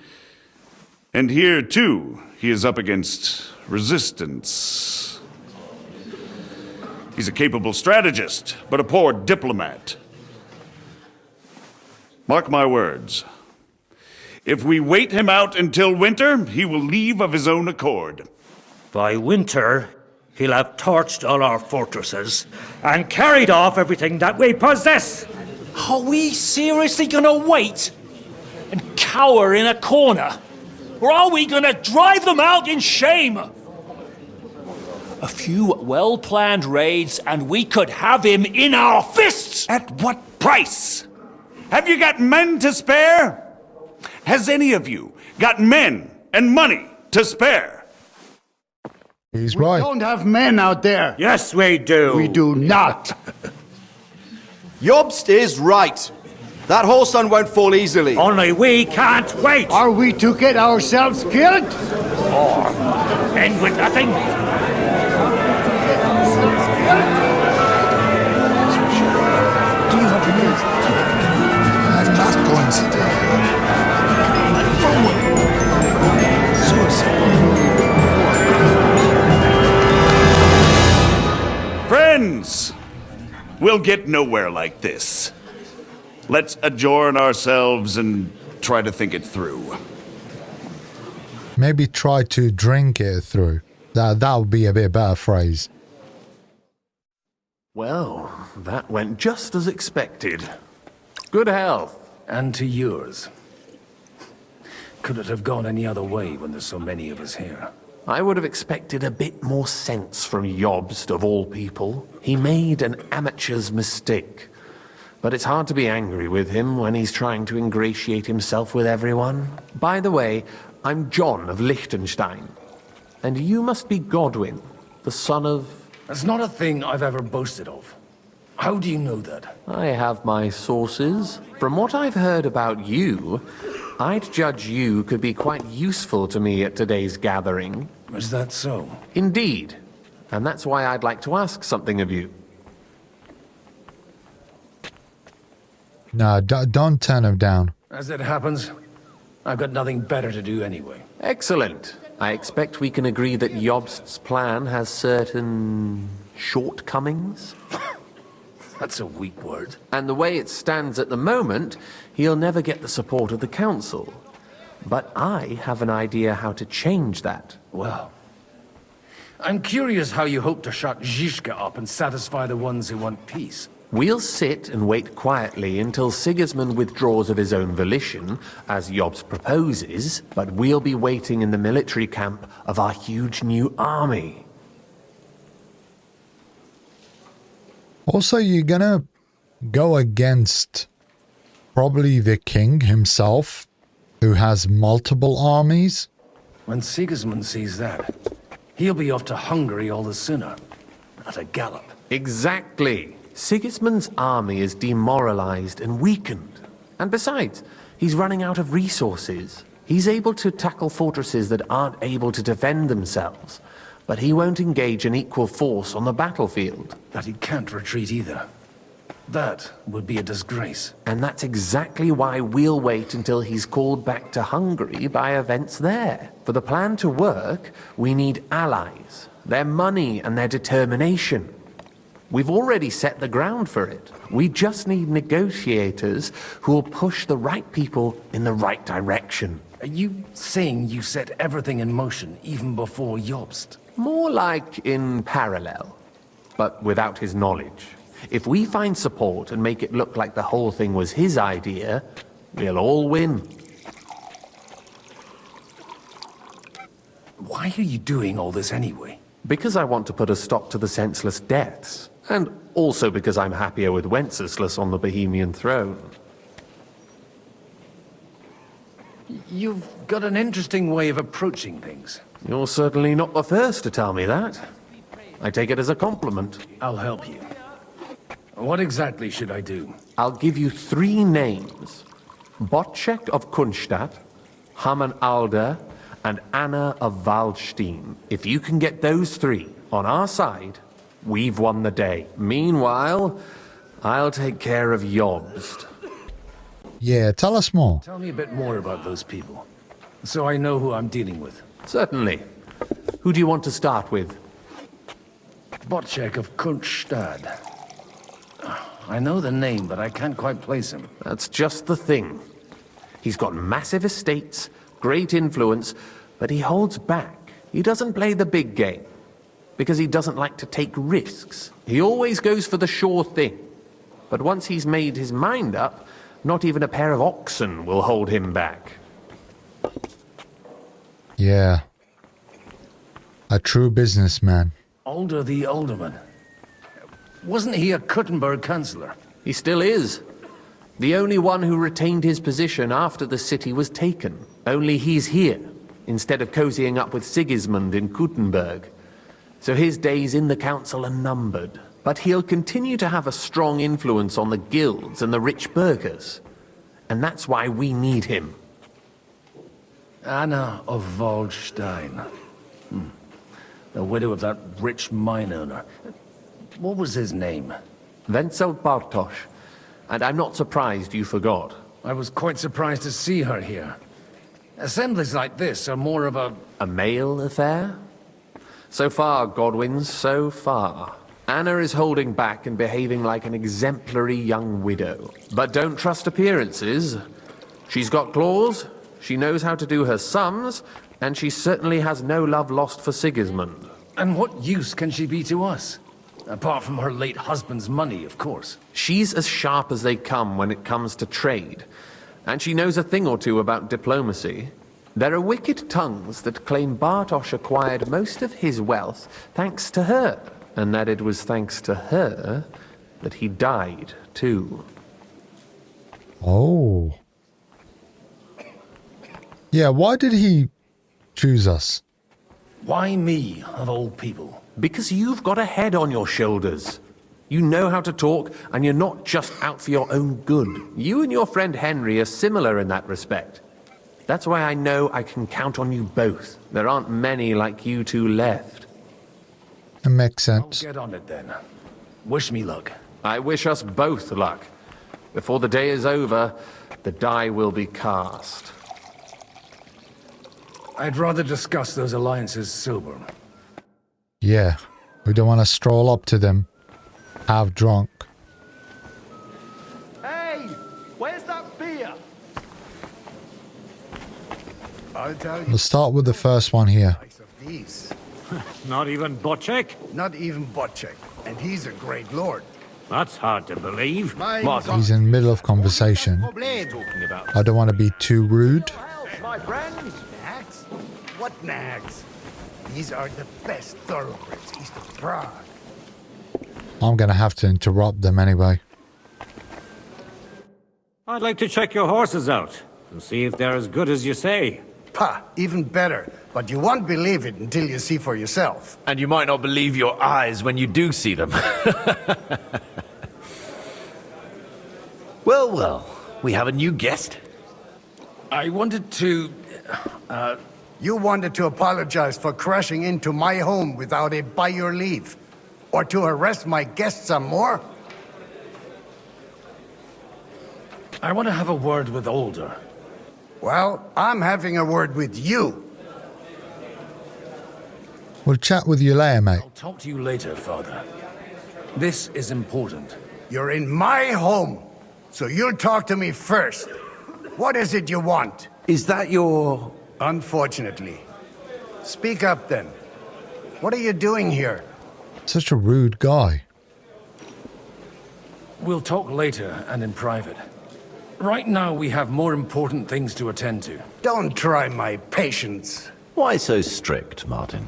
and here too, he is up against resistance. He's a capable strategist, but a poor diplomat. Mark my words. If we wait him out until winter, he will leave of his own accord. By winter, he'll have torched all our fortresses and carried off everything that we possess. Are we seriously gonna wait and cower in a corner? Or are we gonna drive them out in shame? A few well-planned raids and we could have him in our fists! At what price? Have you got men to spare? Has any of you got men and money to spare? He's right. We don't have men out there. Yes, we do. We do not. Jobst is right. That whole sun won't fall easily. Only we can't wait. Are we to get ourselves killed? Or end with nothing? I'm not going to die. Friends, we'll get nowhere like this. Let's adjourn ourselves and try to think it through. Maybe try to drink it through. That would be a bit better phrase. Well, that went just as expected. Good health. And to yours. Could it have gone any other way when there's so many of us here? I would have expected a bit more sense from Jobst, of all people. He made an amateur's mistake. But it's hard to be angry with him when he's trying to ingratiate himself with everyone. By the way, I'm John of Liechtenstein. And you must be Godwin, the son of... That's not a thing I've ever boasted of. How do you know that? I have my sources. From what I've heard about you, I'd judge you could be quite useful to me at today's gathering. Is that so? Indeed. And that's why I'd like to ask something of you. No, don't turn him down. As it happens, I've got nothing better to do anyway. Excellent. I expect we can agree that Jobst's plan has certain shortcomings? That's a weak word. And the way it stands at the moment, he'll never get the support of the council. But I have an idea how to change that. Well, I'm curious how you hope to shut Zizka up and satisfy the ones who want peace. We'll sit and wait quietly until Sigismund withdraws of his own volition, as Jobst proposes, but we'll be waiting in the military camp of our huge new army. Also, you're gonna go against probably the king himself, who has multiple armies. When Sigismund sees that, he'll be off to Hungary all the sooner. At a gallop. Exactly. Sigismund's army is demoralized and weakened. And besides, he's running out of resources. He's able to tackle fortresses that aren't able to defend themselves. But he won't engage an equal force on the battlefield. That he can't retreat either. That would be a disgrace. And that's exactly why we'll wait until he's called back to Hungary by events there. For the plan to work, we need allies, their money and their determination. We've already set the ground for it. We just need negotiators who will push the right people in the right direction. Are you saying you set everything in motion even before Jobst? More like in parallel, but without his knowledge. If we find support and make it look like the whole thing was his idea, we'll all win. Why are you doing all this anyway? Because I want to put a stop to the senseless deaths. And also because I'm happier with Wenceslas on the Bohemian throne. You've got an interesting way of approaching things. You're certainly not the first to tell me that. I take it as a compliment. I'll help you. What exactly should I do? I'll give you 3 names. Botchek of Kunstadt, Hamann Alder, and Anna of Waldstein. If you can get those 3 on our side, we've won the day. Meanwhile, I'll take care of Jobst. Yeah, tell us more. Tell me a bit more about those people, so I know who I'm dealing with. Certainly. Who do you want to start with? Botchek of Kunstadt. I know the name, but I can't quite place him. That's just the thing. He's got massive estates, great influence, but he holds back. He doesn't play the big game, because he doesn't like to take risks. He always goes for the sure thing. But once he's made his mind up, not even a pair of oxen will hold him back. Yeah. A true businessman. Alder the Alderman. Wasn't he a Kuttenberg councillor? He still is. The only one who retained his position after the city was taken. Only he's here, instead of cozying up with Sigismund in Kuttenberg. So his days in the council are numbered. But he'll continue to have a strong influence on the guilds and the rich burghers. And that's why we need him. Anna of Waldstein. The widow of that rich mine owner. What was his name? Wenzel Bartosz. And I'm not surprised you forgot. I was quite surprised to see her here. Assemblies like this are more of a... A male affair? So far, Godwin, so far. Anna is holding back and behaving like an exemplary young widow. But don't trust appearances. She's got claws, she knows how to do her sums, and she certainly has no love lost for Sigismund. And what use can she be to us? Apart from her late husband's money, of course. She's as sharp as they come when it comes to trade. And she knows a thing or two about diplomacy. There are wicked tongues that claim Bartosz acquired most of his wealth thanks to her. And that it was thanks to her that he died, too. Oh. Yeah, why did he choose us? Why me, of all people? Because you've got a head on your shoulders. You know how to talk, and you're not just out for your own good. You and your friend Henry are similar in that respect. That's why I know I can count on you both. There aren't many like you two left. It makes sense. I'll get on it then. Wish me luck. I wish us both luck. Before the day is over, the die will be cast. I'd rather discuss those alliances sober. Yeah, we don't want to stroll up to them, half drunk. Hey, where's that beer? I'll tell you. We'll start with the first one here. These. Not even Botchek? Not even Botchek. And he's a great lord. That's hard to believe. He's in the middle of conversation. I don't want to be too rude. My friend? Nags? What nags? These are the best thoroughbreds east of Prague. I'm going to have to interrupt them anyway. I'd like to check your horses out and see if they're as good as you say. Pah, even better. But you won't believe it until you see for yourself. And you might not believe your eyes when you do see them. Well, well, we have a new guest. I wanted to... You wanted to apologize for crashing into my home without it by your leave. Or to arrest my guests some more? I want to have a word with Alder. Well, I'm having a word with you. We'll chat with you later, mate. I'll talk to you later, Father. This is important. You're in my home, so you'll talk to me first. What is it you want? Is that your... Unfortunately. Speak up, then. What are you doing here? Such a rude guy. We'll talk later and in private. Right now, we have more important things to attend to. Don't try my patience. Why so strict, Martin?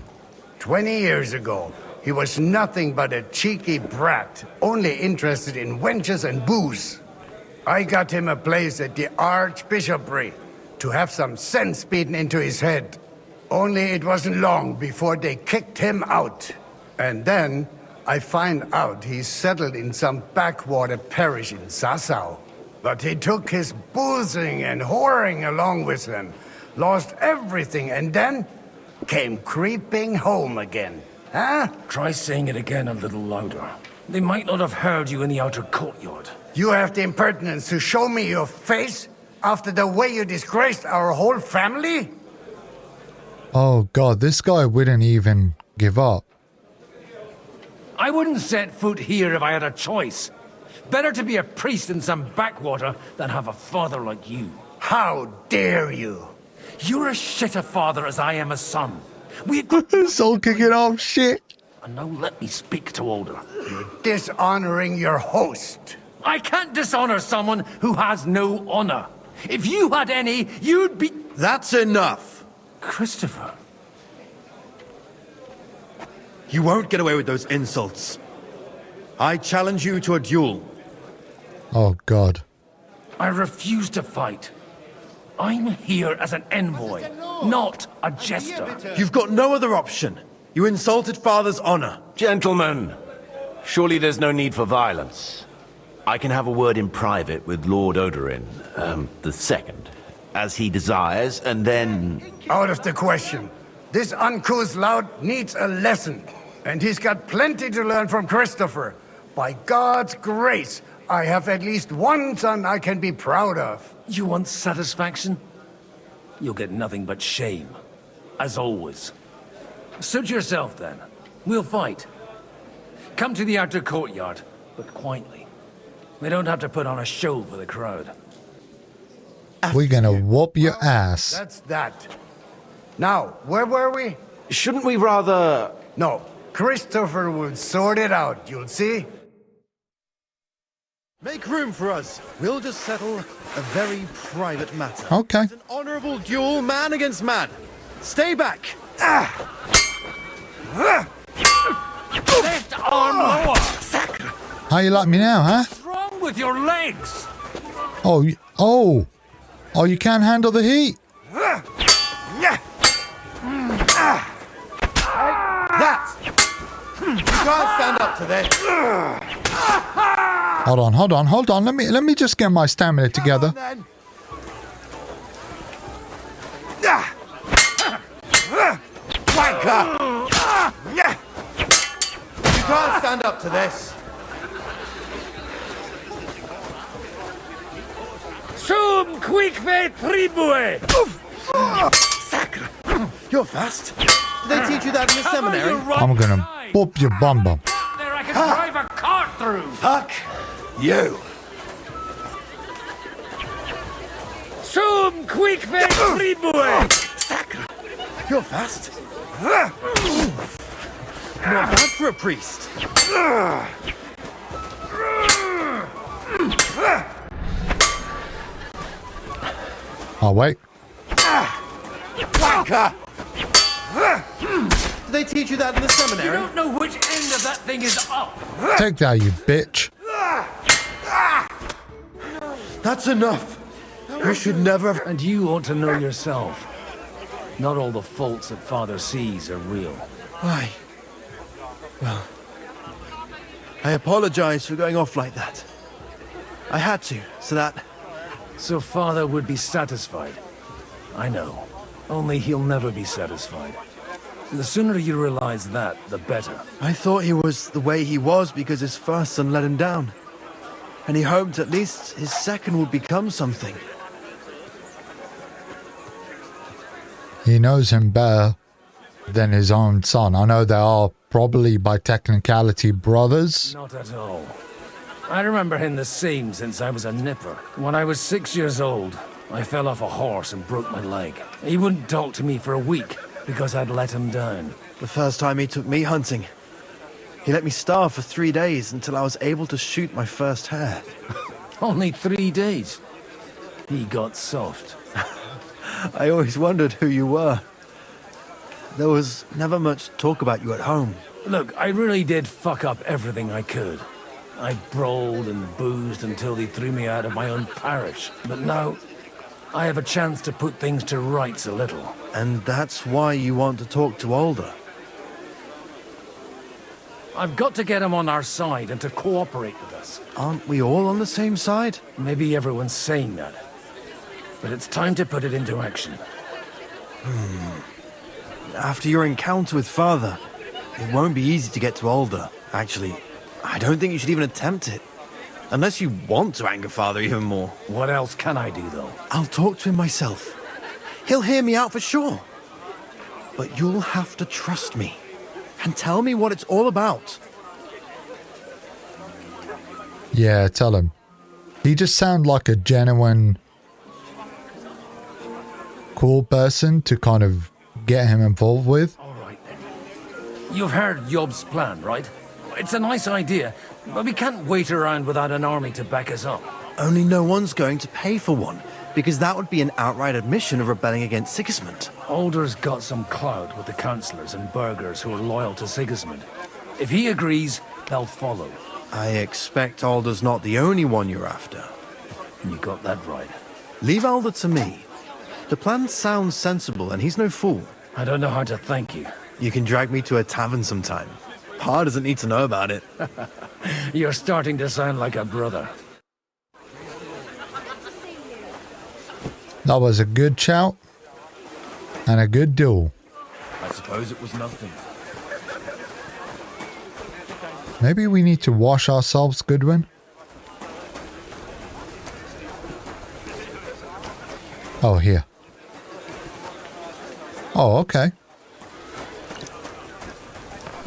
20 years ago, he was nothing but a cheeky brat, only interested in wenches and booze. I got him a place at the Archbishopric to have some sense beaten into his head. Only it wasn't long before they kicked him out. And then I find out he's settled in some backwater parish in Sassau. But he took his boozing and whoring along with him, lost everything, and then came creeping home again. Huh? Try saying it again a little louder. They might not have heard you in the outer courtyard. You have the impertinence to show me your face after the way you disgraced our whole family? Oh God, this guy wouldn't even give up. I wouldn't set foot here if I had a choice. Better to be a priest in some backwater than have a father like you. How dare you? You're as shit a father as I am a son. We've got soul kicking off shit. And now let me speak to Older. You're dishonoring your host. I can't dishonor someone who has no honor. If you had any, you'd be... That's enough. Christopher. You won't get away with those insults. I challenge you to a duel. Oh God. I refuse to fight. I'm here as an envoy, not a jester. You've got no other option. You insulted Father's honor. Gentlemen, surely there's no need for violence. I can have a word in private with Lord Odorin, the second, as he desires, and then... Out of the question. This uncouth lout needs a lesson, and he's got plenty to learn from Christopher. By God's grace, I have at least one son I can be proud of. You want satisfaction? You'll get nothing but shame, as always. Suit yourself, then. We'll fight. Come to the outer courtyard, but quietly. We don't have to put on a show for the crowd. We're gonna whoop your ass. That's that. Now, where were we? Shouldn't we rather... No, Christopher will sort it out, you'll see. Make room for us. We'll just settle a very private matter. Okay. It's an honorable duel, man against man. Stay back. Left arm lower! How you like me now, huh? What's wrong with your legs? Oh, you can't handle the heat. That! You can't stand up to this. Hold on. Let me just get my stamina together. Wanker! You can't stand up to this. Sum quique tribue! Sacre! You're fast. Did they teach you that in the seminary? I'm gonna whoop your bum bum. There I can drive a cart through! Fuck you! Sum quique tribue! Sacre! You're fast. Not bad for a priest. Oh, wait. Wanker! Did they teach you that in the seminary? You don't know which end of that thing is up! Take that, you bitch. That's enough. You should never have... And you ought to know yourself. Not all the faults that Father sees are real. Why? Well, I apologize for going off like that. I had to, so that... So Father would be satisfied. I know. Only he'll never be satisfied. The sooner you realize that, the better. I thought he was the way he was because his first son let him down. And he hoped at least his second would become something. He knows him better than his own son. I know they are probably by technicality brothers. Not at all. I remember him the same since I was a nipper. When I was 6 years old, I fell off a horse and broke my leg. He wouldn't talk to me for a week because I'd let him down. The first time he took me hunting, he let me starve for 3 days until I was able to shoot my first hare. Only 3 days. He got soft. I always wondered who you were. There was never much talk about you at home. Look, I really did fuck up everything I could. I brawled and boozed until they threw me out of my own parish. But now, I have a chance to put things to rights a little. And that's why you want to talk to Alder? I've got to get him on our side and to cooperate with us. Aren't we all on the same side? Maybe everyone's saying that. But it's time to put it into action. After your encounter with Father, it won't be easy to get to Alder. Actually, I don't think you should even attempt it. Unless you want to anger Father even more. What else can I do, though? I'll talk to him myself. He'll hear me out for sure. But you'll have to trust me. And tell me what it's all about. Yeah, tell him. He just sounds like a genuine, cool person to kind of get him involved with. All right, then. You've heard Yob's plan, right? It's a nice idea, but we can't wait around without an army to back us up. Only no one's going to pay for one, because that would be an outright admission of rebelling against Sigismund. Alder's got some clout with the councillors and burghers who are loyal to Sigismund. If he agrees, they'll follow. I expect Alder's not the only one you're after. You got that right. Leave Alder to me. The plan sounds sensible, and he's no fool. I don't know how to thank you. You can drag me to a tavern sometime. Pa doesn't need to know about it. You're starting to sound like a brother. That was a good shout and a good duel. I suppose it was nothing. Maybe we need to wash ourselves, Goodwin? Oh, here. Oh, okay.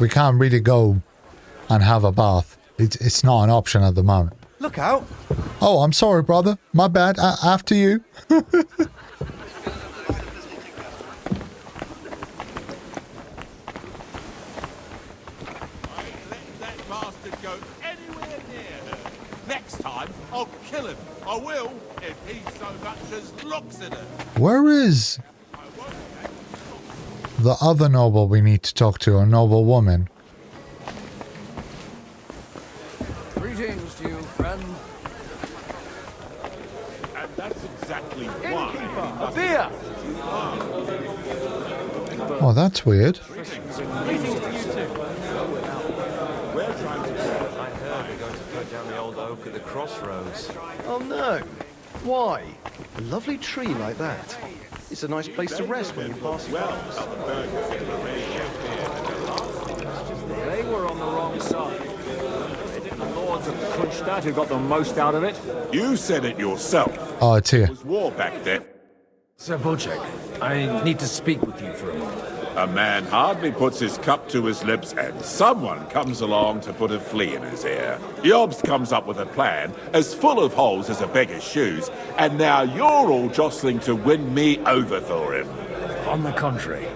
We can't really go and have a bath. It's not an option at the moment. Look out! Oh, I'm sorry, brother. My bad. After you. Next time, I'll kill him. I will, if he so much as looks at her. Where is the other noble we need to talk to? A noble woman. Greetings to you, friend. And that's exactly why. A beer! Oh, that's weird. Greetings to you too. I heard we're going to cut down the old oak at the crossroads. Oh no! Why? A lovely tree like that. It's a nice place to rest when you pass it. They were on the wrong side. The lords of Kunstadt who got the most out of it. You said it yourself. Oh, it's here. It was war back then. Sir Bocek, I need to speak with you for a moment. A man hardly puts his cup to his lips and someone comes along to put a flea in his ear. Yobs comes up with a plan as full of holes as a beggar's shoes, and now you're all jostling to win me over for him. On the contrary,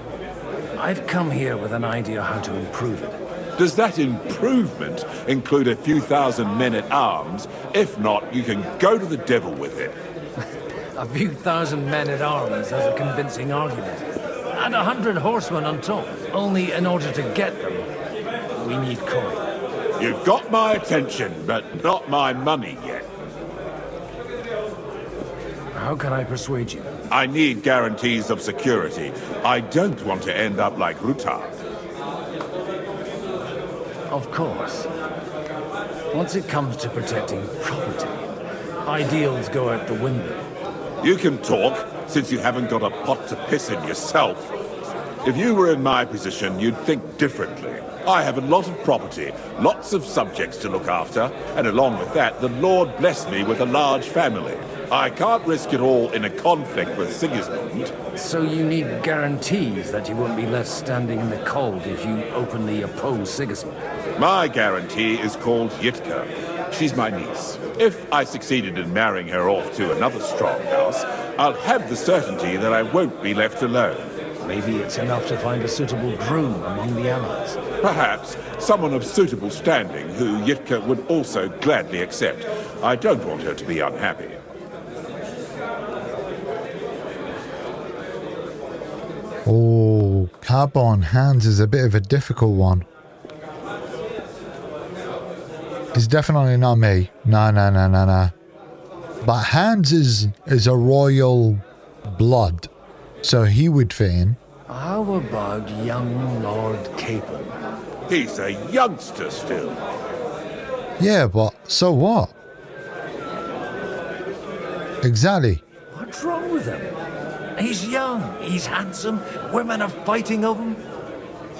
I've come here with an idea how to improve it. Does that improvement include a few thousand men-at-arms? If not, you can go to the devil with it. A few thousand men-at-arms as a convincing argument. And 100 horsemen on top. Only in order to get them, we need coin. You've got my attention, but not my money yet. How can I persuade you? I need guarantees of security. I don't want to end up like Rutard. Of course. Once it comes to protecting property, ideals go out the window. You can talk, since you haven't got a pot to piss in yourself. If you were in my position, you'd think differently. I have a lot of property, lots of subjects to look after, and along with that, the Lord blessed me with a large family. I can't risk it all in a conflict with Sigismund. So you need guarantees that you won't be left standing in the cold if you openly oppose Sigismund? My guarantee is called Yitka. She's my niece. If I succeeded in marrying her off to another strong house, I'll have the certainty that I won't be left alone. Maybe it's enough to find a suitable groom among the allies. Perhaps someone of suitable standing who Yitka would also gladly accept. I don't want her to be unhappy. Oh. Oh, Carbon Hands is a bit of a difficult one. It's definitely not me. No. But Hands is a royal blood, so he would fit in. How about young Lord Capon? He's a youngster still. Yeah, but so what? Exactly. What's wrong with him? He's young, he's handsome, women are fighting of him.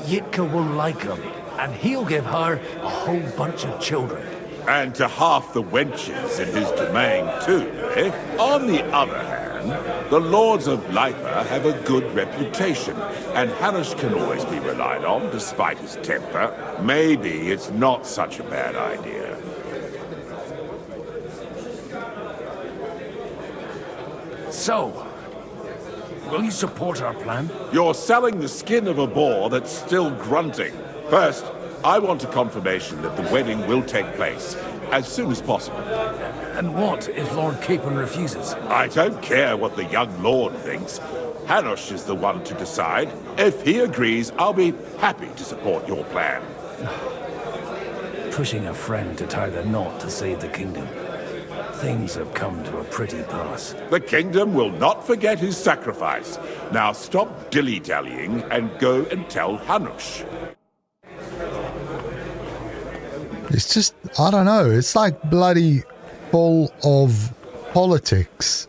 Yitka will like him, and he'll give her a whole bunch of children. And to half the wenches in his domain too, eh? On the other hand, the lords of Lipa have a good reputation, and Hanush can always be relied on despite his temper. Maybe it's not such a bad idea. So, will you support our plan? You're selling the skin of a boar that's still grunting. First, I want a confirmation that the wedding will take place as soon as possible. And what if Lord Capon refuses? I don't care what the young lord thinks. Hanush is the one to decide. If he agrees, I'll be happy to support your plan. Pushing a friend to tie the knot to save the kingdom. Things have come to a pretty pass. The kingdom will not forget his sacrifice. Now stop dilly-dallying and go and tell Hanush. It's just, I don't know, it's like bloody full of politics.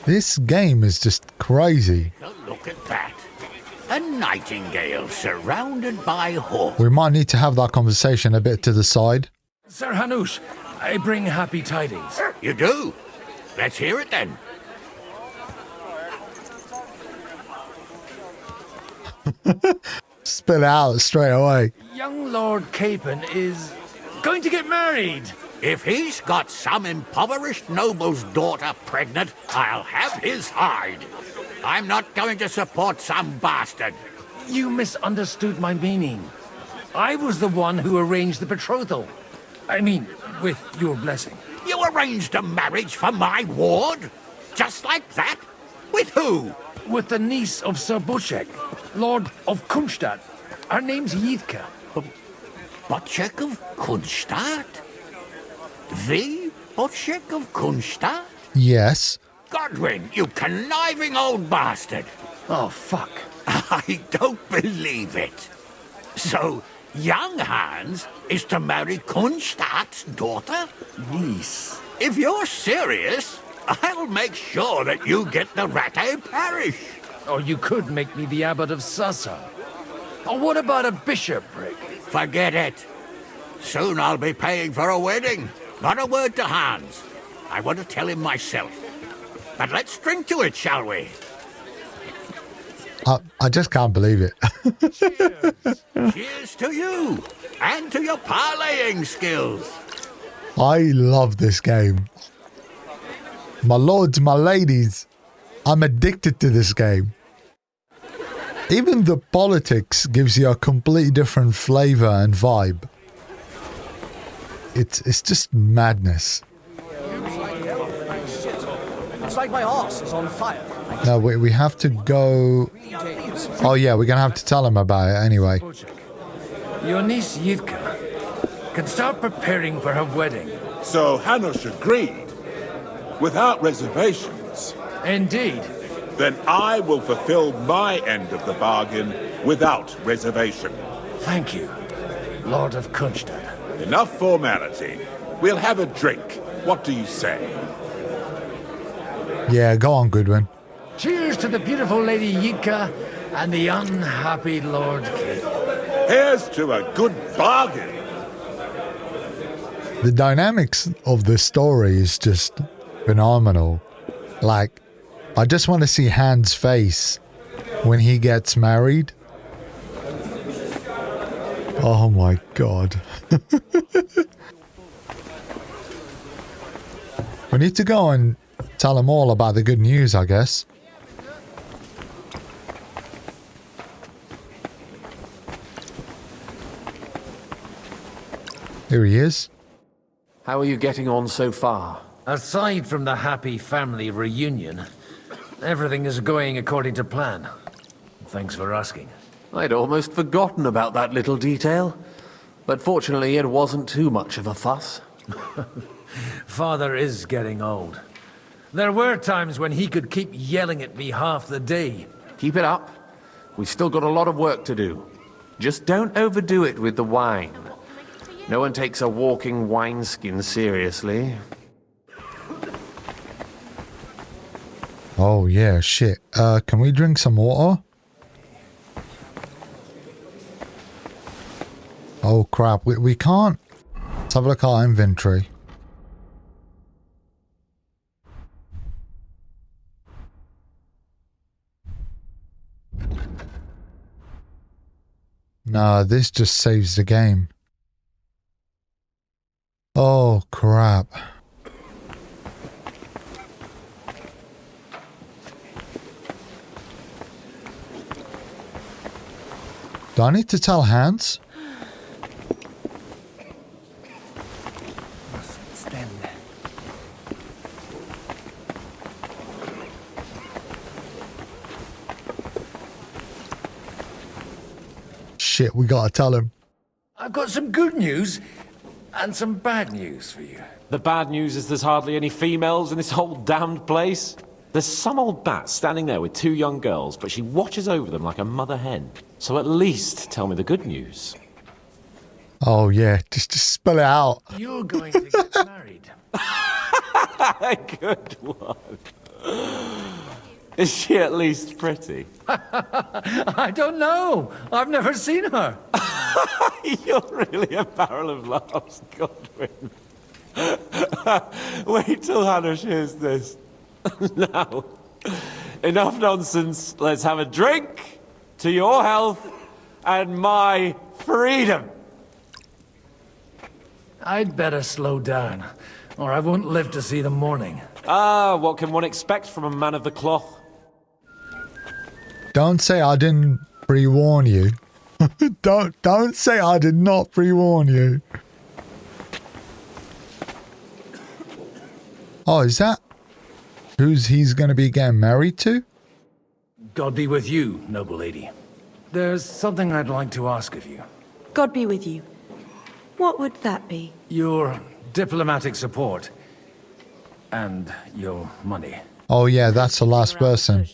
This game is just crazy. Look at that. A nightingale surrounded by hawks. We might need to have that conversation a bit to the side. Sir Hanush, I bring happy tidings. You do? Let's hear it then. Spill it out straight away. Young Lord Capon is going to get married. If he's got some impoverished noble's daughter pregnant, I'll have his hide. I'm not going to support some bastard. You misunderstood my meaning. I was the one who arranged the betrothal. I mean, with your blessing. You arranged a marriage for my ward? Just like that? With who? With the niece of Sir Bushek, Lord of Kunstadt. Her name's Yitka. Bushek of Kunstadt? The Bushek of Kunstadt? Yes. Godwin, you conniving old bastard. Oh, fuck. I don't believe it. So, young Hans is to marry Kunstadt's daughter? Niece. If you're serious, I'll make sure that you get the Rattay parish. Or you could make me the abbot of Sassa. Or what about a bishopric? Forget it. Soon I'll be paying for a wedding. Not a word to Hans. I want to tell him myself. But let's drink to it, shall we? I just can't believe it. Cheers. Cheers to you. And to your parlaying skills. I love this game. My lords, my ladies, I'm addicted to this game. Even the politics gives you a completely different flavor and vibe. It's just madness. It's like my arse is on fire. No, we have to go... Oh yeah, we're going to have to tell him about it anyway. Your niece Yitka can start preparing for her wedding. So Hanush agreed, without reservations. Indeed. Then I will fulfill my end of the bargain without reservation. Thank you, Lord of Kunstadt. Enough formality. We'll have a drink. What do you say? Yeah, go on, Goodwin. Cheers to the beautiful Lady Yitka and the unhappy Lord Capon. Here's to a good bargain. The dynamics of the story is just phenomenal. Like, I just want to see Hans' face when he gets married. Oh my god. We need to go and tell him all about the good news, I guess. Here he is. How are you getting on so far? Aside from the happy family reunion, everything is going according to plan. Thanks for asking. I'd almost forgotten about that little detail. But fortunately, it wasn't too much of a fuss. Father is getting old. There were times when he could keep yelling at me half the day. Keep it up. We've still got a lot of work to do. Just don't overdo it with the wine. No one takes a walking wineskin seriously. Oh yeah, shit. Can we drink some water? Oh crap, we can't. Let's have a look at our inventory. Nah, this just saves the game. Oh crap. Do I need to tell Hans? Shit, we gotta tell him. I've got some good news and some bad news for you. The bad news is there's hardly any females in this whole damned place. There's some old bat standing there with 2 young girls, but she watches over them like a mother hen. So at least tell me the good news. Oh yeah, just spell it out. You're going to get married. Good one. Is she at least pretty? I don't know. I've never seen her. You're really a barrel of laughs, Godwin. Wait till Hannah hears this. Now, enough nonsense. Let's have a drink to your health and my freedom. I'd better slow down, or I won't live to see the morning. Ah, what can one expect from a man of the cloth? Don't say I didn't pre-warn you. Don't say I did not pre-warn you. Oh, is that who's he's going to be getting married to? God be with you, noble lady. There's something I'd like to ask of you. God be with you. What would that be? Your diplomatic support. And your money. Oh yeah, that's the last person.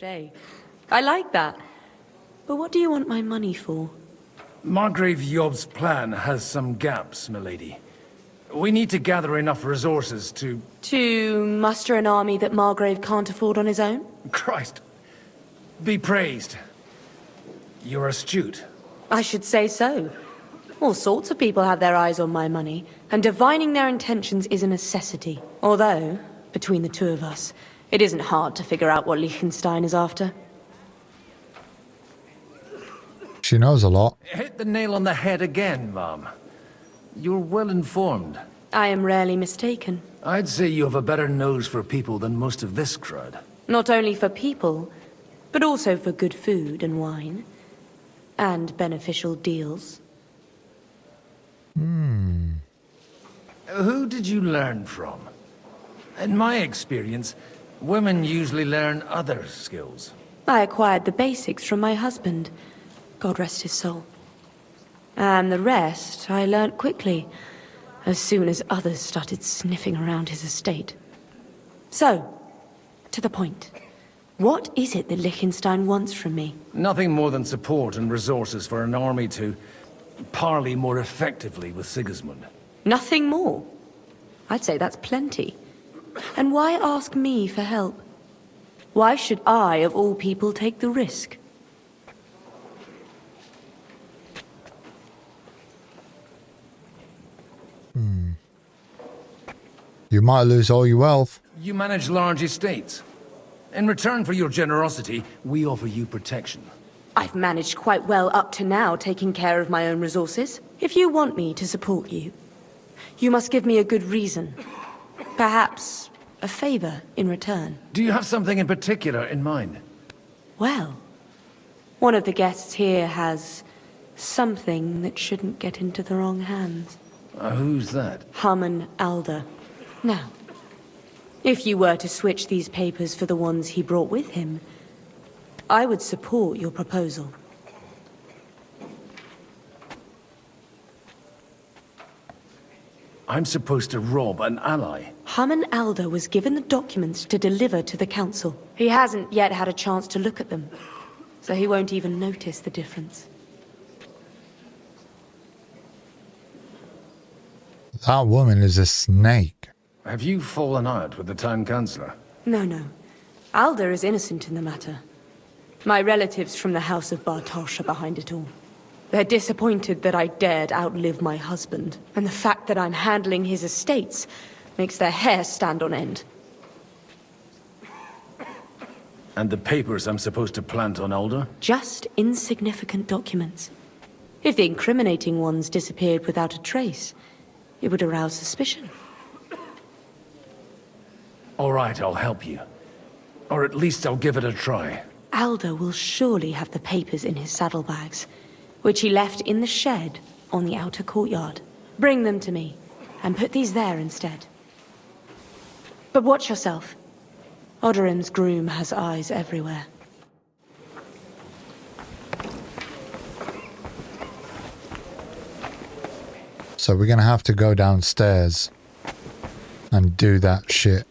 I like that. But what do you want my money for? Margrave Yob's plan has some gaps, milady. We need to gather enough resources to... To muster an army that Margrave can't afford on his own? Christ. Be praised. You're astute. I should say so. All sorts of people have their eyes on my money, and divining their intentions is a necessity. Although, between the two of us, it isn't hard to figure out what Liechtenstein is after. She knows a lot. Hit the nail on the head again, Mom. You're well informed. I am rarely mistaken. I'd say you have a better nose for people than most of this crowd. Not only for people, but also for good food and wine. And beneficial deals. Who did you learn from? In my experience, women usually learn other skills. I acquired the basics from my husband. God rest his soul. And the rest I learnt quickly, as soon as others started sniffing around his estate. So, to the point. What is it that Liechtenstein wants from me? Nothing more than support and resources for an army to parley more effectively with Sigismund. Nothing more? I'd say that's plenty. And why ask me for help? Why should I, of all people, take the risk? You might lose all your wealth. You manage large estates. In return for your generosity, we offer you protection. I've managed quite well up to now, taking care of my own resources. If you want me to support you, you must give me a good reason. Perhaps a favor in return. Do you have something in particular in mind? Well, one of the guests here has something that shouldn't get into the wrong hands. Who's that? Harmon Alder. Now, if you were to switch these papers for the ones he brought with him, I would support your proposal. I'm supposed to rob an ally. Haman Alder was given the documents to deliver to the council. He hasn't yet had a chance to look at them, so he won't even notice the difference. That woman is a snake. Have you fallen out with the town councillor? No. Alder is innocent in the matter. My relatives from the House of Bartosz are behind it all. They're disappointed that I dared outlive my husband, and the fact that I'm handling his estates makes their hair stand on end. And the papers I'm supposed to plant on Alder? Just insignificant documents. If the incriminating ones disappeared without a trace, it would arouse suspicion. All right, I'll help you. Or at least I'll give it a try. Alder will surely have the papers in his saddlebags, which he left in the shed on the outer courtyard. Bring them to me, and put these there instead. But watch yourself. Odorin's groom has eyes everywhere. So we're gonna have to go downstairs and do that shit.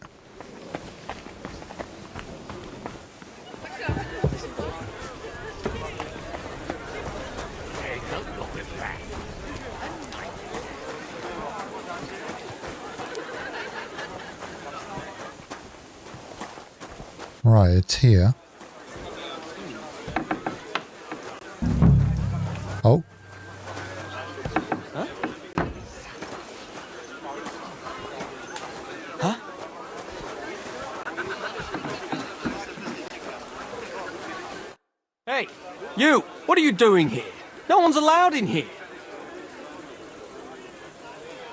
Right, it's here. Oh. Huh? Hey, you! What are you doing here? No one's allowed in here.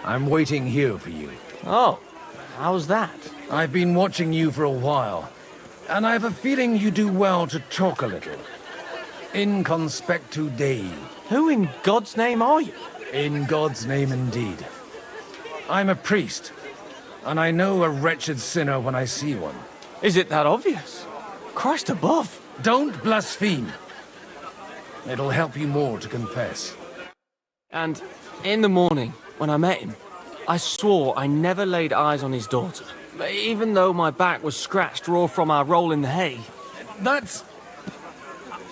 I'm waiting here for you. Oh, how's that? I've been watching you for a while, and I have a feeling you do well to talk a little. In conspectu Dei. Who in God's name are you? In God's name indeed. I'm a priest, and I know a wretched sinner when I see one. Is it that obvious? Christ above. Don't blaspheme. It'll help you more to confess. And in the morning, when I met him, I swore I never laid eyes on his daughter, even though my back was scratched raw from our roll in the hay. That's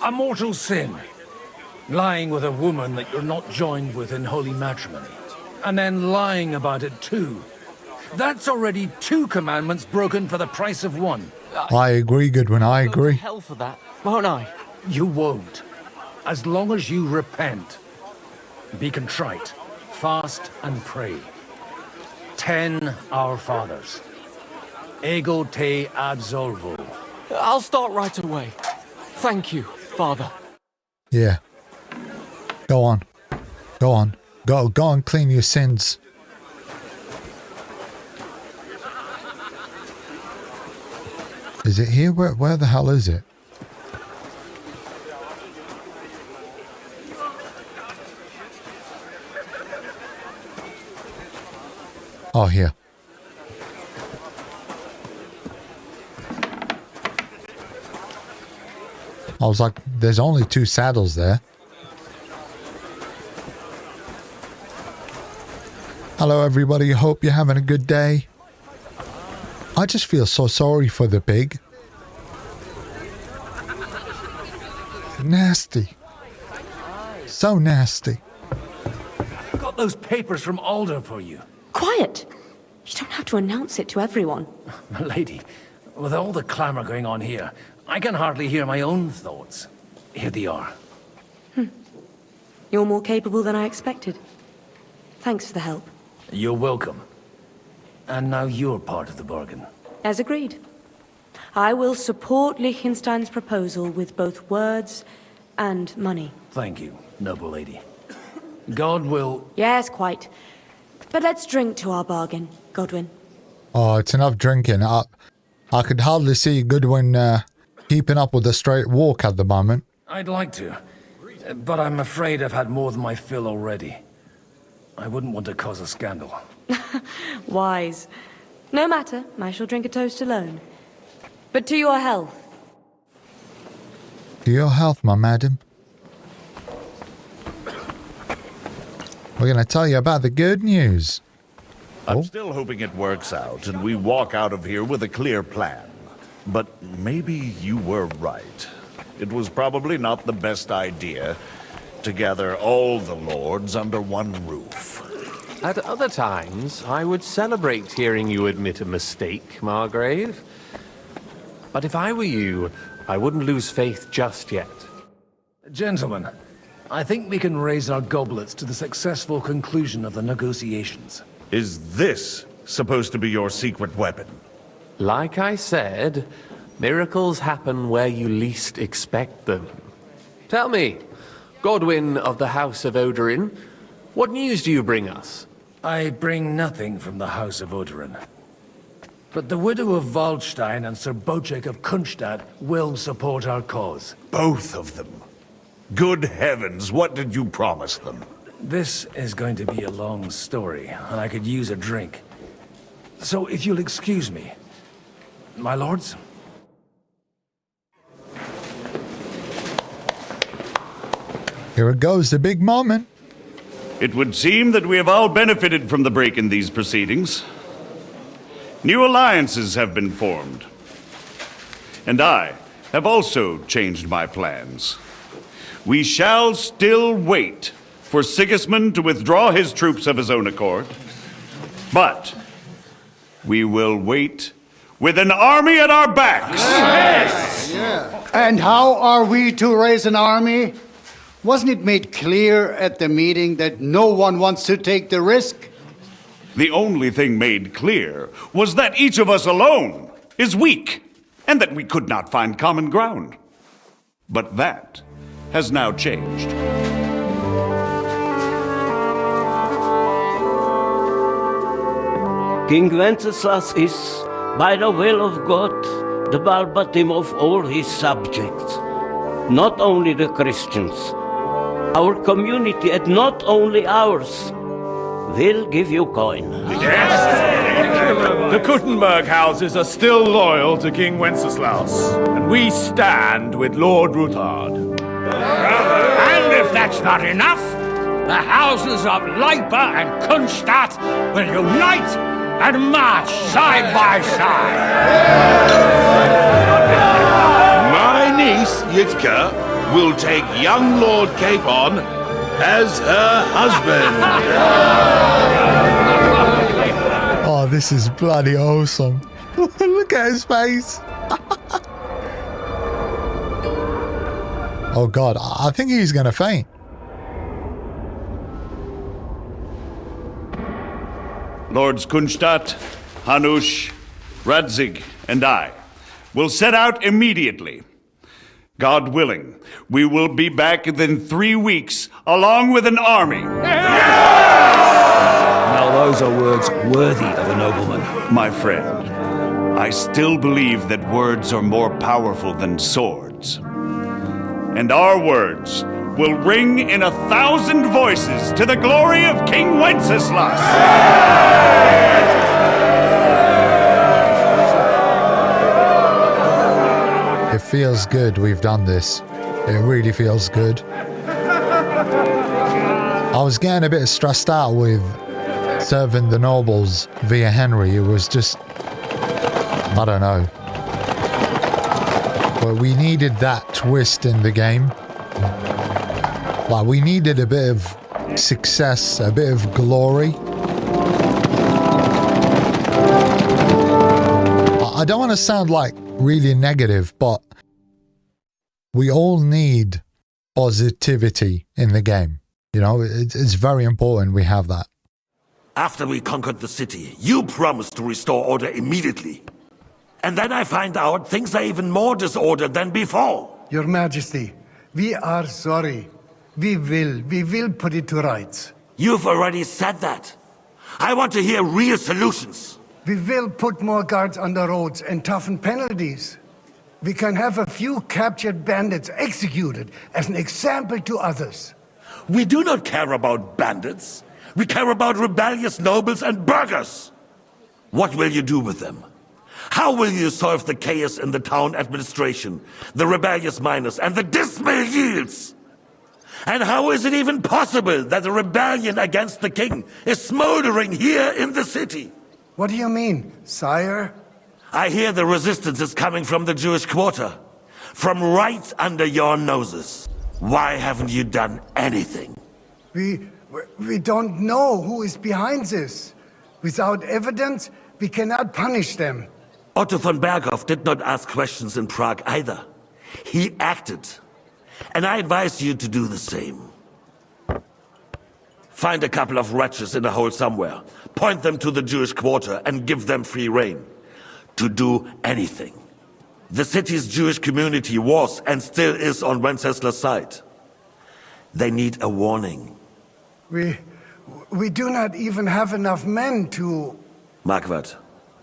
a mortal sin. Lying with a woman that you're not joined with in holy matrimony. And then lying about it too. That's already 2 commandments broken for the price of 1. I agree, Goodwin, I agree. Hell for that, won't I? You won't. As long as you repent. Be contrite, fast and pray. 10 Our Fathers. Ego te absolvo. I'll start right away. Thank you, Father. Yeah. Go on. Go on. Go and clean your sins. Is it here? Where the hell is it? Oh, here. I was like, there's only 2 saddles there. Hello everybody, hope you're having a good day. I just feel so sorry for the pig. Nasty. So nasty. I got those papers from Alder for you. Quiet! You don't have to announce it to everyone. Lady, with all the clamor going on here, I can hardly hear my own thoughts. Here they are. You're more capable than I expected. Thanks for the help. You're welcome. And now you're part of the bargain. As agreed. I will support Liechtenstein's proposal with both words and money. Thank you, noble lady. God will... Yes, quite. But let's drink to our bargain, Godwin. Oh, it's enough drinking. I could hardly see Goodwin keeping up with a straight walk at the moment. I'd like to, but I'm afraid I've had more than my fill already. I wouldn't want to cause a scandal. Wise. No matter, I shall drink a toast alone. But to your health. To your health, my madam. We're going to tell you about the good news. I'm still hoping it works out and we walk out of here with a clear plan. But maybe you were right. It was probably not the best idea to gather all the lords under one roof. At other times, I would celebrate hearing you admit a mistake, Margrave. But if I were you, I wouldn't lose faith just yet. Gentlemen, I think we can raise our goblets to the successful conclusion of the negotiations. Is this supposed to be your secret weapon? Like I said, miracles happen where you least expect them. Tell me, Godwin of the House of Odorin, what news do you bring us? I bring nothing from the House of Odorin. But the widow of Waldstein and Sir Bocek of Kunstadt will support our cause. Both of them? Good heavens, what did you promise them? This is going to be a long story, and I could use a drink. So if you'll excuse me, my lords? Here it goes, the big moment. It would seem that we have all benefited from the break in these proceedings. New alliances have been formed. And I have also changed my plans. We shall still wait for Sigismund to withdraw his troops of his own accord. But we will wait with an army at our backs. Yes! Yeah. And how are we to raise an army? Wasn't it made clear at the meeting that no one wants to take the risk? The only thing made clear was that each of us alone is weak, and that we could not find common ground. But that has now changed. King Wenceslas is, by the will of God, the Balbatim of all his subjects. Not only the Christians, our community, and not only ours, will give you coin. The Kuttenberg houses are still loyal to King Wenceslas, and we stand with Lord Ruthard. And if that's not enough, the houses of Leipa and Kunstadt will unite and march side by side. My niece, Yitka, will take young Lord Capon as her husband. Oh, this is bloody awesome. Look at his face. Oh God, I think he's gonna faint. Lords Kunstadt, Hanush, Radzig, and I will set out immediately. God willing, we will be back within 3 weeks, along with an army. Now those are words worthy of a nobleman. My friend, I still believe that words are more powerful than swords. And our words will ring in 1,000 voices to the glory of King Wenceslas. It feels good we've done this. It really feels good. I was getting a bit stressed out with serving the nobles via Henry. It was just, I don't know. But we needed that twist in the game. Like, we needed a bit of success, a bit of glory. I don't want to sound like really negative, but we all need positivity in the game. You know, it's very important we have that. After we conquered the city, you promised to restore order immediately. And then I find out things are even more disordered than before. Your Majesty, we are sorry. We will put it to rights. You've already said that. I want to hear real solutions. We will put more guards on the roads and toughen penalties. We can have a few captured bandits executed as an example to others. We do not care about bandits. We care about rebellious nobles and burghers. What will you do with them? How will you solve the chaos in the town administration, the rebellious miners, and the dismal yields? And how is it even possible that a rebellion against the king is smoldering here in the city? What do you mean, sire? I hear the resistance is coming from the Jewish quarter, from right under your noses. Why haven't you done anything? We don't know who is behind this. Without evidence, we cannot punish them. Otto von Berghoff did not ask questions in Prague either. He acted. And I advise you to do the same. Find a couple of wretches in a hole somewhere, point them to the Jewish quarter, and give them free rein to do anything. The city's Jewish community was and still is on Wencesla's side. They need a warning. We do not even have enough men to... Marquardt,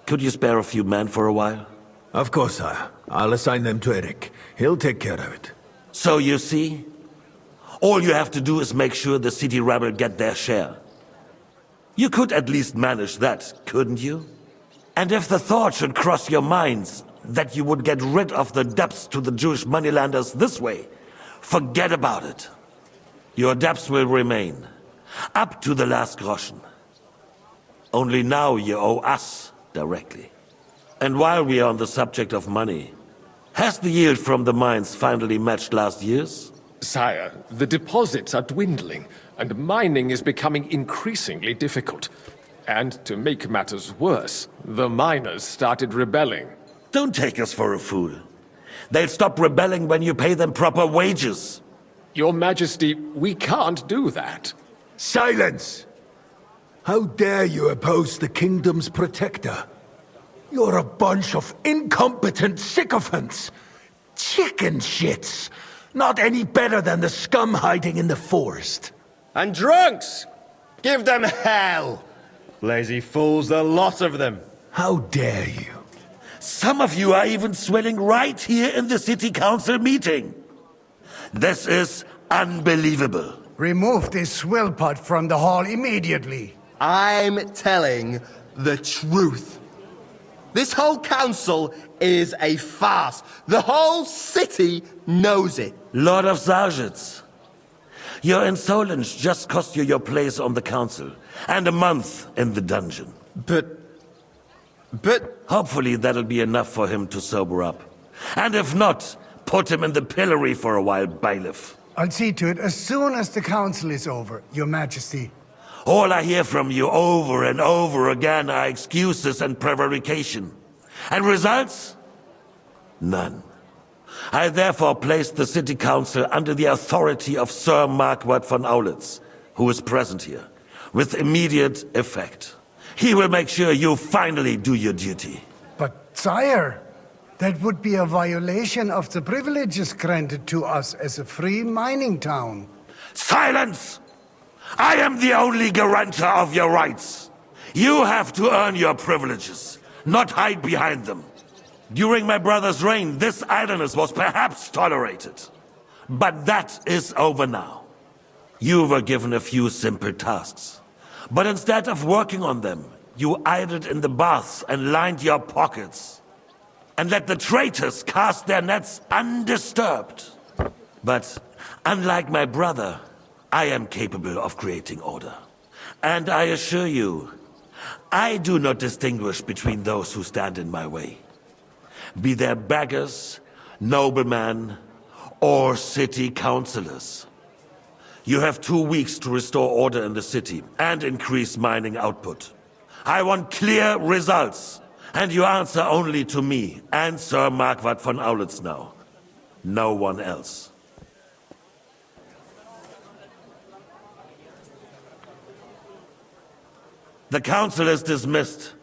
could you spare a few men for a while? Of course, sire. I'll assign them to Eric. He'll take care of it. So you see, all you have to do is make sure the city rebel get their share. You could at least manage that, couldn't you? And if the thought should cross your minds that you would get rid of the debts to the Jewish moneylenders this way, forget about it. Your debts will remain, up to the last groschen. Only now you owe us directly. And while we are on the subject of money, has the yield from the mines finally matched last year's? Sire, the deposits are dwindling, and mining is becoming increasingly difficult. And to make matters worse, the miners started rebelling. Don't take us for a fool. They'll stop rebelling when you pay them proper wages. Your Majesty, we can't do that. Silence! How dare you oppose the kingdom's protector? You're a bunch of incompetent sycophants! Chicken shits! Not any better than the scum hiding in the forest. And drunks! Give them hell! Lazy fools, the lot of them. How dare you? Some of you are even swelling right here in the city council meeting. This is unbelievable. Remove this swill pot from the hall immediately. I'm telling the truth. This whole council is a farce. The whole city knows it. Lord of Sargitz, your insolence just cost you your place on the council, and a month in the dungeon. But... Hopefully that'll be enough for him to sober up. And if not, put him in the pillory for a while, bailiff. I'll see to it as soon as the council is over, Your Majesty. All I hear from you over and over again are excuses and prevarication. And results? None. I therefore place the city council under the authority of Sir Marquardt von Aulitz, who is present here, with immediate effect. He will make sure you finally do your duty. But, sire, that would be a violation of the privileges granted to us as a free mining town. Silence! I am the only guarantor of your rights. You have to earn your privileges, not hide behind them. During my brother's reign, this idleness was perhaps tolerated. But that is over now. You were given a few simple tasks. But instead of working on them, you idled in the baths and lined your pockets. And let the traitors cast their nets undisturbed. But unlike my brother, I am capable of creating order. And I assure you, I do not distinguish between those who stand in my way. Be they beggars, noblemen, or city councillors. You have 2 weeks to restore order in the city and increase mining output. I want clear results, and you answer only to me and Sir Marquardt von Aulitz now. No one else. The council is dismissed.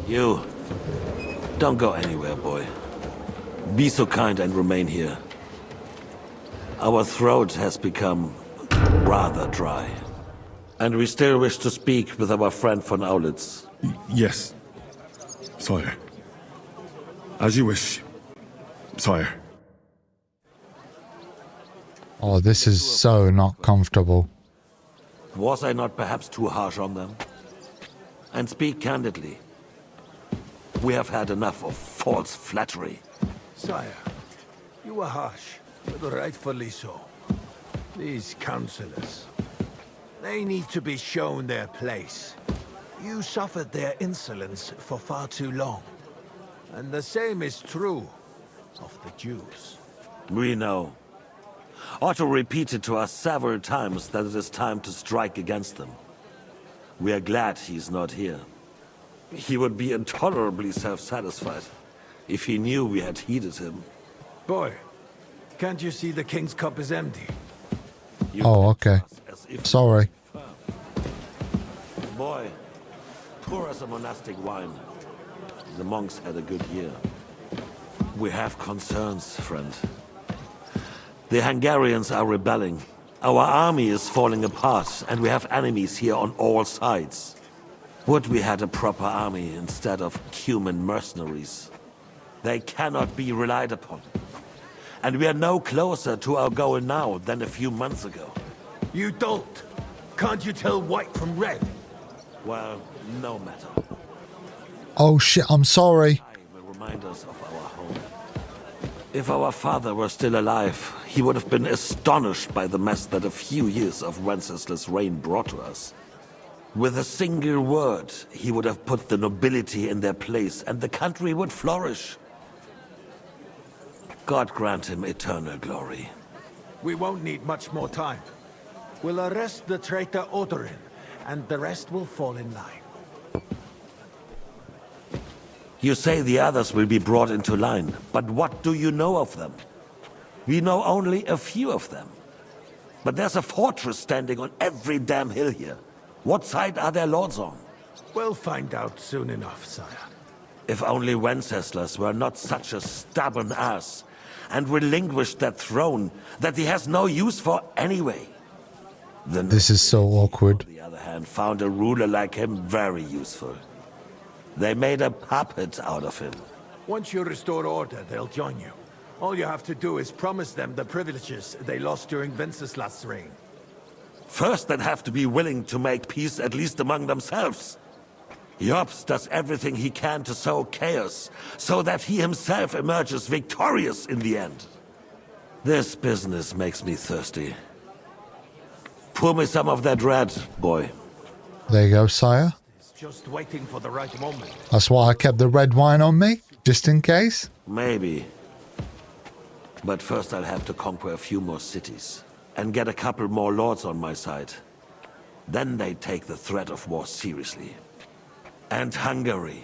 You, don't go anywhere, boy. Be so kind and remain here. Our throat has become rather dry. And we still wish to speak with our friend von Aulitz. Yes, sire. As you wish, sire. Oh, this is so not comfortable. Was I not perhaps too harsh on them? And speak candidly. We have had enough of false flattery. Sire, you were harsh, but rightfully so. These councillors, they need to be shown their place. You suffered their insolence for far too long. And the same is true of the Jews. We know. Otto repeated to us several times that it is time to strike against them. We are glad he's not here. He would be intolerably self-satisfied if he knew we had heeded him. Boy, can't you see the King's cup is empty? Oh, okay. Sorry. Boy, pour us a monastic wine. The monks had a good year. We have concerns, friend. The Hungarians are rebelling. Our army is falling apart, and we have enemies here on all sides. Would we had a proper army instead of human mercenaries? They cannot be relied upon. And we are no closer to our goal now than a few months ago. You don't. Can't you tell white from red? Well, no matter. Oh shit, I'm sorry. Will remind us of our home. If our father were still alive, he would have been astonished by the mess that a few years of Wenceslas' reign brought to us. With a single word, he would have put the nobility in their place, and the country would flourish. God grant him eternal glory. We won't need much more time. We'll arrest the traitor Odorin, and the rest will fall in line. You say the others will be brought into line, but what do you know of them? We know only a few of them. But there's a fortress standing on every damn hill here. What side are their lords on? We'll find out soon enough, sire. If only Wenceslas were not such a stubborn ass, and relinquished that throne that he has no use for anyway. This is so awkward. On the other hand, found a ruler like him very useful. They made a puppet out of him. Once you restore order, they'll join you. All you have to do is promise them the privileges they lost during Wenceslas' reign. First, they'd have to be willing to make peace at least among themselves. Jobst does everything he can to sow chaos, so that he himself emerges victorious in the end. This business makes me thirsty. Pour me some of that red, boy. There you go, sire. Just waiting for the right moment. That's why I kept the red wine on me, just in case. Maybe. But first I'll have to conquer a few more cities, and get a couple more lords on my side. Then they take the threat of war seriously. And Hungary.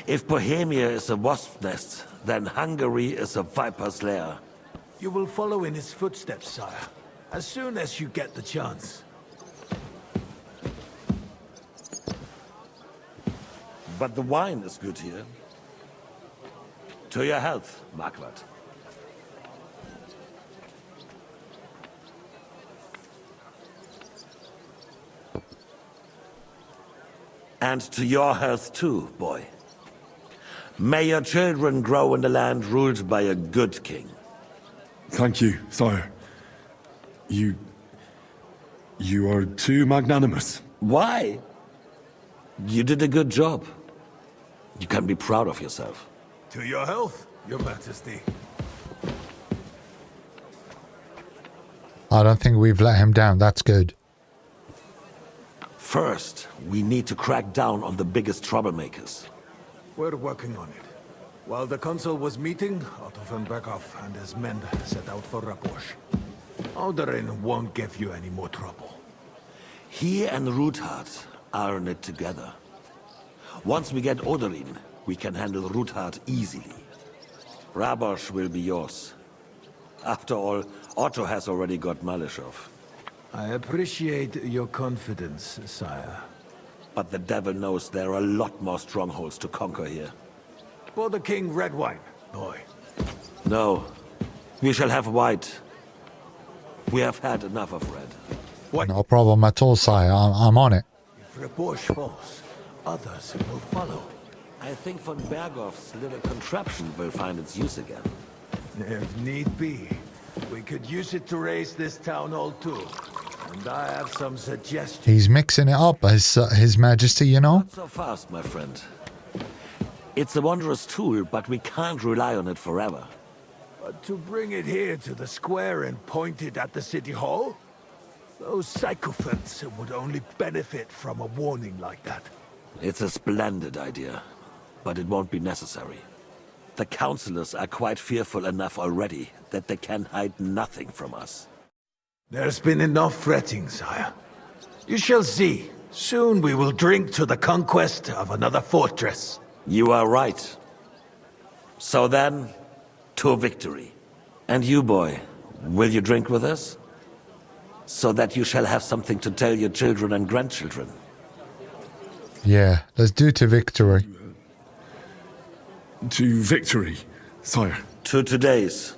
If Bohemia is a wasp's nest, then Hungary is a viper's lair. You will follow in his footsteps, sire, as soon as you get the chance. But the wine is good here. To your health, Marquardt. And to your health too, boy. May your children grow in a land ruled by a good king. Thank you, sire. You are too magnanimous. Why? You did a good job. You can be proud of yourself. To your health, your majesty. I don't think we've let him down. That's good. First, we need to crack down on the biggest troublemakers. We're working on it. While the consul was meeting, Otto von Berghoff and his men set out for Raposh. Odorin won't give you any more trouble. He and Ruthard are in it together. Once we get Odorin, we can handle Ruthard easily. Rabosh will be yours. After all, Otto has already got Malishov. I appreciate your confidence, sire. But the devil knows there are a lot more strongholds to conquer here. For the king, red wine, boy. No. We shall have white. We have had enough of red. What? Not a problem at all, sire. I'm on it. If Raposh falls, others will follow. I think von Berghoff's little contraption will find its use again. If need be, we could use it to raise this town hall too. And I have some suggestions. He's mixing it up, His Majesty, you know? Not so fast, my friend. It's a wondrous tool, but we can't rely on it forever. But to bring it here to the square and point it at the city hall? Those sycophants would only benefit from a warning like that. It's a splendid idea, but it won't be necessary. The councillors are quite fearful enough already that they can hide nothing from us. There's been enough fretting, sire. You shall see. Soon we will drink to the conquest of another fortress. You are right. So then, to victory. And you, boy, will you drink with us? So that you shall have something to tell your children and grandchildren. Yeah, let's do to victory. To victory, sire. To today's,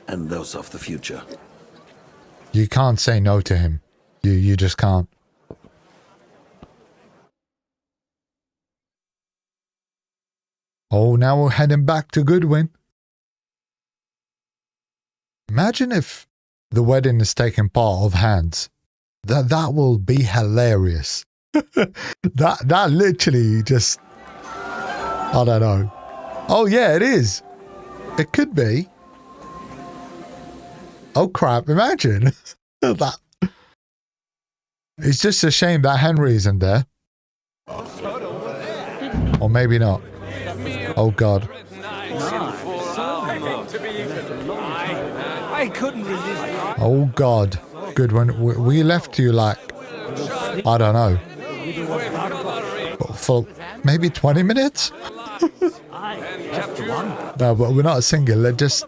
and those of the future. You can't say no to him. You just can't. Oh, now we're heading back to Goodwin. Imagine if the wedding is taking part of hands. That will be hilarious. that literally just, I don't know. Oh yeah, it is. It could be. Oh crap, imagine that. It's just a shame that Henry isn't there. Or maybe not. Oh god. I couldn't resist. Oh god. Goodwin, we left you like, I don't know, for maybe 20 minutes? No, but we're not single. Let's just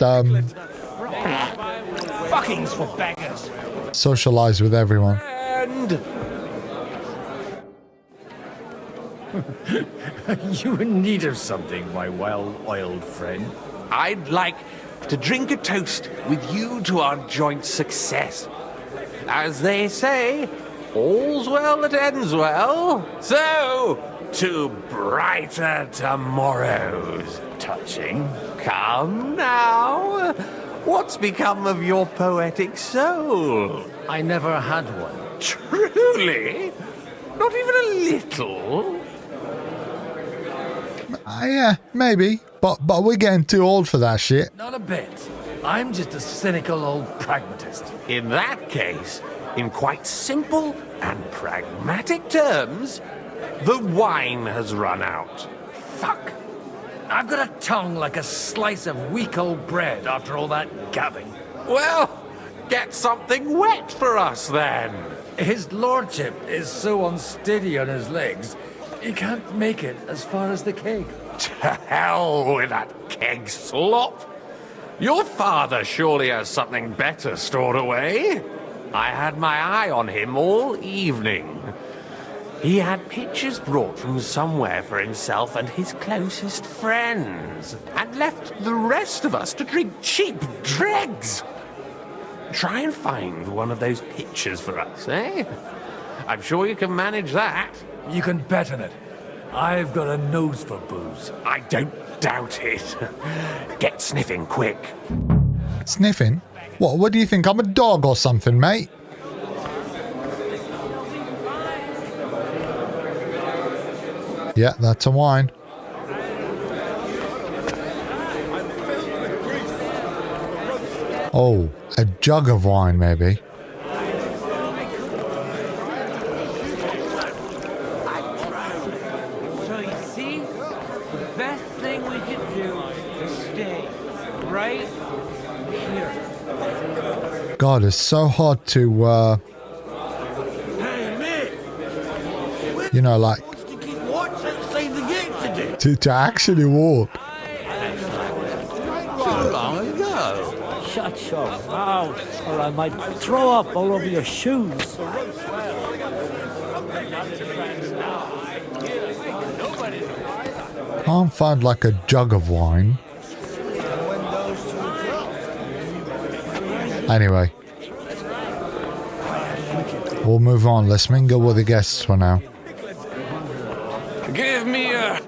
Fuckings for beggars. socialize with everyone. And You in need of something, my well-oiled friend? I'd like to drink a toast with you to our joint success. As they say, all's well that ends well. So, to brighter tomorrows. Touching. Come now. What's become of your poetic soul? I never had one. Truly? Not even a little? Yeah, maybe. But we're getting too old for that shit. Not a bit. I'm just a cynical old pragmatist. In that case, in quite simple and pragmatic terms, the wine has run out. Fuck. I've got a tongue like a slice of weak old bread after all that gabbing. Well, get something wet for us then. His lordship is so unsteady on his legs, he can't make it as far as the keg. To hell with that keg slop. Your father surely has something better stored away. I had my eye on him all evening. He had pictures brought from somewhere for himself and his closest friends, and left the rest of us to drink cheap dregs. Try and find one of those pictures for us, eh? I'm sure you can manage that. You can bet on it. I've got a nose for booze. I don't doubt it. Get sniffing quick. Sniffing? What do you think? I'm a dog or something, mate? Yeah, that's a wine. Oh, a jug of wine, maybe. So you see, the best thing we could do is stay right here. God, it's so hard to, you know, like, to actually walk. So long ago. Shut your mouth, or I might throw up all over your shoes. Can't find like a jug of wine. Anyway, we'll move on. Let's mingle with the guests for now. Give me a...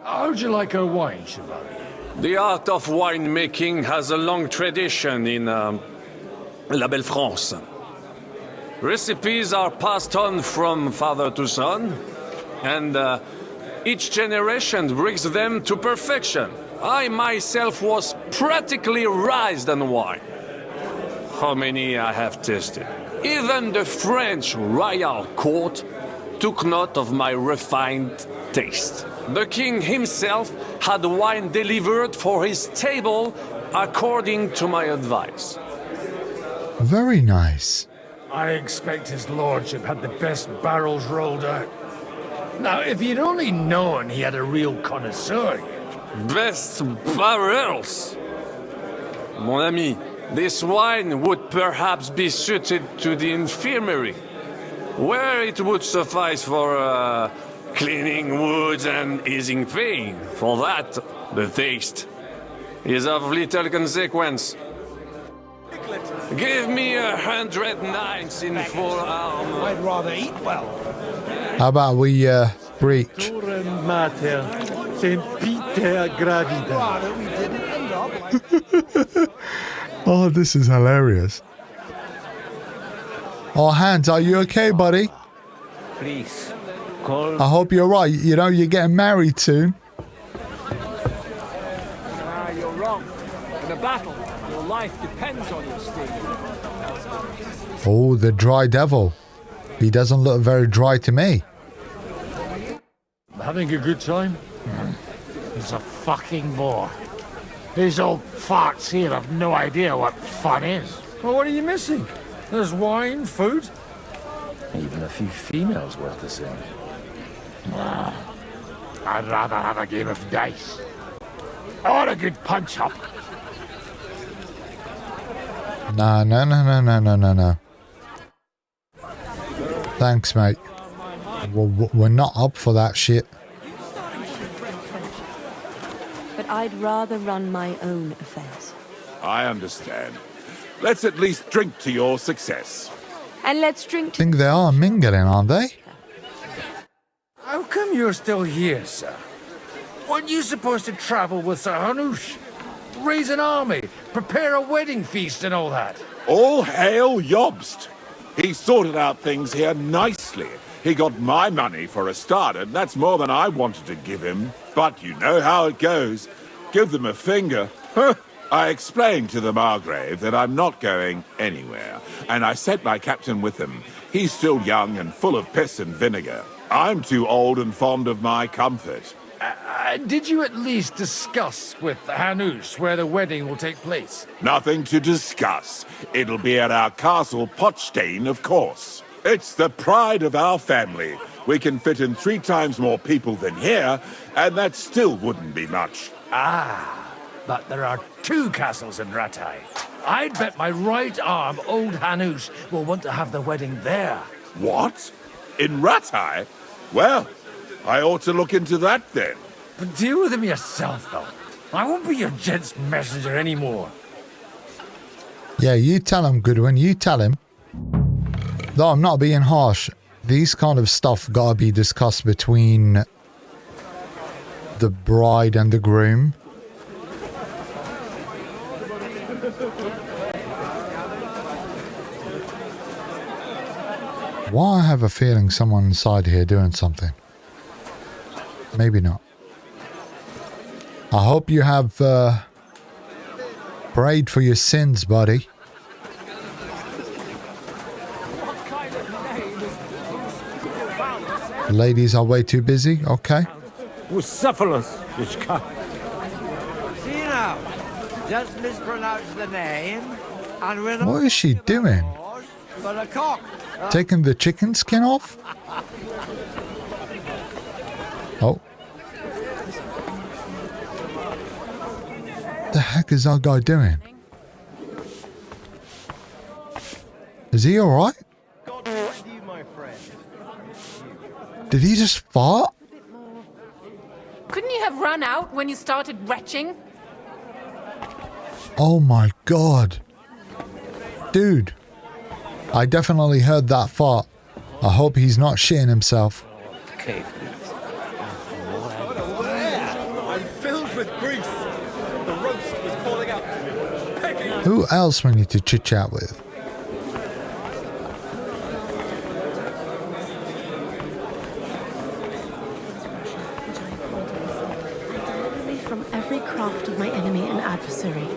How'd you like our wine, Chevalier? The art of winemaking has a long tradition in La Belle France. Recipes are passed on from father to son, and Each generation brings them to perfection. I myself was practically raised on wine. How many I have tasted. Even the French royal court took note of my refined taste. The king himself had wine delivered for his table according to my advice. Very nice. I expect his lordship had the best barrels rolled out. Now, if you'd only known he had a real connoisseur. Best barrels? Mon ami, this wine would perhaps be suited to the infirmary, where it would suffice for cleaning wounds and easing pain. For that, the taste is of little consequence. Give me 100 knights in full armor. I'd rather eat well. How about we breach? Mater, sempiter gravida. Oh, this is hilarious. Oh, Hans, are you okay, buddy? Please, call. I hope you're right. You know, you're getting married soon. You're wrong. In a battle, your life depends on your steed. Oh, the dry devil. He doesn't look very dry to me. Having a good time? He's a fucking bore. These old farts here have no idea what fun is. Well, what are you missing? There's wine, food, even a few females worth the same. I'd rather have a game of dice. Or a good punch-up. No. Thanks, mate. We're not up for that shit. But I'd rather run my own affairs. I understand. Let's at least drink to your success. And let's drink I think they are mingling, aren't they? How come you're still here, sir? Weren't you supposed to travel with Sir Hanush? Raise an army, prepare a wedding feast and all that? All hail Jobst. He sorted out things here nicely. He got my money for a start, and that's more than I wanted to give him. But you know how it goes. Give them a finger. I explained to the Margrave that I'm not going anywhere, and I sent my captain with him. He's still young and full of piss and vinegar. I'm too old and fond of my comfort. Did you at least discuss with Hanush where the wedding will take place? Nothing to discuss. It'll be at our castle Potsdam, of course. It's the pride of our family. We can fit in 3 times more people than here, and that still wouldn't be much. But there are 2 castles in Rattay. I'd bet my right arm old Hanush will want to have the wedding there. What? In Rattay? Well, I ought to look into that then. But deal with him yourself, though. I won't be your gent's messenger anymore. Yeah, you tell him, Goodwin. You tell him. Though I'm not being harsh. These kind of stuff gotta be discussed between the bride and the groom. Why I have a feeling someone inside here doing something. Maybe not. I hope you have prayed for your sins, buddy. The ladies are way too busy. Okay. Bucephalus. See now, just mispronounce the name, and we're What is she doing? for the cock. Taking the chicken skin off? Oh. The heck is that guy doing? Is he alright? Did he just fart? Couldn't you have run out when you started retching? Oh my god. Dude. I definitely heard that fart. I hope he's not shitting himself. Okay. I'm filled with grief. The roast was calling out to me. Begging. Who else we need to chit chat with? holy craft of my enemy and adversary.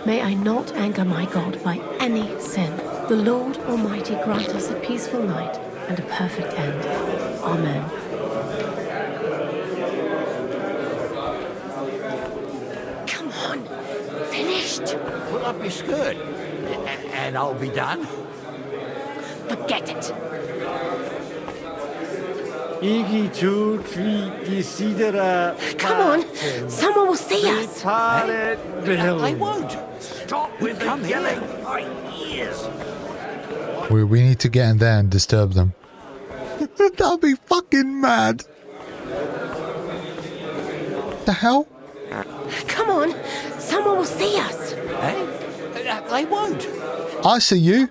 May I not anger my God by any sin. The Lord Almighty grant us a peaceful night and a perfect end. Amen. Come on, finished. Pull up your skirt, and I'll be done. Forget it. Come on, someone will see us. They won't. Stop with the yelling. My ears. We need to get in there and disturb them. That'll be fucking mad. The hell? Come on, someone will see us. Hey, they won't. I see you.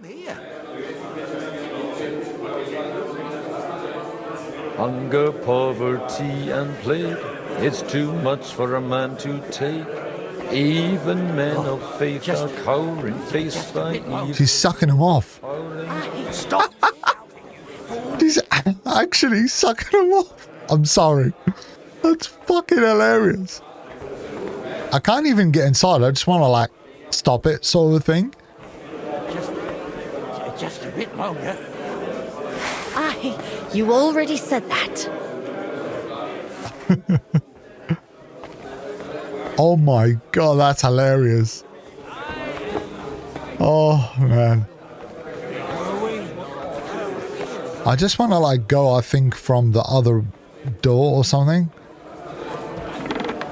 Hunger, poverty, and plague, it's too much for a man to take. Even men of faith are cowering, faced by evil. She's sucking him off. Stop. She's actually sucking him off. I'm sorry. That's fucking hilarious. I can't even get inside. I just want to, like, stop it sort of thing. Just a bit longer. Aye, you already said that. Oh my god, that's hilarious. Oh man. I just want to like go, I think, from the other door or something.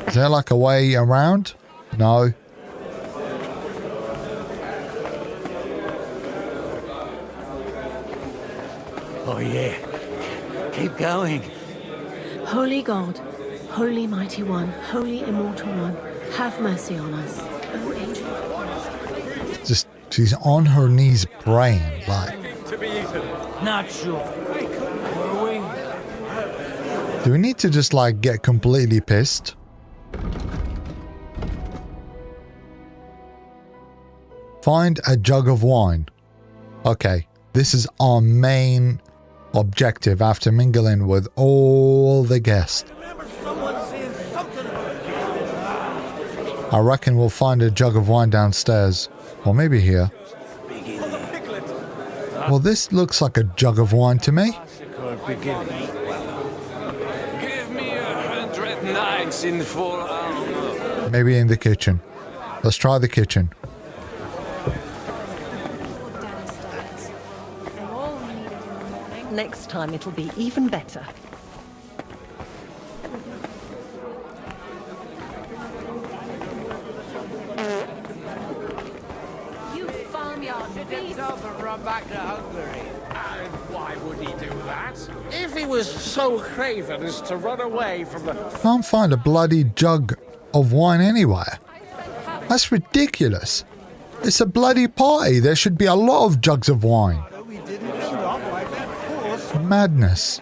Is there like a way around? No. Oh yeah. Keep going. Holy God, Holy Mighty One, Holy Immortal One, have mercy on us. O angel. Just, she's on her knees praying, like. Not sure. Do we need to just like get completely pissed? Find a jug of wine. Okay, this is our main objective after mingling with all the guests. I reckon we'll find a jug of wine downstairs. Or maybe here. Well, this looks like a jug of wine to me. Give me 100 nights in 4 hours. Maybe in the kitchen. Let's try the kitchen. Next time it'll be even better. You farmyard beast. And run back to Hungary. And why would he do that? If he was so craven as to run away from the... Can't find a bloody jug of wine anywhere. That's ridiculous. It's a bloody party. There should be a lot of jugs of wine. Madness.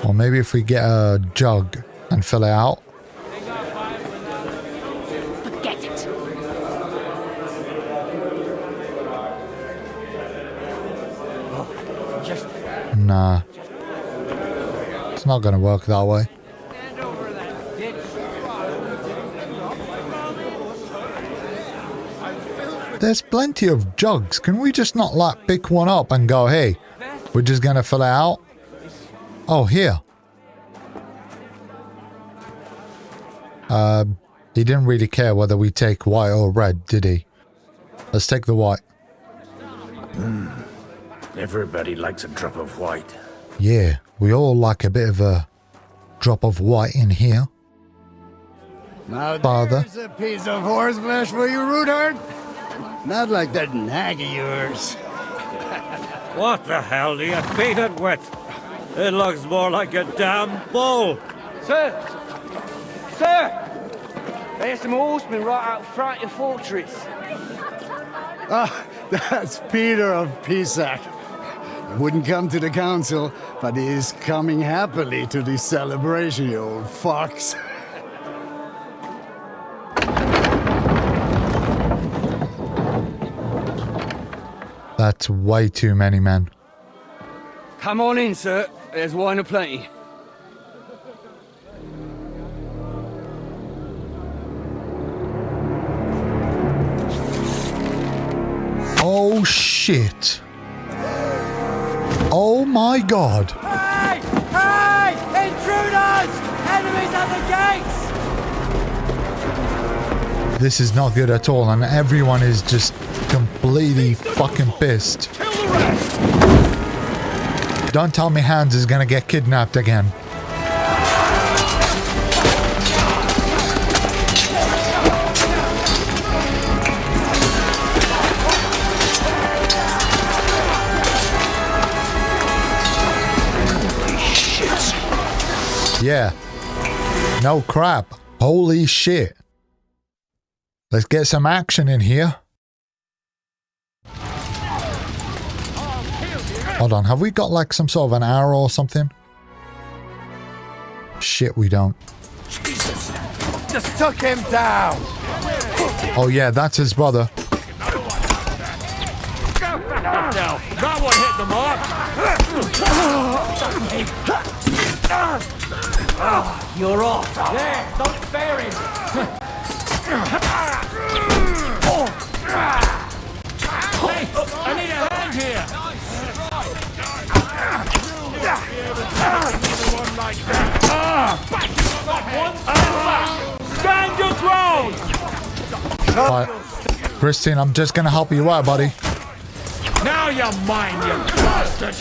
Or maybe if we get a jug and fill it out. Forget it. Nah. It's not going to work that way. There's plenty of jugs. Can we just not like pick one up and go, hey, we're just going to fill it out? Oh, here. He didn't really care whether we take white or red, did he? Let's take the white. Everybody likes a drop of white. Yeah, we all like a bit of a drop of white in here. Now Father. there's a piece of horseflesh for you, Rootard. Not like that nag of yours. What the hell do you feed it with? It looks more like a damn bull. Sir! Sir! There's some horsemen right out front of the fortress. Ah, that's Peter of Pisac. He wouldn't come to the council, but he is coming happily to the celebration, you old fox. That's way too many men. Come on in, sir. There's wine aplenty. Oh shit. Oh my god. Hey! Hey! Intruders! Enemies at the gates! This is not good at all, and everyone is just completely fucking pissed. Don't tell me Hans is gonna get kidnapped again. Yeah. No crap. Holy shit. Let's get some action in here. Hold on. Have we got like some sort of an arrow or something? Shit, we don't. Jesus! Just took him down! Oh yeah, that's his brother. That one hit the mark. You're off! There! Don't spare him! Hey, I need a hand here. Stand your ground! Right. Christine, I'm just gonna help you out, buddy. Now you're mine, you bastard!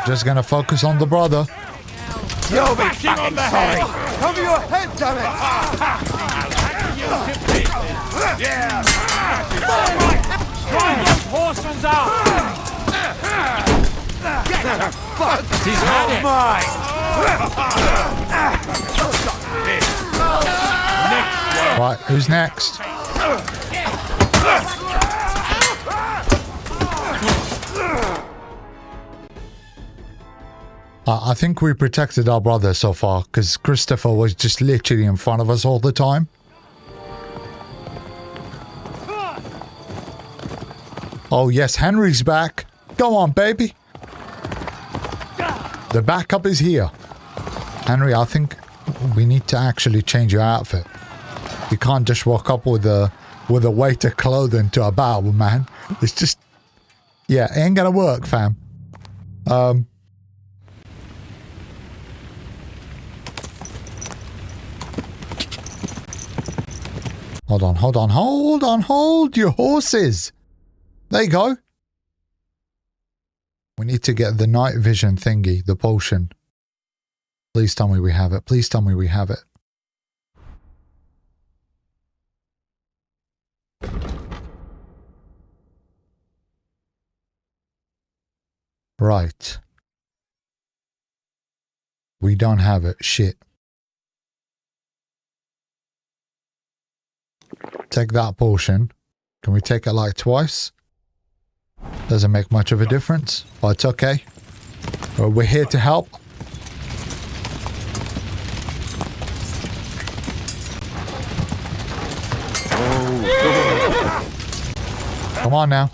Just gonna focus on the brother. You'll be fucking sorry! Cover your head, damn it! Yeah! Drive those horses out! Get the fuck! He's had it! Right, who's next? I think we protected our brother so far, because Christopher was just literally in front of us all the time. Oh yes, Henry's back. Go on, baby. The backup is here. Henry, I think we need to actually change your outfit. You can't just walk up with a weight of clothing to a battle, man. It's just, yeah, it ain't gonna work, fam. Hold your horses. There you go. We need to get the night vision thingy, the potion. Please tell me we have it. Please tell me we have it. Right. We don't have it. Shit. Take that potion. Can we take it like twice? Doesn't make much of a difference, but it's okay. We're here to help. Come on now.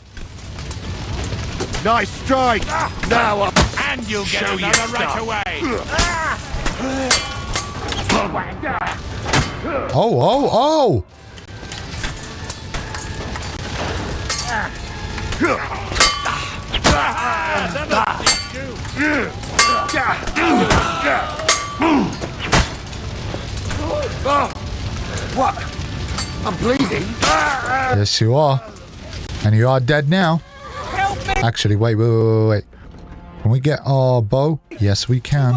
Nice strike! Now up! And you'll get another right away! Oh! What? I'm bleeding? Yes, you are. And you are dead now. Actually, wait. Can we get our bow? Yes, we can.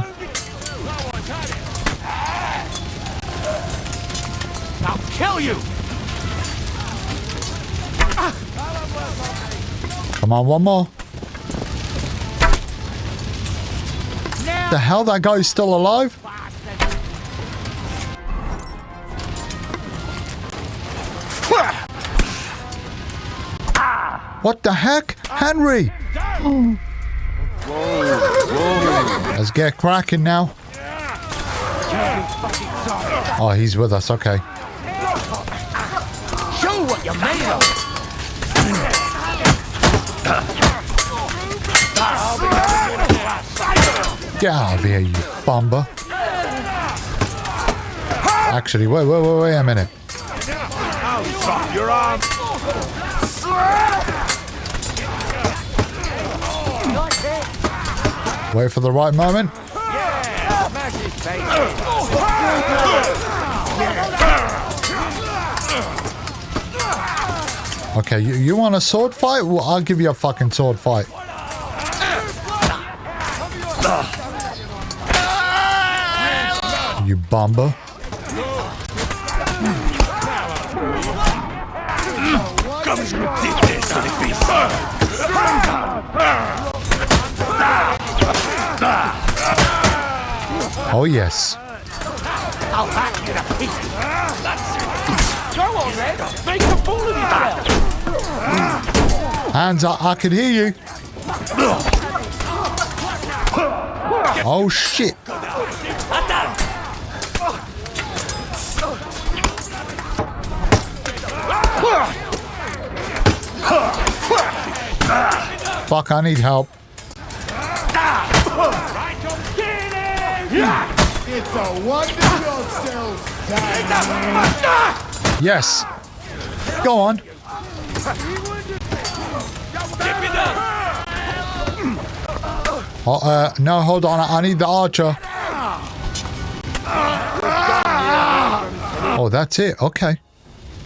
I'll kill you! Come on, one more. The hell, that guy's still alive? What the heck? Henry! Let's get cracking now. Oh, he's with us. Okay. Show what you're made of. Get out of here, you bumper. Actually, wait a minute. Your arm. Wait for the right moment. Okay, you want a sword fight? Well, I'll give you a fucking sword fight. You bumper. Oh yes. I'll hack you to pieces. Go on then, make a fool of yourself. Hands up, I can hear you. Oh shit. Fuck, I need help. It's a wonder you're still standing. Yes. Go on. No, hold on. I need the archer. Oh, that's it. Okay.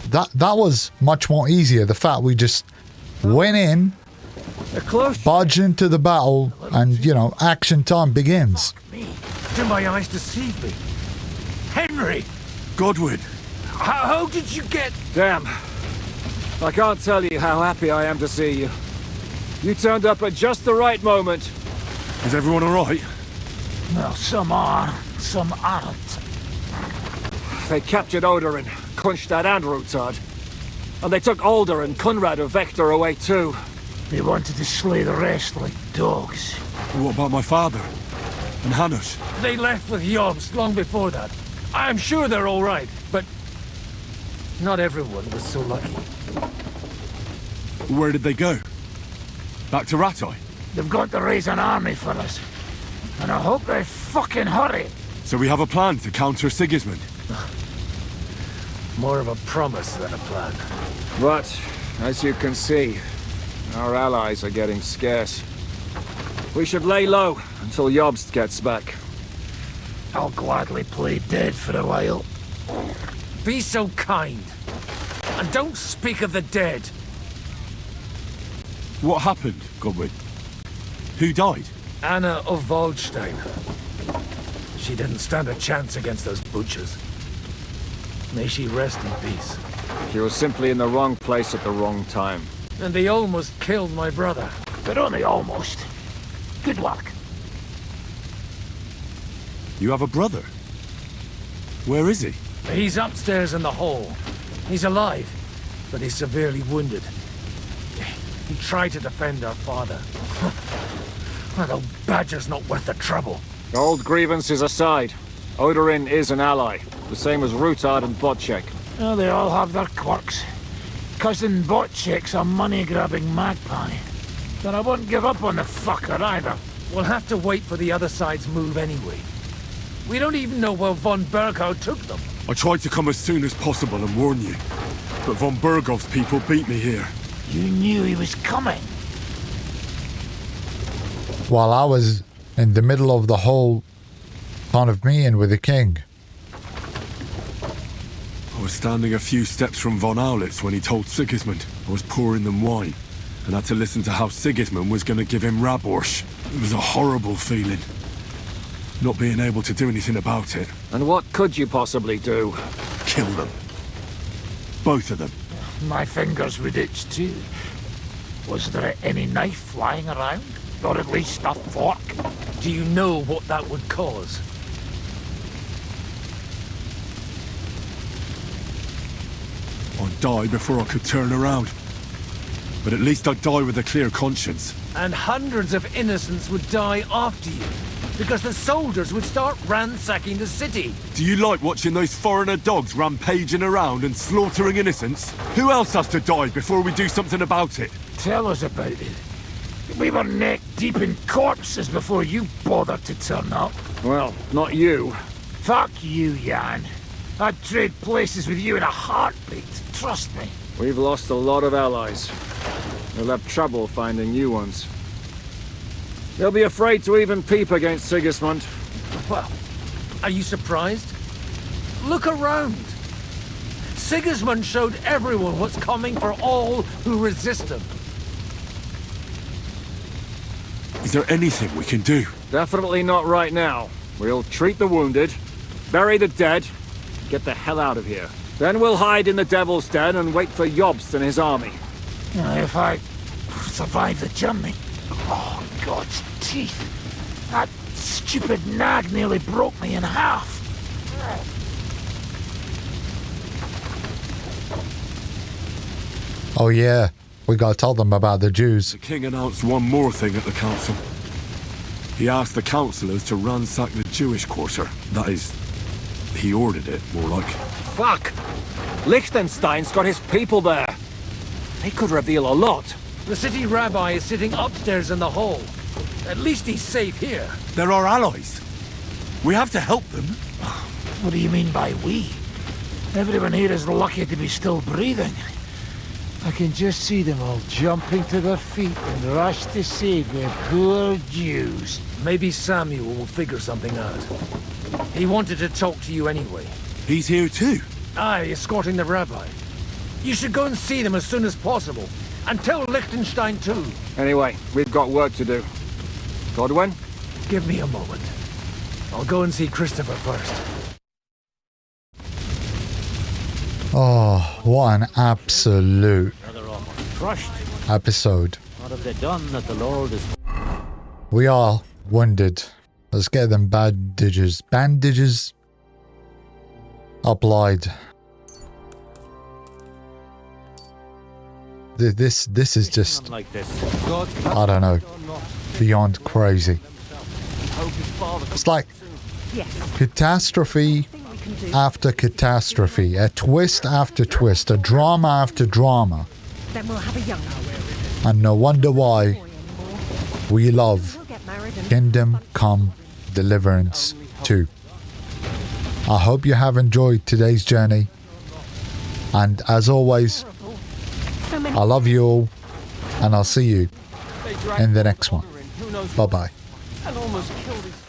That was much more easier. The fact we just went in, barged into the battle, and, you know, action time begins. Do my eyes deceive me? Henry! Godwin! How did you get... Damn. I can't tell you how happy I am to see you. You turned up at just the right moment. Is everyone alright? Well, some are, some aren't. They captured Odorin, Kunstad and Rutard. And they took Alder and Conrad of Vector away too. They wanted to slay the rest like dogs. What about my father? And Hanush? They left with Yobs long before that. I'm sure they're all right, but not everyone was so lucky. Where did they go? Back to Rattay? They've got to raise an army for us. And I hope they fucking hurry. So we have a plan to counter Sigismund? More of a promise than a plan. But, as you can see, our allies are getting scarce. We should lay low until Jobst gets back. I'll gladly play dead for a while. Be so kind. And don't speak of the dead. What happened, Godwin? Who died? Anna of Waldstein. She didn't stand a chance against those butchers. May she rest in peace. She was simply in the wrong place at the wrong time. And they almost killed my brother. But only almost. Good work. You have a brother? Where is he? He's upstairs in the hall. He's alive, but he's severely wounded. He tried to defend our father. That old badger's not worth the trouble. Old grievances aside, Odorin is an ally, the same as Rutard and Botchek. Oh, they all have their quirks. Cousin Botchek's a money-grabbing magpie. But I won't give up on the fucker either. We'll have to wait for the other side's move anyway. We don't even know where von Berghow took them. I tried to come as soon as possible and warn you, but von Bergov's people beat me here. You knew he was coming. While I was in the middle of the whole kind of meeting with the king. I was standing a few steps from von Aulitz when he told Sigismund I was pouring them wine, and had to listen to how Sigismund was going to give him Raborsch. It was a horrible feeling. Not being able to do anything about it. And what could you possibly do? Kill them. Both of them. My fingers would itch too. Was there any knife lying around? Or at least a fork? Do you know what that would cause? I'd die before I could turn around. But at least I'd die with a clear conscience. And hundreds of innocents would die after you. because the soldiers would start ransacking the city. Do you like watching those foreigner dogs rampaging around and slaughtering innocents? Who else has to die before we do something about it? Tell us about it. We were neck deep in corpses before you bothered to turn up. Well, not you. Fuck you, Jan. I'd trade places with you in a heartbeat, trust me. We've lost a lot of allies. We'll have trouble finding new ones. They'll be afraid to even peep against Sigismund. Well, are you surprised? Look around. Sigismund showed everyone what's coming for all who resist him. Is there anything we can do? Definitely not right now. We'll treat the wounded, bury the dead, get the hell out of here. Then we'll hide in the Devil's Den and wait for Jobst and his army. If I survive the journey. Oh, God's teeth. That stupid nag nearly broke me in half. Oh yeah, we gotta tell them about the Jews. The king announced one more thing at the council. He asked the councillors to ransack the Jewish quarter. That is, he ordered it, more like. Fuck! Liechtenstein's got his people there. They could reveal a lot. The city rabbi is sitting upstairs in the hall. At least he's safe here. They're our allies. We have to help them. What do you mean by we? Everyone here is lucky to be still breathing. I can just see them all jumping to their feet and rush to save their poor Jews. Maybe Samuel will figure something out. He wanted to talk to you anyway. He's here too? Aye, escorting the rabbi. You should go and see them as soon as possible. And tell Liechtenstein too. Anyway, we've got work to do. Godwin? Give me a moment. I'll go and see Christopher first. Oh, what an absolute episode. What have they done that the Lord is... We are wounded. Let's get them bandages. Bandages applied. This is just, I don't know, beyond crazy. It's like catastrophe after catastrophe, a twist after twist, a drama after drama. Then we'll have a young And no wonder why we love Kingdom Come Deliverance 2. I hope you have enjoyed today's journey. And as always, I love you all, and I'll see you in the next one. Bye-bye. And almost killed his